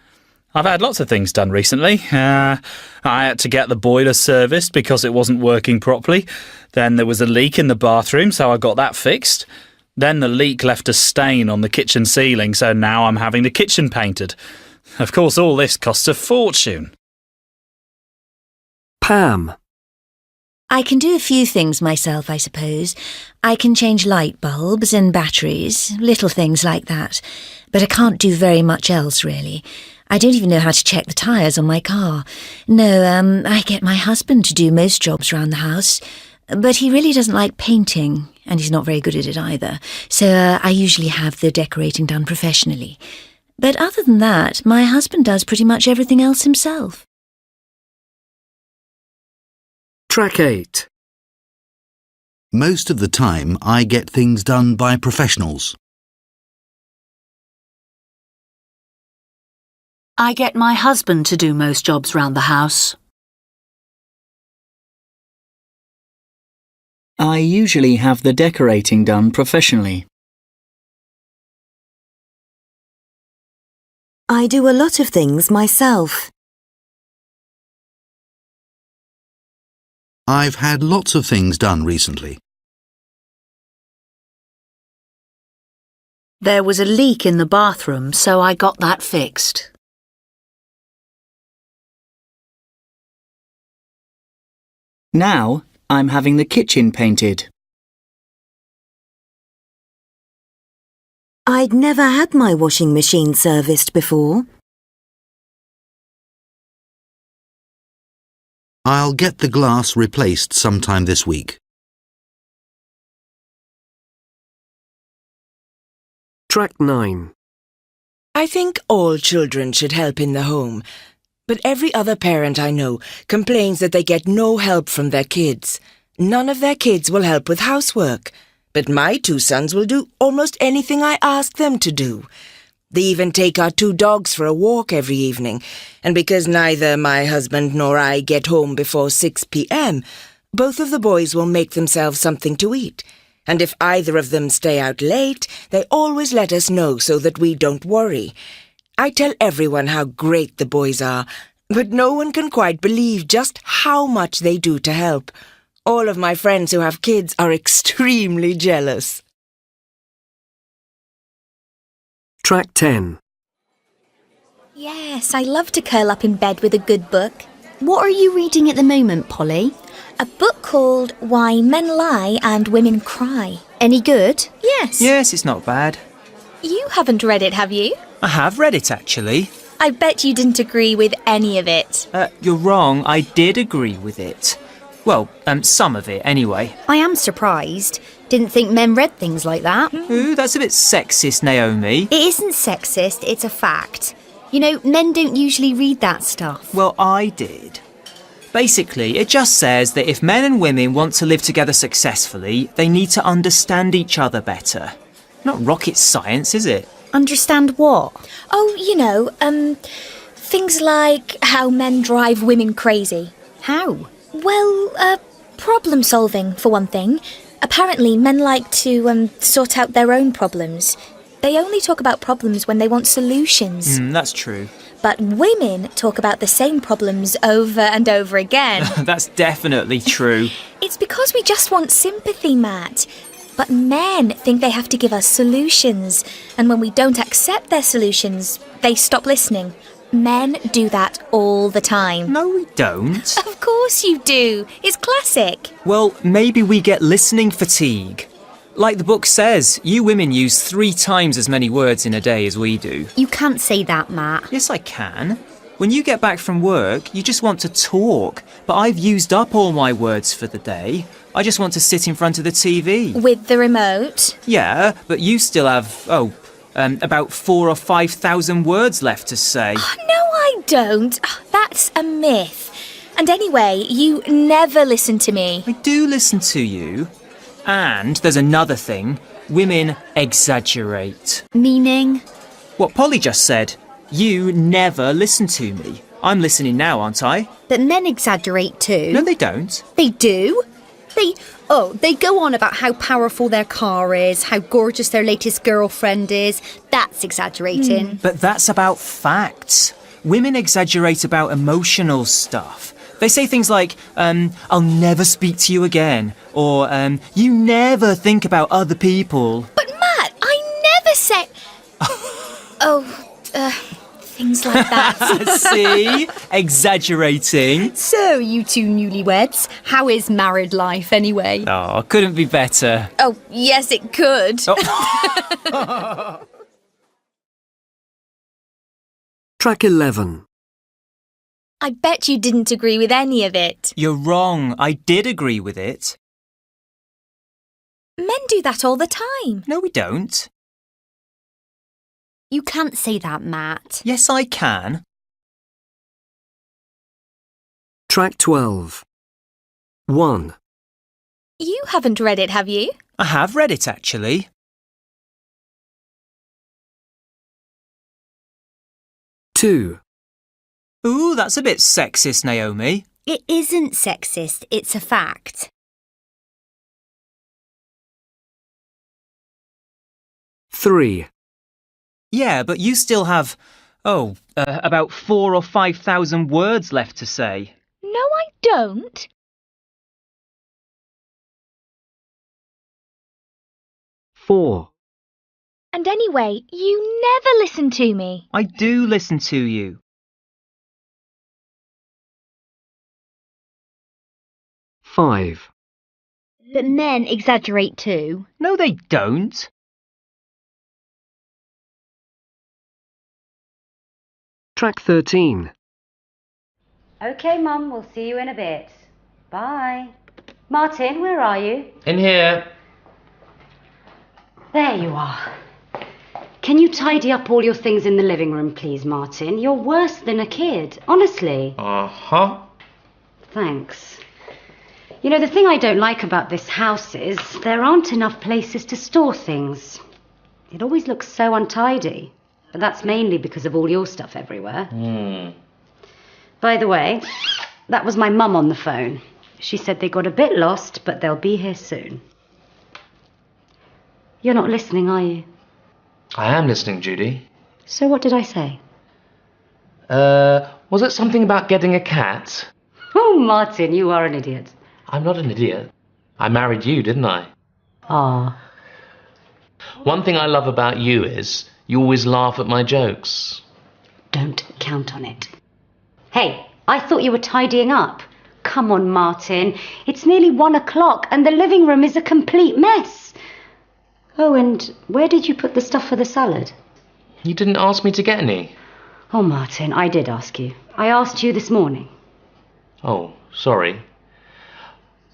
S14: I've had lots of things done recently. I had to get the boiler serviced because it wasn't working properly. Then there was a leak in the bathroom, so I got that fixed. Then the leak left a stain on the kitchen ceiling, so now I'm having the kitchen painted. Of course, all this costs a fortune.
S4: Pam.
S2: I can do a few things myself, I suppose. I can change light bulbs and batteries, little things like that. But I can't do very much else, really. I don't even know how to check the tyres on my car. No, I get my husband to do most jobs around the house. But he really doesn't like painting, and he's not very good at it either. So I usually have the decorating done professionally. But other than that, my husband does pretty much everything else himself.
S4: Track 8.
S6: Most of the time, I get things done by professionals.
S23: I get my husband to do most jobs round the house.
S3: I usually have the decorating done professionally.
S9: I do a lot of things myself.
S6: I've had lots of things done recently.
S23: There was a leak in the bathroom, so I got that fixed.
S3: Now I'm having the kitchen painted.
S9: I'd never had my washing machine serviced before.
S6: I'll get the glass replaced sometime this week.
S4: Track 9.
S12: I think all children should help in the home, but every other parent I know complains that they get no help from their kids. None of their kids will help with housework, but my 2 sons will do almost anything I ask them to do. They even take our 2 dogs for a walk every evening, and because neither my husband nor I get home before 6 p.m., both of the boys will make themselves something to eat. And if either of them stay out late, they always let us know so that we don't worry. I tell everyone how great the boys are, but no one can quite believe just how much they do to help. All of my friends who have kids are extremely jealous.
S4: Track 10.
S22: Yes, I love to curl up in bed with a good book. What are you reading at the moment, Polly?
S8: A book called Why Men Lie and Women Cry.
S22: Any good?
S8: Yes.
S17: Yes, it's not bad.
S8: You haven't read it, have you?
S17: I have read it, actually.
S8: I bet you didn't agree with any of it.
S17: You're wrong. I did agree with it. Well, some of it, anyway.
S22: I am surprised. Didn't think men read things like that.
S17: Ooh, that's a bit sexist, Naomi.
S22: It isn't sexist, it's a fact. You know, men don't usually read that stuff.
S17: Well, I did. Basically, it just says that if men and women want to live together successfully, they need to understand each other better. Not rocket science, is it?
S22: Understand what?
S8: Oh, things like how men drive women crazy.
S22: How?
S8: Well, problem solving, for one thing. Apparently, men like to sort out their own problems. They only talk about problems when they want solutions.
S17: That's true.
S8: But women talk about the same problems over and over again.
S17: That's definitely true.
S8: It's because we just want sympathy, Matt. But men think they have to give us solutions. And when we don't accept their solutions, they stop listening. Men do that all the time.
S17: No, we don't.
S8: Of course you do. It's classic.
S17: Well, maybe we get listening fatigue. Like the book says, you women use 3 times as many words in a day as we do.
S22: You can't say that, Matt.
S17: Yes, I can. When you get back from work, you just want to talk. But I've used up all my words for the day. I just want to sit in front of the TV.
S8: With the remote?
S17: Yeah, but you still have, about 4,000 or 5,000 words left to say.
S8: Oh, no, I don't. That's a myth. And anyway, you never listen to me.
S17: I do listen to you. And there's another thing. Women exaggerate.
S22: Meaning?
S17: What Polly just said. You never listen to me. I'm listening now, aren't I?
S22: But men exaggerate too.
S17: No, they don't.
S22: They do? They go on about how powerful their car is, how gorgeous their latest girlfriend is. That's exaggerating.
S17: But that's about facts. Women exaggerate about emotional stuff. They say things like, I'll never speak to you again, or you never think about other people.
S8: But Matt, I never said... things like that.
S17: See? Exaggerating.
S22: So, you 2 newlyweds, how is married life anyway?
S17: Oh, couldn't be better.
S8: Oh, yes, it could.
S4: Track 11.
S8: I bet you didn't agree with any of it.
S17: You're wrong. I did agree with it.
S8: Men do that all the time.
S17: No, we don't.
S22: You can't say that, Matt.
S17: Yes, I can.
S4: Track 12. 1.
S8: You haven't read it, have you?
S17: I have read it, actually.
S4: 2.
S17: Ooh, that's a bit sexist, Naomi.
S22: It isn't sexist, it's a fact.
S4: 3.
S17: Yeah, but you still have, about 4,000 or 5,000 words left to say.
S8: No, I don't.
S4: 4.
S8: And anyway, you never listen to me.
S17: I do listen to you.
S4: 5.
S22: But men exaggerate too.
S17: No, they don't.
S4: Track 13.
S15: OK, Mum, we'll see you in a bit. Bye. Martin, where are you?
S10: In here.
S15: There you are. Can you tidy up all your things in the living room, please, Martin? You're worse than a kid, honestly.
S16: Uh-huh.
S15: Thanks. You know, the thing I don't like about this house is there aren't enough places to store things. It always looks so untidy. But that's mainly because of all your stuff everywhere. By the way, that was my mum on the phone. She said they got a bit lost, but they'll be here soon. You're not listening, are you?
S16: I am listening, Judy.
S15: So what did I say?
S16: Was it something about getting a cat?
S15: Oh, Martin, you are an idiot.
S16: I'm not an idiot. I married you, didn't I?
S15: Ah.
S16: One thing I love about you is you always laugh at my jokes.
S15: Don't count on it. Hey, I thought you were tidying up. Come on, Martin. It's nearly 1 o'clock and the living room is a complete mess. Oh, and where did you put the stuff for the salad?
S16: You didn't ask me to get any.
S15: Oh, Martin, I did ask you. I asked you this morning.
S16: Oh, sorry.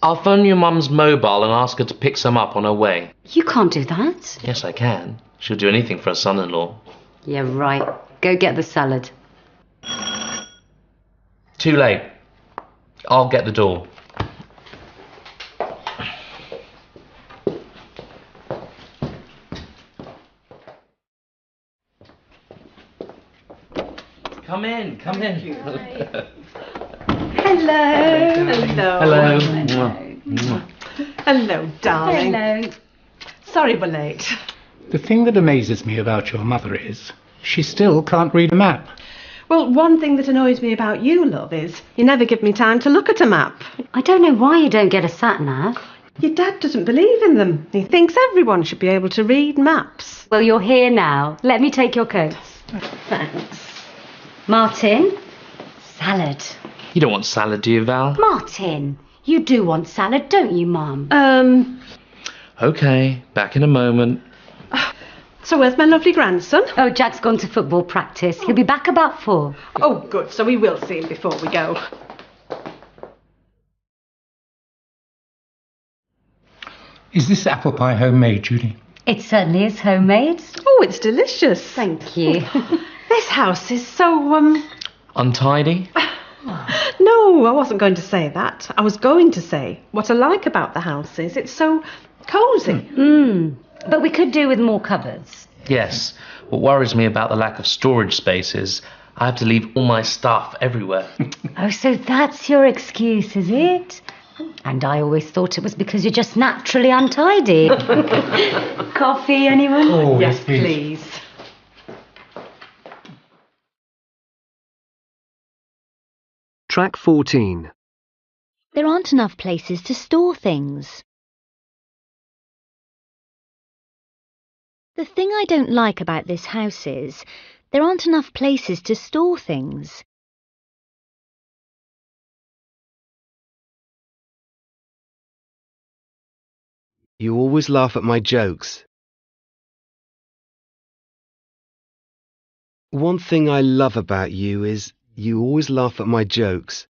S16: I'll phone your mum's mobile and ask her to pick some up on her way.
S15: You can't do that.
S16: Yes, I can. She'll do anything for her son-in-law.
S15: Yeah, right. Go get the salad.
S16: Too late. I'll get the door. Come in, come in.
S18: Hello. Hello, darling.
S15: Hello.
S18: Sorry we're late.
S21: The thing that amazes me about your mother is she still can't read a map.
S18: Well, one thing that annoys me about you, love, is you never give me time to look at a map.
S15: I don't know why you don't get a sat-nav.
S18: Your dad doesn't believe in them. He thinks everyone should be able to read maps.
S15: Well, you're here now. Let me take your coats. Thanks. Martin, salad.
S16: You don't want salad, do you, Val?
S15: Martin, you do want salad, don't you, Mum?
S16: Okay, back in a moment.
S18: So where's my lovely grandson?
S15: Oh, Jack's gone to football practice. He'll be back about 4.
S18: Oh, good. So we will see him before we go.
S21: Is this apple pie homemade, Judy?
S15: It certainly is homemade.
S18: Oh, it's delicious.
S15: Thank you.
S18: This house is so,
S16: Untidy?
S18: No, I wasn't going to say that. I was going to say what I like about the house is it's so cosy.
S15: But we could do with more cupboards.
S16: Yes. What worries me about the lack of storage space is I have to leave all my stuff everywhere.
S15: Oh, so that's your excuse, is it? And I always thought it was because you're just naturally untidy. Coffee, anyone?
S21: Oh,
S18: yes, please.
S4: Track 14.
S22: There aren't enough places to store things. The thing I don't like about this house is there aren't enough places to store things.
S24: You always laugh at my jokes. One thing I love about you is you always laugh at my jokes.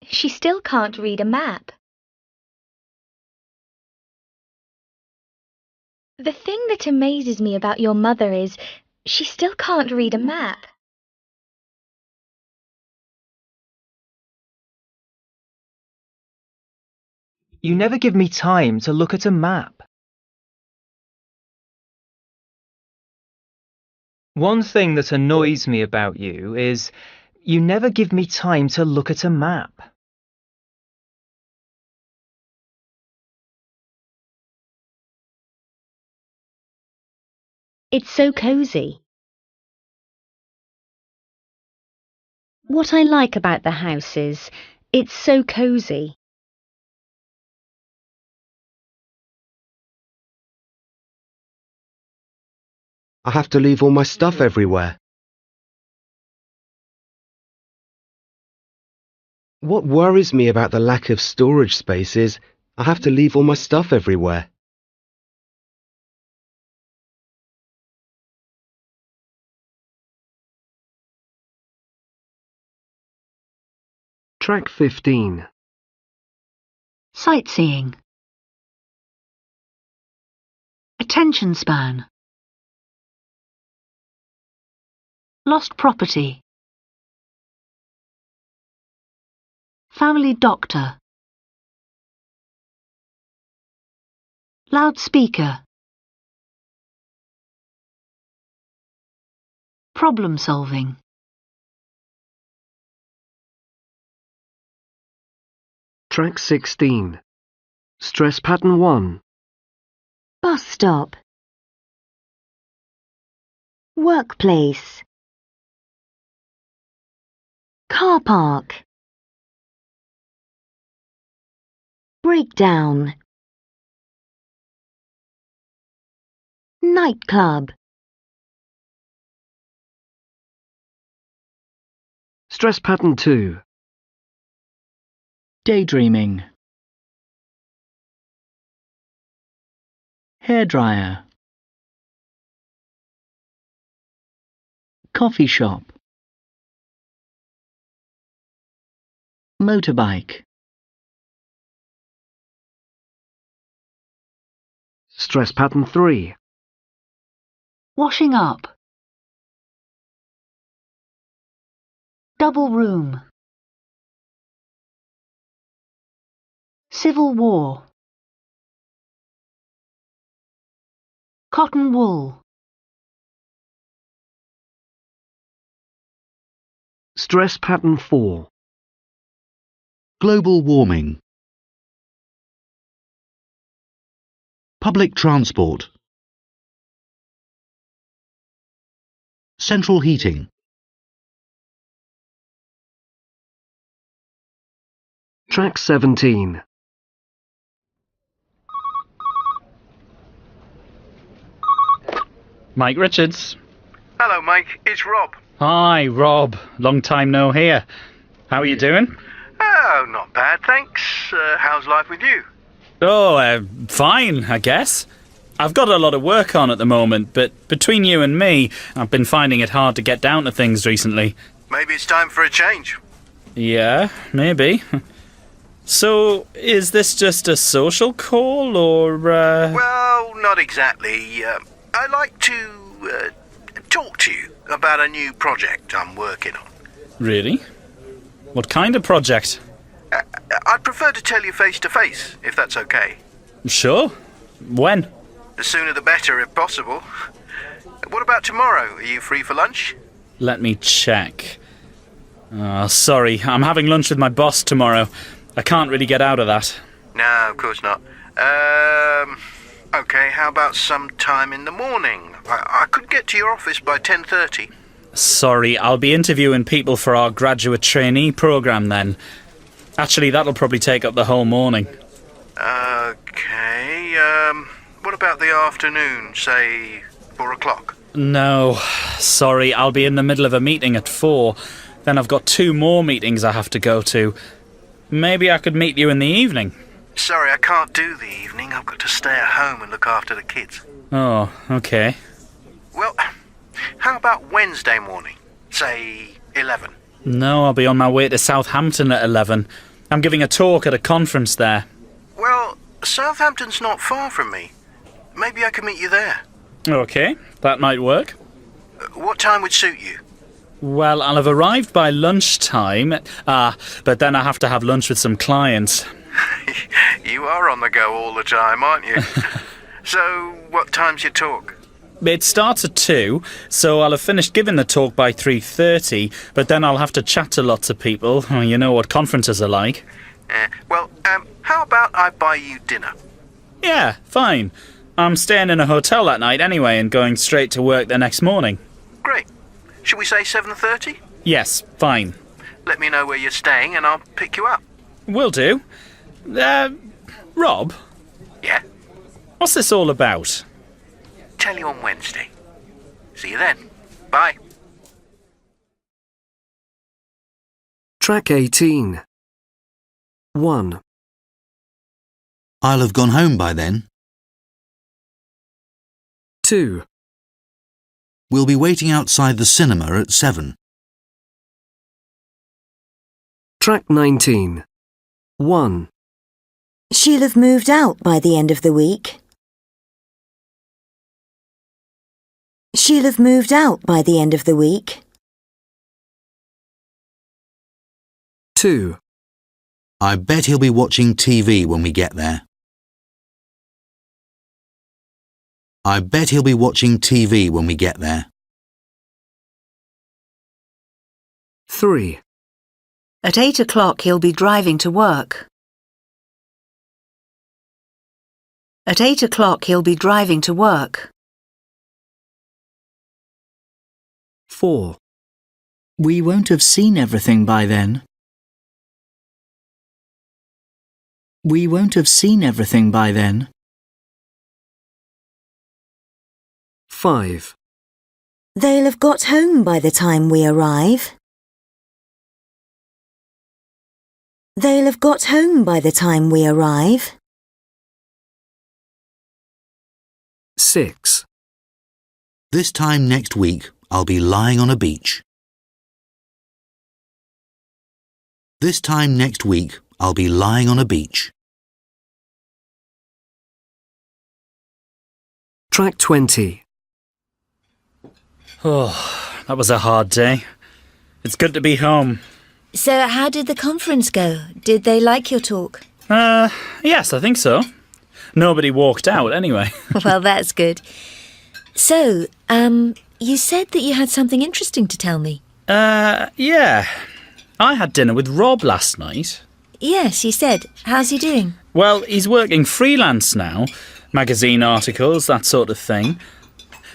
S8: She still can't read a map. The thing that amazes me about your mother is she still can't read a map.
S17: You never give me time to look at a map. One thing that annoys me about you is you never give me time to look at a map.
S22: It's so cosy. What I like about the house is it's so cosy.
S24: I have to leave all my stuff everywhere. What worries me about the lack of storage space is I have to leave all my stuff everywhere.
S4: Track 15.
S23: Sightseeing. Attention span. Lost property. Family doctor. Loudspeaker. Problem solving.
S4: Track 16. Stress pattern 1.
S9: Bus stop. Workplace. Car park. Breakdown. Nightclub.
S4: Stress pattern 2.
S3: Daydreaming. Hairdryer. Coffee shop. Motorbike.
S4: Stress pattern 3.
S23: Washing up. Double room. Civil war. Cotton wool.
S4: Stress pattern 4.
S6: Global warming. Public transport. Central heating.
S4: Track 17.
S14: Mike Richards.
S1: Hello, Mike. It's Rob.
S14: Hi, Rob. Long time no hear. How are you doing?
S1: Oh, not bad, thanks. How's life with you?
S14: Oh, fine, I guess. I've got a lot of work on at the moment, but between you and me, I've been finding it hard to get down to things recently.
S1: Maybe it's time for a change.
S14: Yeah, maybe. So, is this just a social call, or,
S1: Well, not exactly. I'd like to talk to you about a new project I'm working on.
S14: Really? What kind of project?
S1: I'd prefer to tell you face to face, if that's okay.
S14: Sure. When?
S1: The sooner the better, if possible. What about tomorrow? Are you free for lunch?
S14: Let me check. Oh, sorry, I'm having lunch with my boss tomorrow. I can't really get out of that.
S1: No, of course not. Okay, how about sometime in the morning? I could get to your office by 10:30.
S14: Sorry, I'll be interviewing people for our graduate trainee programme then. Actually, that'll probably take up the whole morning.
S1: Okay, what about the afternoon, say 4 o'clock?
S14: No, sorry, I'll be in the middle of a meeting at 4. Then I've got 2 more meetings I have to go to. Maybe I could meet you in the evening.
S1: Sorry, I can't do the evening. I've got to stay at home and look after the kids.
S14: Oh, okay.
S1: Well, how about Wednesday morning? Say 11.
S14: No, I'll be on my way to Southampton at 11. I'm giving a talk at a conference there.
S1: Well, Southampton's not far from me. Maybe I could meet you there.
S14: Okay, that might work.
S1: What time would suit you?
S14: Well, I'll have arrived by lunchtime. But then I have to have lunch with some clients.
S1: You are on the go all the time, aren't you? So, what time's your talk?
S14: It starts at 2, so I'll have finished giving the talk by 3:30, but then I'll have to chat to lots of people. You know what conferences are like.
S1: Well, how about I buy you dinner?
S14: Yeah, fine. I'm staying in a hotel that night anyway and going straight to work the next morning.
S1: Great. Should we say 7:30?
S14: Yes, fine.
S1: Let me know where you're staying and I'll pick you up.
S14: Will do. Rob?
S1: Yeah?
S14: What's this all about?
S1: Tell you on Wednesday. See you then. Bye.
S4: Track 18. 1.
S6: I'll have gone home by then.
S4: 2.
S6: We'll be waiting outside the cinema at 7.
S4: Track 19. 1.
S9: She'll have moved out by the end of the week. She'll have moved out by the end of the week.
S4: 2.
S6: I bet he'll be watching TV when we get there. I bet he'll be watching TV when we get there.
S4: 3.
S23: At 8 o'clock he'll be driving to work. At 8 o'clock he'll be driving to work.
S4: 4.
S3: We won't have seen everything by then. We won't have seen everything by then.
S4: 5.
S9: They'll have got home by the time we arrive. They'll have got home by the time we arrive.
S4: 6.
S6: This time next week, I'll be lying on a beach. This time next week, I'll be lying on a beach.
S4: Track 20.
S14: Oh, that was a hard day. It's good to be home.
S2: So how did the conference go? Did they like your talk?
S14: Yes, I think so. Nobody walked out anyway.
S2: Well, that's good. So, you said that you had something interesting to tell me.
S14: Yeah. I had dinner with Rob last night.
S2: Yes, you said. How's he doing?
S14: Well, he's working freelance now. Magazine articles, that sort of thing.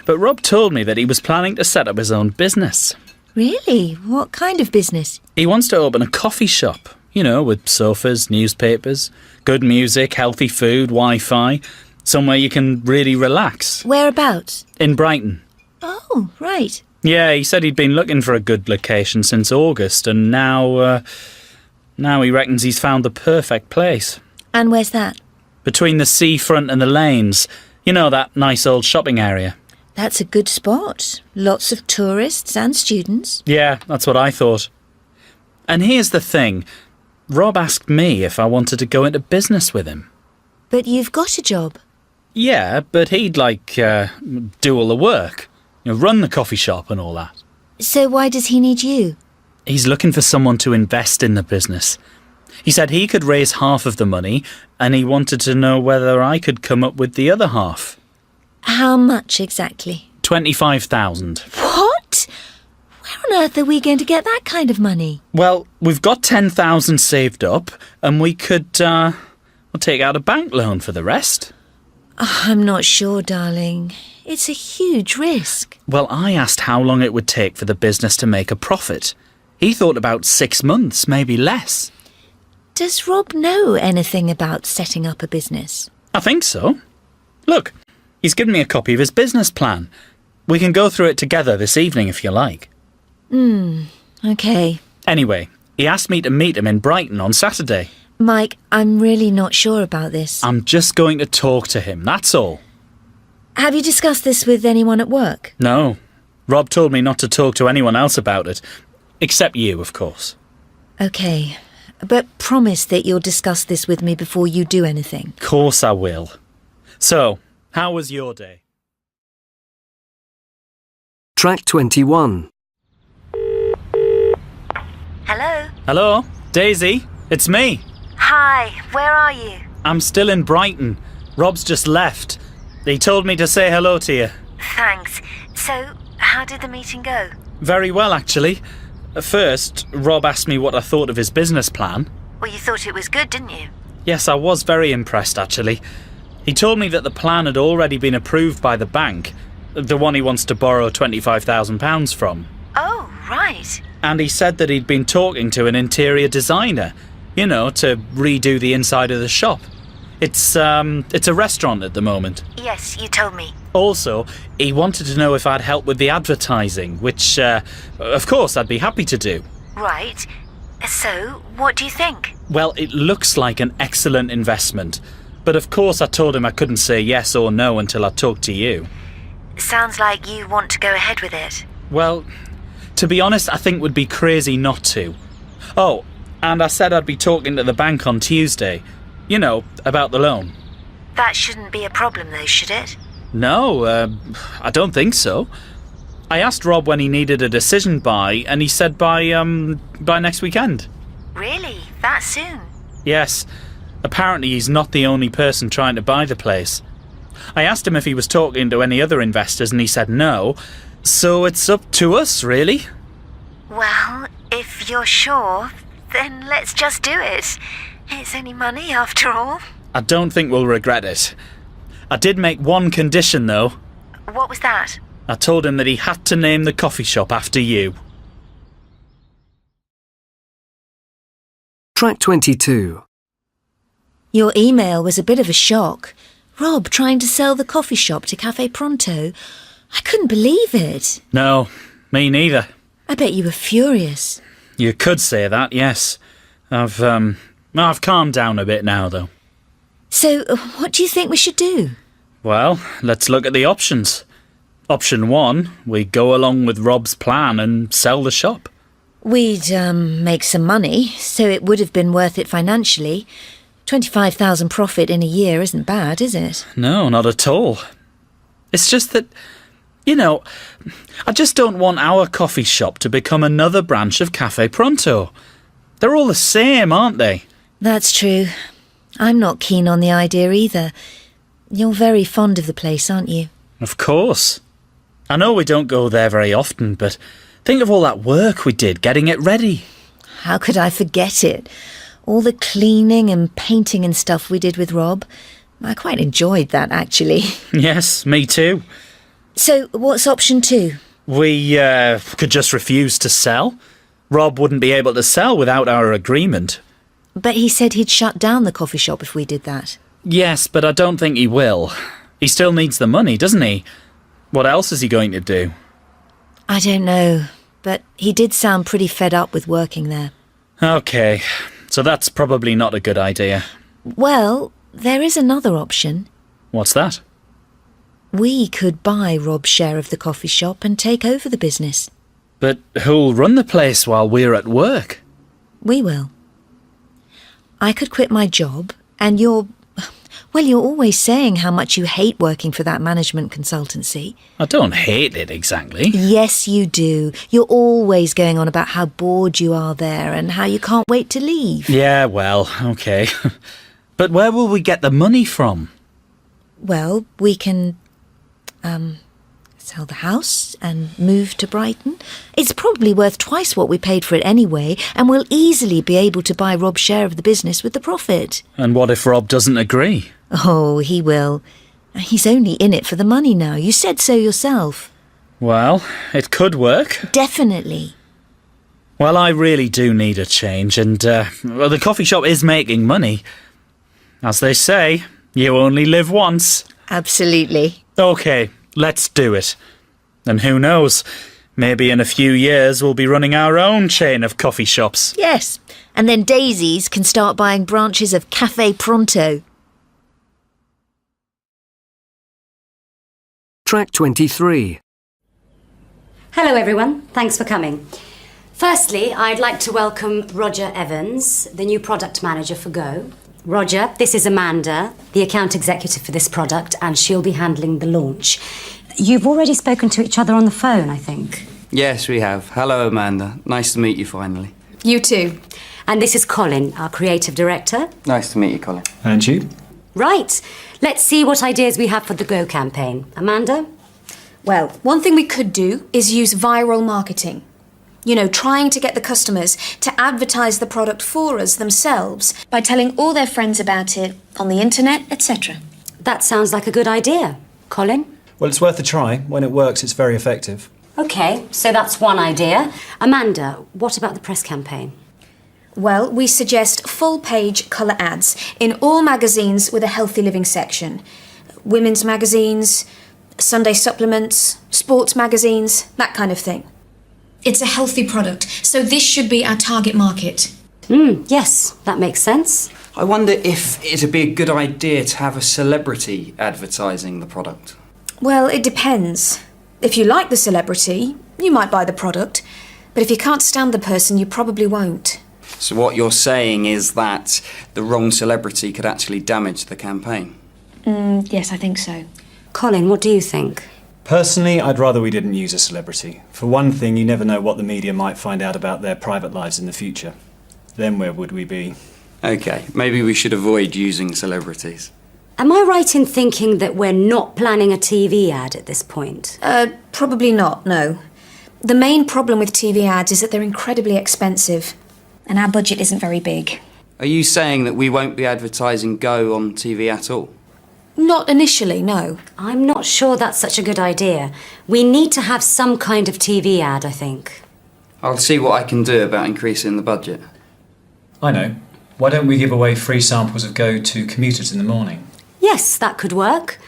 S14: But Rob told me that he was planning to set up his own business.
S2: Really? What kind of business?
S14: He wants to open a coffee shop, you know, with sofas, newspapers, good music, healthy food, Wi-Fi, somewhere you can really relax.
S2: Whereabouts?
S14: In Brighton.
S2: Oh, right.
S14: Yeah, he said he'd been looking for a good location since August, and now he reckons he's found the perfect place.
S2: And where's that?
S14: Between the seafront and the lanes. You know, that nice old shopping area.
S2: That's a good spot. Lots of tourists and students.
S14: Yeah, that's what I thought. And here's the thing. Rob asked me if I wanted to go into business with him.
S2: But you've got a job.
S14: Yeah, but he'd do all the work. You know, run the coffee shop and all that.
S2: So why does he need you?
S14: He's looking for someone to invest in the business. He said he could raise half of the money, and he wanted to know whether I could come up with the other half.
S2: How much exactly?
S14: 25,000.
S2: What? Where on earth are we going to get that kind of money?
S14: Well, we've got 10,000 saved up, and we could, we'll take out a bank loan for the rest.
S2: Oh, I'm not sure, darling. It's a huge risk.
S14: Well, I asked how long it would take for the business to make a profit. He thought about 6 months, maybe less.
S2: Does Rob know anything about setting up a business?
S14: I think so. Look, he's given me a copy of his business plan. We can go through it together this evening if you like.
S2: Okay.
S14: Anyway, he asked me to meet him in Brighton on Saturday.
S2: Mike, I'm really not sure about this.
S14: I'm just going to talk to him, that's all.
S2: Have you discussed this with anyone at work?
S14: No. Rob told me not to talk to anyone else about it. Except you, of course.
S2: Okay. But promise that you'll discuss this with me before you do anything.
S14: Of course I will. So, how was your day?
S4: Track 21.
S2: Hello?
S14: Hello? Daisy? It's me.
S2: Hi, where are you?
S14: I'm still in Brighton. Rob's just left. He told me to say hello to you.
S2: Thanks. So, how did the meeting go?
S14: Very well, actually. First, Rob asked me what I thought of his business plan.
S2: Well, you thought it was good, didn't you?
S14: Yes, I was very impressed, actually. He told me that the plan had already been approved by the bank, the one he wants to borrow £25,000 from.
S2: Oh, right.
S14: And he said that he'd been talking to an interior designer, you know, to redo the inside of the shop. It's a restaurant at the moment.
S2: Yes, you told me.
S14: Also, he wanted to know if I'd help with the advertising, which, of course, I'd be happy to do.
S2: Right. So, what do you think?
S14: Well, it looks like an excellent investment. But of course I told him I couldn't say yes or no until I talked to you.
S2: Sounds like you want to go ahead with it.
S14: Well, to be honest, I think it would be crazy not to. Oh, and I said I'd be talking to the bank on Tuesday. You know, about the loan.
S2: That shouldn't be a problem though, should it?
S14: No, I don't think so. I asked Rob when he needed a decision by, and he said by next weekend.
S2: Really? That soon?
S14: Yes. Apparently he's not the only person trying to buy the place. I asked him if he was talking to any other investors and he said no. So it's up to us, really.
S2: Well, if you're sure, then let's just do it. It's only money after all.
S14: I don't think we'll regret it. I did make one condition, though.
S2: What was that?
S14: I told him that he had to name the coffee shop after you.
S4: Track 22.
S2: Your email was a bit of a shock. Rob trying to sell the coffee shop to Cafe Pronto. I couldn't believe it.
S14: No, me neither.
S2: I bet you were furious.
S14: You could say that, yes. I've calmed down a bit now, though.
S2: So, what do you think we should do?
S14: Well, let's look at the options. Option 1, we go along with Rob's plan and sell the shop.
S2: We'd make some money, so it would have been worth it financially. 25,000 profit in a year isn't bad, is it?
S14: No, not at all. It's just that, you know, I just don't want our coffee shop to become another branch of Cafe Pronto. They're all the same, aren't they?
S2: That's true. I'm not keen on the idea either. You're very fond of the place, aren't you?
S14: Of course. I know we don't go there very often, but think of all that work we did getting it ready.
S2: How could I forget it? All the cleaning and painting and stuff we did with Rob. I quite enjoyed that, actually.
S14: Yes, me too.
S2: So, what's option 2?
S14: We could just refuse to sell. Rob wouldn't be able to sell without our agreement.
S2: But he said he'd shut down the coffee shop if we did that.
S14: Yes, but I don't think he will. He still needs the money, doesn't he? What else is he going to do?
S2: I don't know, but he did sound pretty fed up with working there.
S14: OK, so that's probably not a good idea.
S2: Well, there is another option.
S14: What's that?
S2: We could buy Rob's share of the coffee shop and take over the business.
S14: But who'll run the place while we're at work?
S2: We will. I could quit my job, and you're always saying how much you hate working for that management consultancy.
S14: I don't hate it exactly.
S2: Yes, you do. You're always going on about how bored you are there and how you can't wait to leave.
S14: Yeah, well, OK. But where will we get the money from?
S2: Well, we can, sell the house and move to Brighton. It's probably worth twice what we paid for it anyway, and we'll easily be able to buy Rob's share of the business with the profit.
S14: And what if Rob doesn't agree?
S2: Oh, he will. He's only in it for the money now. You said so yourself.
S14: Well, it could work.
S2: Definitely.
S14: Well, I really do need a change, and the coffee shop is making money. As they say, you only live once.
S2: Absolutely.
S14: OK, let's do it. And who knows, maybe in a few years we'll be running our own chain of coffee shops.
S2: Yes, and then Daisies can start buying branches of Cafe Pronto.
S4: Track 23.
S15: Hello everyone, thanks for coming. Firstly, I'd like to welcome Roger Evans, the new product manager for Go. Roger, this is Amanda, the account executive for this product, and she'll be handling the launch. You've already spoken to each other on the phone, I think.
S5: Yes, we have. Hello, Amanda. Nice to meet you finally.
S15: You too. And this is Colin, our creative director.
S5: Nice to meet you, Colin.
S21: And you?
S15: Right, let's see what ideas we have for the Go campaign. Amanda?
S8: Well, one thing we could do is use viral marketing. You know, trying to get the customers to advertise the product for us themselves by telling all their friends about it on the internet, etc.
S15: That sounds like a good idea. Colin?
S13: Well, it's worth a try. When it works, it's very effective.
S15: OK, so that's one idea. Amanda, what about the press campaign?
S8: Well, we suggest full-page colour ads in all magazines with a healthy living section. Women's magazines, Sunday supplements, sports magazines, that kind of thing. It's a healthy product, so this should be our target market.
S15: Yes, that makes sense.
S5: I wonder if it'd be a good idea to have a celebrity advertising the product.
S8: Well, it depends. If you like the celebrity, you might buy the product. But if you can't stand the person, you probably won't.
S5: So what you're saying is that the wrong celebrity could actually damage the campaign?
S22: Yes, I think so.
S15: Colin, what do you think?
S13: Personally, I'd rather we didn't use a celebrity. For one thing, you never know what the media might find out about their private lives in the future. Then where would we be?
S5: OK, maybe we should avoid using celebrities.
S15: Am I right in thinking that we're not planning a TV ad at this point?
S22: Probably not, no. The main problem with TV ads is that they're incredibly expensive, and our budget isn't very big.
S5: Are you saying that we won't be advertising Go on TV at all?
S22: Not initially, no.
S15: I'm not sure that's such a good idea. We need to have some kind of TV ad, I think.
S5: I'll see what I can do about increasing the budget.
S13: I know. Why don't we give away free samples of Go to commuters in the morning?
S15: Yes, that could work.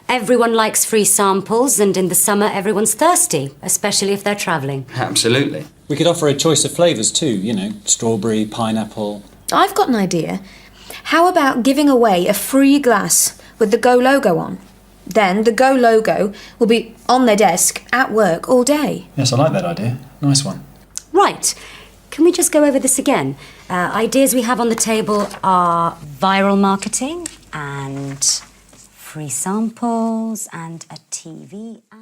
S15: Everyone likes free samples, and in the summer everyone's thirsty, especially if they're travelling.
S5: Absolutely.
S13: We could offer a choice of flavours too, you know, strawberry, pineapple.
S22: I've got an idea. How about giving away a free glass with the Go logo on? Then the Go logo will be on their desk at work all day.
S13: Yes, I like that idea. Nice one.
S15: Right. Can we just go over this again? Ideas we have on the table are viral marketing and free samples and a TV ad.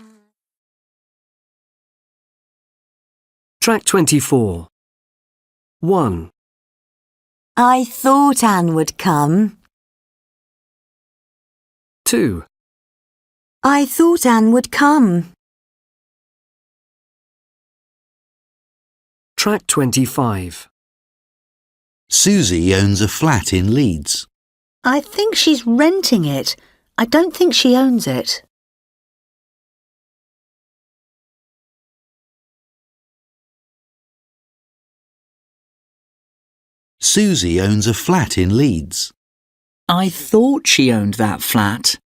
S4: Track 24. 1.
S9: I thought Anne would come.
S4: 2.
S9: I thought Anne would come.
S4: Track 25.
S6: Susie owns a flat in Leeds.
S9: I think she's renting it. I don't think she owns it.
S6: Susie owns a flat in Leeds.
S3: I thought she owned that flat.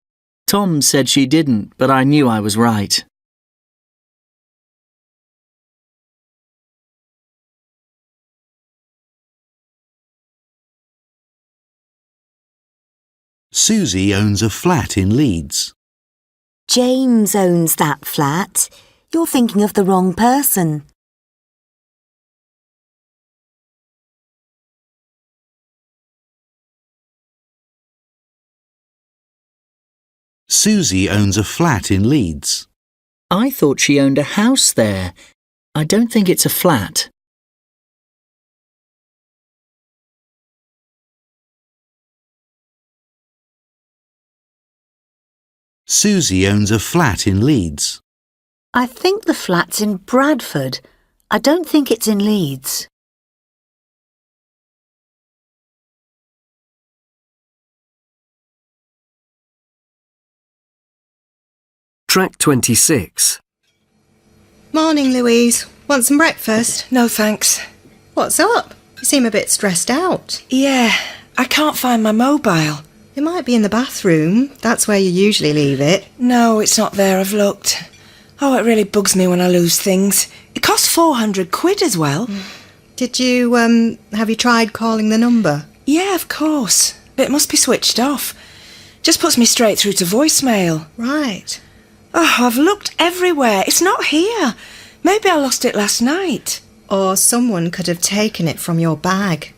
S3: Tom said she didn't, but I knew I was right.
S6: Susie owns a flat in Leeds.
S9: James owns that flat. You're thinking of the wrong person.
S6: Susie owns a flat in Leeds.
S3: I thought she owned a house there. I don't think it's a flat.
S6: Susie owns a flat in Leeds.
S9: I think the flat's in Bradford. I don't think it's in Leeds.
S4: Track 26.
S7: Morning, Louise. Want some breakfast?
S12: No, thanks.
S7: What's up? You seem a bit stressed out.
S12: Yeah, I can't find my mobile.
S7: It might be in the bathroom. That's where you usually leave it.
S12: No, it's not there. I've looked. Oh, it really bugs me when I lose things. It costs 400 quid as well.
S7: Did you, have you tried calling the number?
S12: Yeah, of course. But it must be switched off. Just puts me straight through to voicemail.
S7: Right.
S12: Oh, I've looked everywhere. It's not here. Maybe I lost it last night.
S7: Or someone could have taken it from your bag.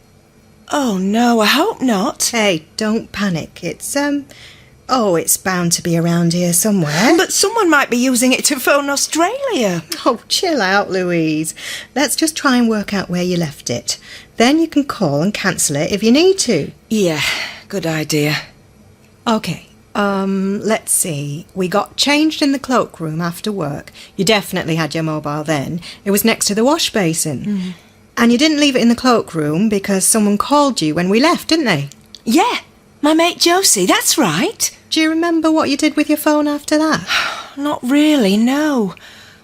S12: Oh, no, I hope not.
S7: Hey, don't panic. It's bound to be around here somewhere.
S12: But someone might be using it to phone Australia.
S7: Oh, chill out, Louise. Let's just try and work out where you left it. Then you can call and cancel it if you need to.
S12: Yeah, good idea.
S7: OK, let's see. We got changed in the cloakroom after work. You definitely had your mobile then. It was next to the wash basin. And you didn't leave it in the cloakroom because someone called you when we left, didn't they?
S12: Yeah, my mate Josie, that's right.
S7: Do you remember what you did with your phone after that?
S12: Not really, no.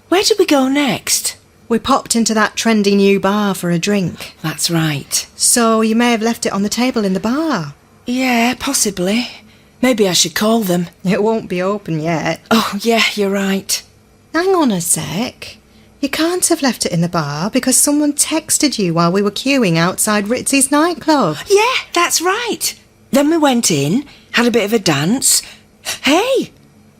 S12: Where did we go next?
S7: We popped into that trendy new bar for a drink.
S12: That's right.
S7: So you may have left it on the table in the bar.
S12: Yeah, possibly. Maybe I should call them.
S7: It won't be open yet.
S12: Oh, yeah, you're right.
S7: Hang on a sec. You can't have left it in the bar because someone texted you while we were queuing outside Ritzy's nightclub.
S12: Yeah, that's right. Then we went in, had a bit of a dance. Hey,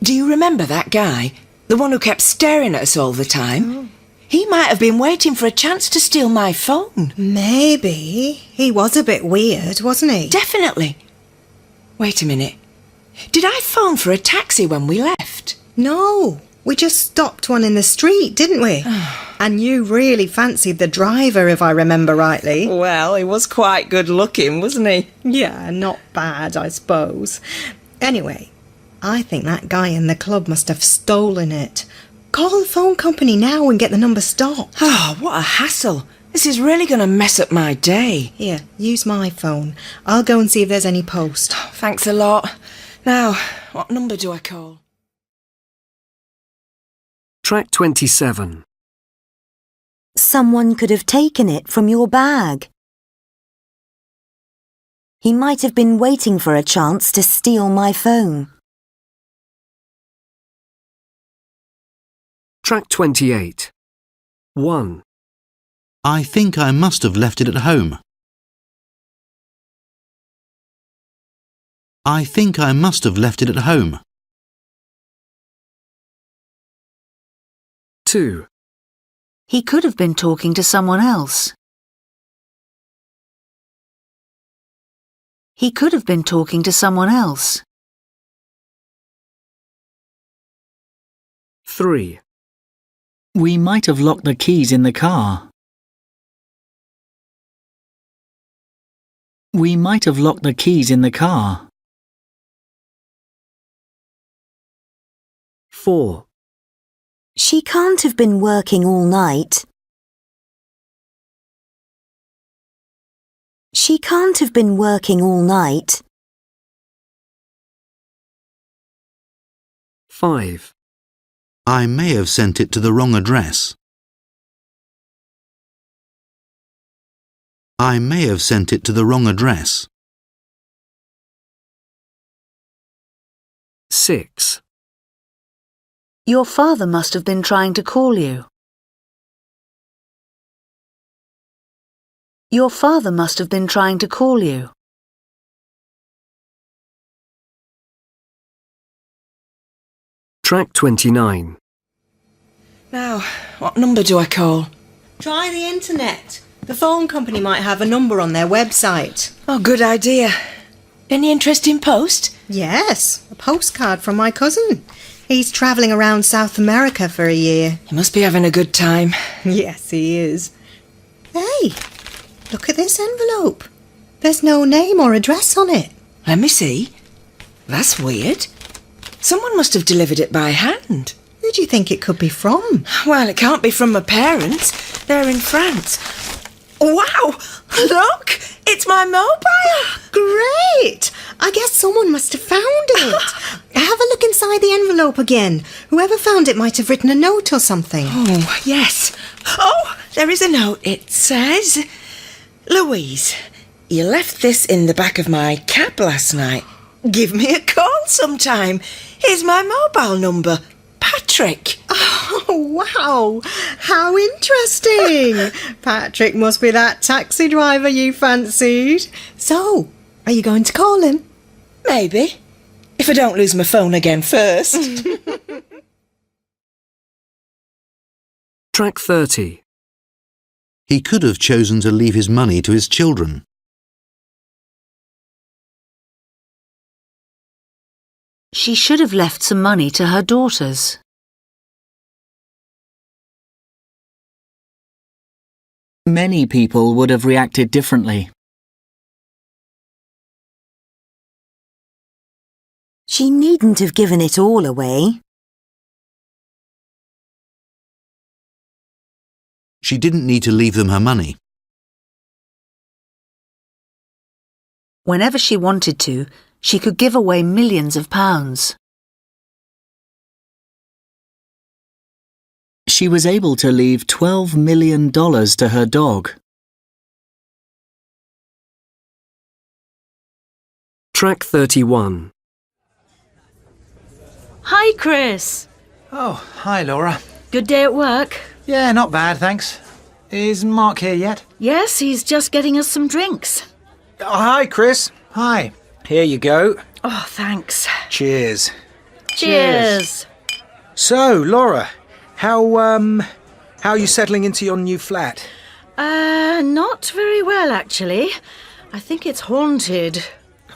S12: do you remember that guy? The one who kept staring at us all the time?
S7: Oh.
S12: He might have been waiting for a chance to steal my phone.
S7: Maybe. He was a bit weird, wasn't he?
S12: Definitely. Wait a minute. Did I phone for a taxi when we left?
S7: No. We just stopped one in the street, didn't we? And you really fancied the driver, if I remember rightly.
S12: Well, he was quite good looking, wasn't he?
S7: Yeah, not bad, I suppose. Anyway, I think that guy in the club must have stolen it. Call the phone company now and get the number stopped.
S12: Oh, what a hassle. This is really going to mess up my day.
S7: Here, use my phone. I'll go and see if there's any post.
S12: Thanks a lot. Now, what number do I call?
S4: Track 27.
S9: Someone could have taken it from your bag. He might have been waiting for a chance to steal my phone.
S4: Track 28. 1.
S6: I think I must have left it at home. I think I must have left it at home.
S4: 2.
S23: He could have been talking to someone else. He could have been talking to someone else.
S4: 3.
S3: We might have locked the keys in the car. We might have locked the keys in the car.
S4: 4.
S9: She can't have been working all night. She can't have been working all night.
S4: 5.
S6: I may have sent it to the wrong address. I may have sent it to the wrong address.
S4: 6.
S23: Your father must have been trying to call you. Your father must have been trying to call you.
S4: Track 29.
S12: Now, what number do I call?
S7: Try the internet. The phone company might have a number on their website.
S12: Oh, good idea. Any interesting post?
S7: Yes, a postcard from my cousin. He's travelling around South America for a year.
S12: He must be having a good time.
S7: Yes, he is. Hey, look at this envelope. There's no name or address on it.
S12: Let me see. That's weird. Someone must have delivered it by hand.
S7: Who do you think it could be from?
S12: Well, it can't be from my parents. They're in France. Wow! Look! It's my mobile!
S7: Great! I guess someone must have found it. Have a look inside the envelope again. Whoever found it might have written a note or something.
S12: Oh, yes. Oh, there is a note. It says, Louise, you left this in the back of my cab last night. Give me a call sometime. Here's my mobile number. Patrick.
S7: Oh, wow. How interesting. Patrick must be that taxi driver you fancied. So, are you going to call him?
S12: Maybe. If I don't lose my phone again first.
S4: Track 30.
S6: He could have chosen to leave his money to his children.
S23: She should have left some money to her daughters.
S3: Many people would have reacted differently.
S9: She needn't have given it all away.
S6: She didn't need to leave them her money.
S23: Whenever she wanted to, she could give away millions of pounds.
S3: She was able to leave $12 million to her dog.
S4: Track 31.
S22: Hi, Chris.
S10: Oh, hi, Laura.
S22: Good day at work?
S10: Yeah, not bad, thanks. Is Mark here yet?
S22: Yes, he's just getting us some drinks.
S10: Oh, hi, Chris. Hi. Here you go.
S22: Oh, thanks.
S10: Cheers.
S22: Cheers.
S10: So, Laura, how How are you settling into your new flat?
S11: Not very well, actually. I think it's haunted.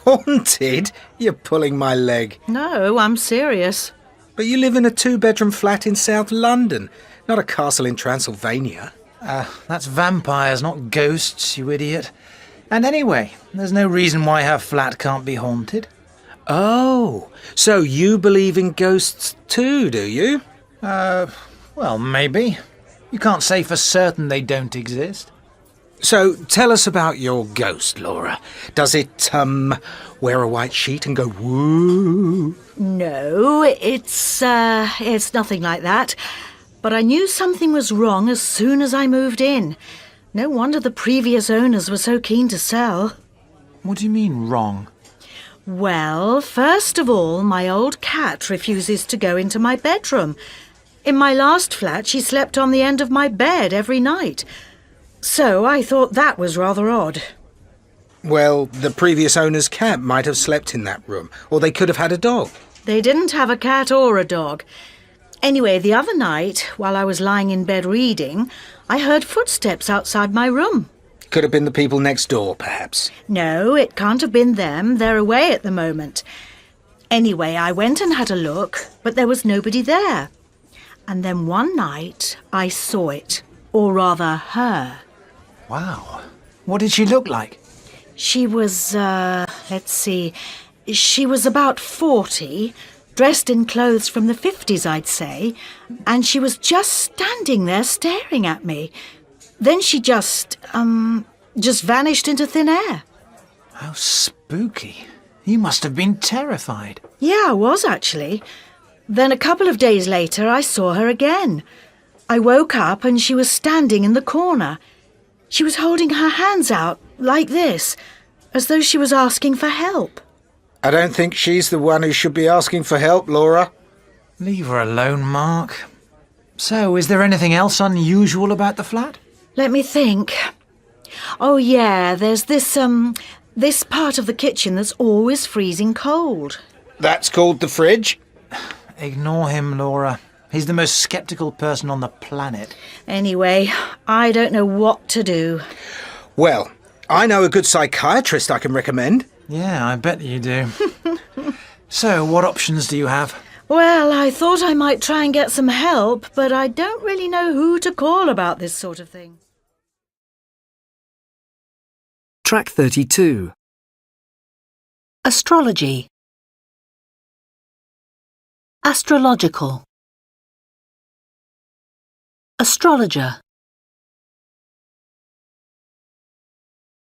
S10: Haunted? You're pulling my leg.
S11: No, I'm serious.
S10: But you live in a 2-bedroom flat in South London, not a castle in Transylvania.
S16: That's vampires, not ghosts, you idiot. And anyway, there's no reason why her flat can't be haunted.
S10: Oh, so you believe in ghosts too, do you?
S16: Well, maybe. You can't say for certain they don't exist.
S10: So tell us about your ghost, Laura. Does it, wear a white sheet and go woo?
S11: No, it's nothing like that. But I knew something was wrong as soon as I moved in. No wonder the previous owners were so keen to sell.
S16: What do you mean, wrong?
S11: Well, first of all, my old cat refuses to go into my bedroom. In my last flat, she slept on the end of my bed every night. So I thought that was rather odd.
S10: Well, the previous owner's cat might have slept in that room, or they could have had a dog.
S11: They didn't have a cat or a dog. Anyway, the other night, while I was lying in bed reading, I heard footsteps outside my room.
S10: Could have been the people next door, perhaps.
S11: No, it can't have been them. They're away at the moment. Anyway, I went and had a look, but there was nobody there. And then one night, I saw it, or rather her.
S16: Wow. What did she look like?
S11: She was, let's see, she was about 40, dressed in clothes from the 50s, I'd say, and she was just standing there staring at me. Then she just vanished into thin air.
S16: How spooky. You must have been terrified.
S11: Yeah, I was actually. Then a couple of days later, I saw her again. I woke up and she was standing in the corner. She was holding her hands out like this, as though she was asking for help.
S10: I don't think she's the one who should be asking for help, Laura.
S16: Leave her alone, Mark. So, is there anything else unusual about the flat?
S11: Let me think. Oh, yeah, there's this part of the kitchen that's always freezing cold.
S10: That's called the fridge?
S16: Ignore him, Laura. He's the most sceptical person on the planet.
S11: Anyway, I don't know what to do.
S10: Well, I know a good psychiatrist I can recommend.
S16: Yeah, I bet you do. So, what options do you have?
S11: Well, I thought I might try and get some help, but I don't really know who to call about this sort of thing.
S4: Track 32.
S23: Astrology. Astrological. Astrologer.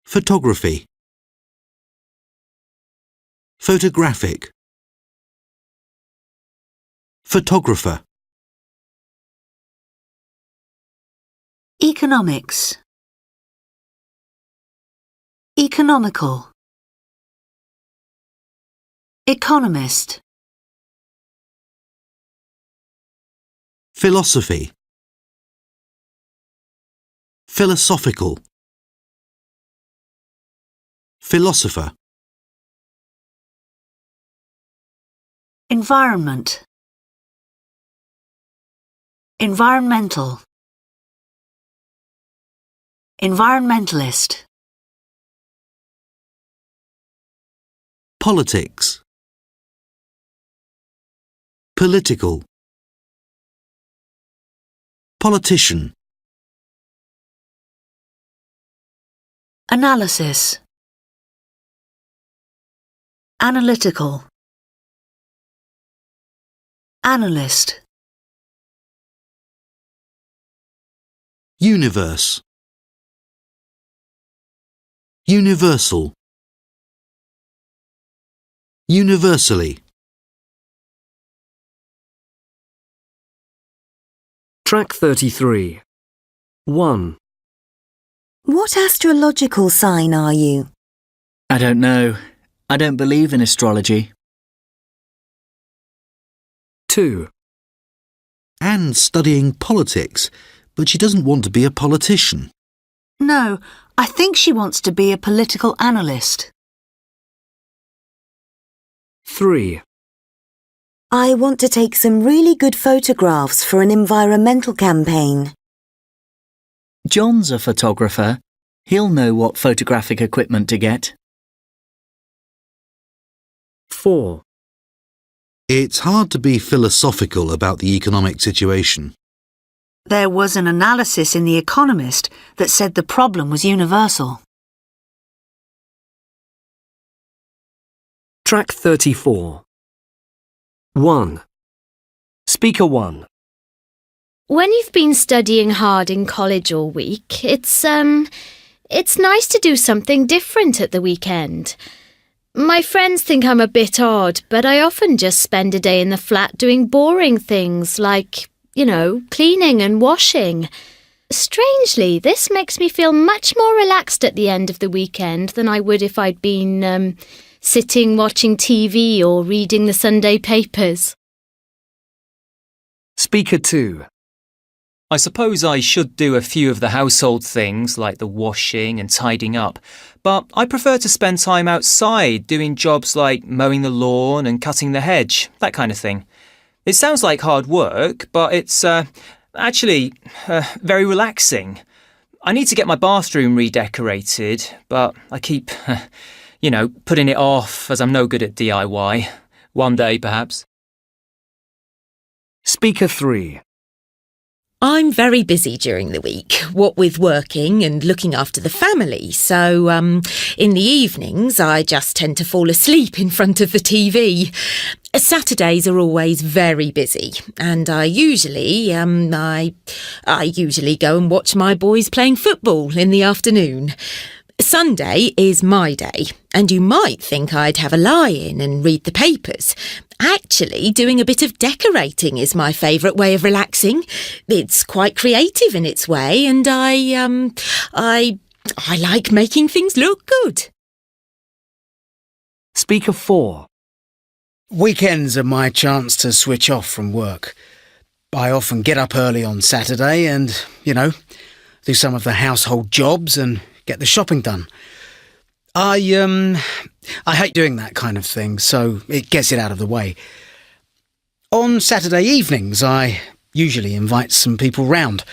S6: Photography. Photographic. Photographer.
S23: Economics. Economical. Economist.
S6: Philosophy. Philosophical. Philosopher.
S23: Environment. Environmental. Environmentalist.
S6: Politics. Political. Politician.
S23: Analysis. Analytical. Analyst.
S6: Universe. Universal. Universally.
S4: Track 33. 1.
S9: What astrological sign are you?
S3: I don't know. I don't believe in astrology.
S4: 2.
S6: Anne's studying politics, but she doesn't want to be a politician.
S23: No, I think she wants to be a political analyst.
S4: 3.
S9: I want to take some really good photographs for an environmental campaign.
S3: John's a photographer. He'll know what photographic equipment to get.
S4: 4.
S6: It's hard to be philosophical about the economic situation.
S23: There was an analysis in The Economist that said the problem was universal.
S4: Track 34. 1. Speaker 1.
S17: When you've been studying hard in college all week, it's nice to do something different at the weekend. My friends think I'm a bit odd, but I often just spend a day in the flat doing boring things like, cleaning and washing. Strangely, this makes me feel much more relaxed at the end of the weekend than I would if I'd been sitting watching TV or reading the Sunday papers.
S4: Speaker 2.
S18: I suppose I should do a few of the household things like the washing and tidying up, but I prefer to spend time outside doing jobs like mowing the lawn and cutting the hedge, that kind of thing. It sounds like hard work, but it's actually very relaxing. I need to get my bathroom redecorated, but I keep, putting it off as I'm no good at DIY. One day, perhaps.
S4: Speaker 3.
S19: I'm very busy during the week, what with working and looking after the family, so in the evenings I just tend to fall asleep in front of the TV. Saturdays are always very busy, and I usually go and watch my boys playing football in the afternoon. Sunday is my day, and you might think I'd have a lie-in and read the papers. Actually, doing a bit of decorating is my favourite way of relaxing. It's quite creative in its way, and I like making things look good.
S4: Speaker 4.
S10: Weekends are my chance to switch off from work. I often get up early on Saturday and, do some of the household jobs and get the shopping done. I hate doing that kind of thing, so it gets it out of the way. On Saturday evenings, I usually invite some people round,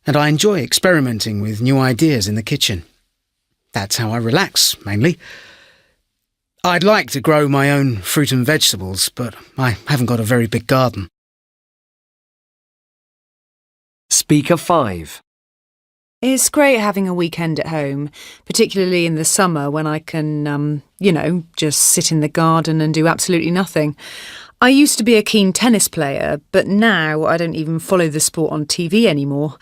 S10: and I enjoy experimenting with new ideas in the kitchen. That's how I relax, mainly. I'd like to grow my own fruit and vegetables, but I haven't got a very big garden.
S4: Speaker 5.
S20: It's great having a weekend at home, particularly in the summer when I can, just sit in the garden and do absolutely nothing. I used to be a keen tennis player, but now I don't even follow the sport on TV anymore.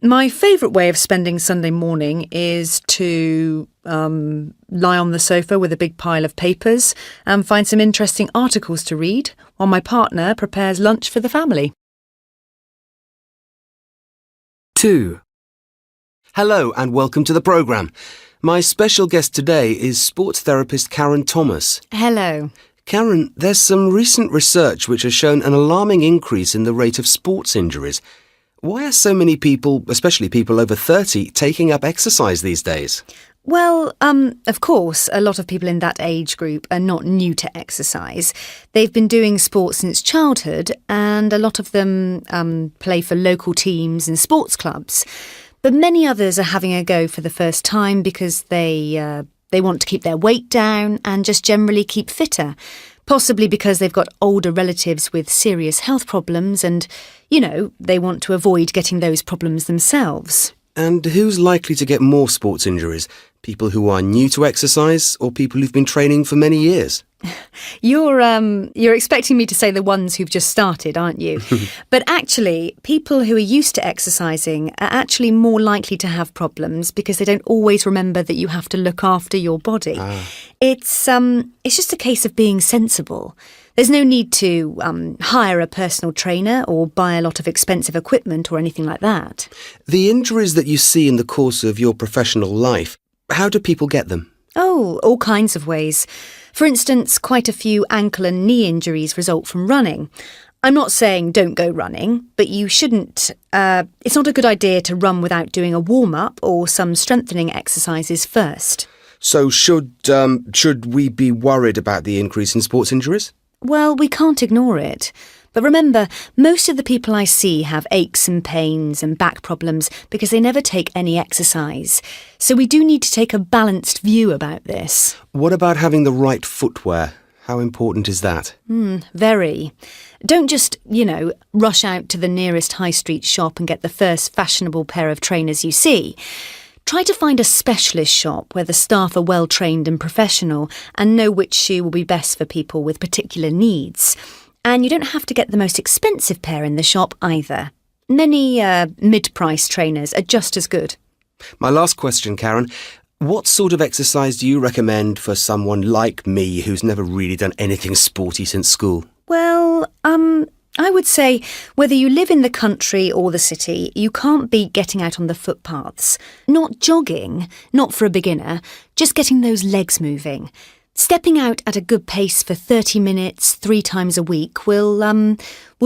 S20: My favourite way of spending Sunday morning is to lie on the sofa with a big pile of papers and find some interesting articles to read while my partner prepares lunch for the family.
S4: 2.
S24: Hello and welcome to the programme. My special guest today is sports therapist Karen Thomas.
S20: Hello.
S24: Karen, there's some recent research which has shown an alarming increase in the rate of sports injuries. Why are so many people, especially people over 30, taking up exercise these days?
S22: Well, of course, a lot of people in that age group are not new to exercise. They've been doing sports since childhood, and a lot of them play for local teams and sports clubs. But many others are having a go for the first time because they want to keep their weight down and just generally keep fitter. Possibly because they've got older relatives with serious health problems and, they want to avoid getting those problems themselves.
S24: And who's likely to get more sports injuries? People who are new to exercise or people who've been training for many years?
S22: You're expecting me to say the ones who've just started, aren't you? But actually, people who are used to exercising are actually more likely to have problems because they don't always remember that you have to look after your body. It's just a case of being sensible. There's no need to hire a personal trainer or buy a lot of expensive equipment or anything like that.
S24: The injuries that you see in the course of your professional life, how do people get them?
S22: Oh, all kinds of ways. For instance, quite a few ankle and knee injuries result from running. I'm not saying don't go running, but you shouldn't. It's not a good idea to run without doing a warm-up or some strengthening exercises first.
S24: So should we be worried about the increase in sports injuries?
S22: Well, we can't ignore it. But remember, most of the people I see have aches and pains and back problems because they never take any exercise. So we do need to take a balanced view about this.
S24: What about having the right footwear? How important is that?
S22: Very. Don't just, rush out to the nearest high street shop and get the first fashionable pair of trainers you see. Try to find a specialist shop where the staff are well trained and professional and know which shoe will be best for people with particular needs. And you don't have to get the most expensive pair in the shop either. Many mid-price trainers are just as good.
S24: My last question, Karen. What sort of exercise do you recommend for someone like me who's never really done anything sporty since school?
S22: Well, I would say whether you live in the country or the city, you can't beat getting out on the footpaths. Not jogging, not for a beginner, just getting those legs moving. Stepping out at a good pace for 30 minutes 3 times a week will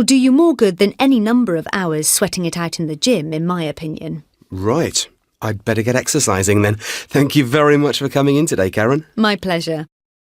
S22: do you more good than any number of hours sweating it out in the gym, in my opinion.
S24: Right. I'd better get exercising then. Thank you very much for coming in today, Karen.
S22: My pleasure.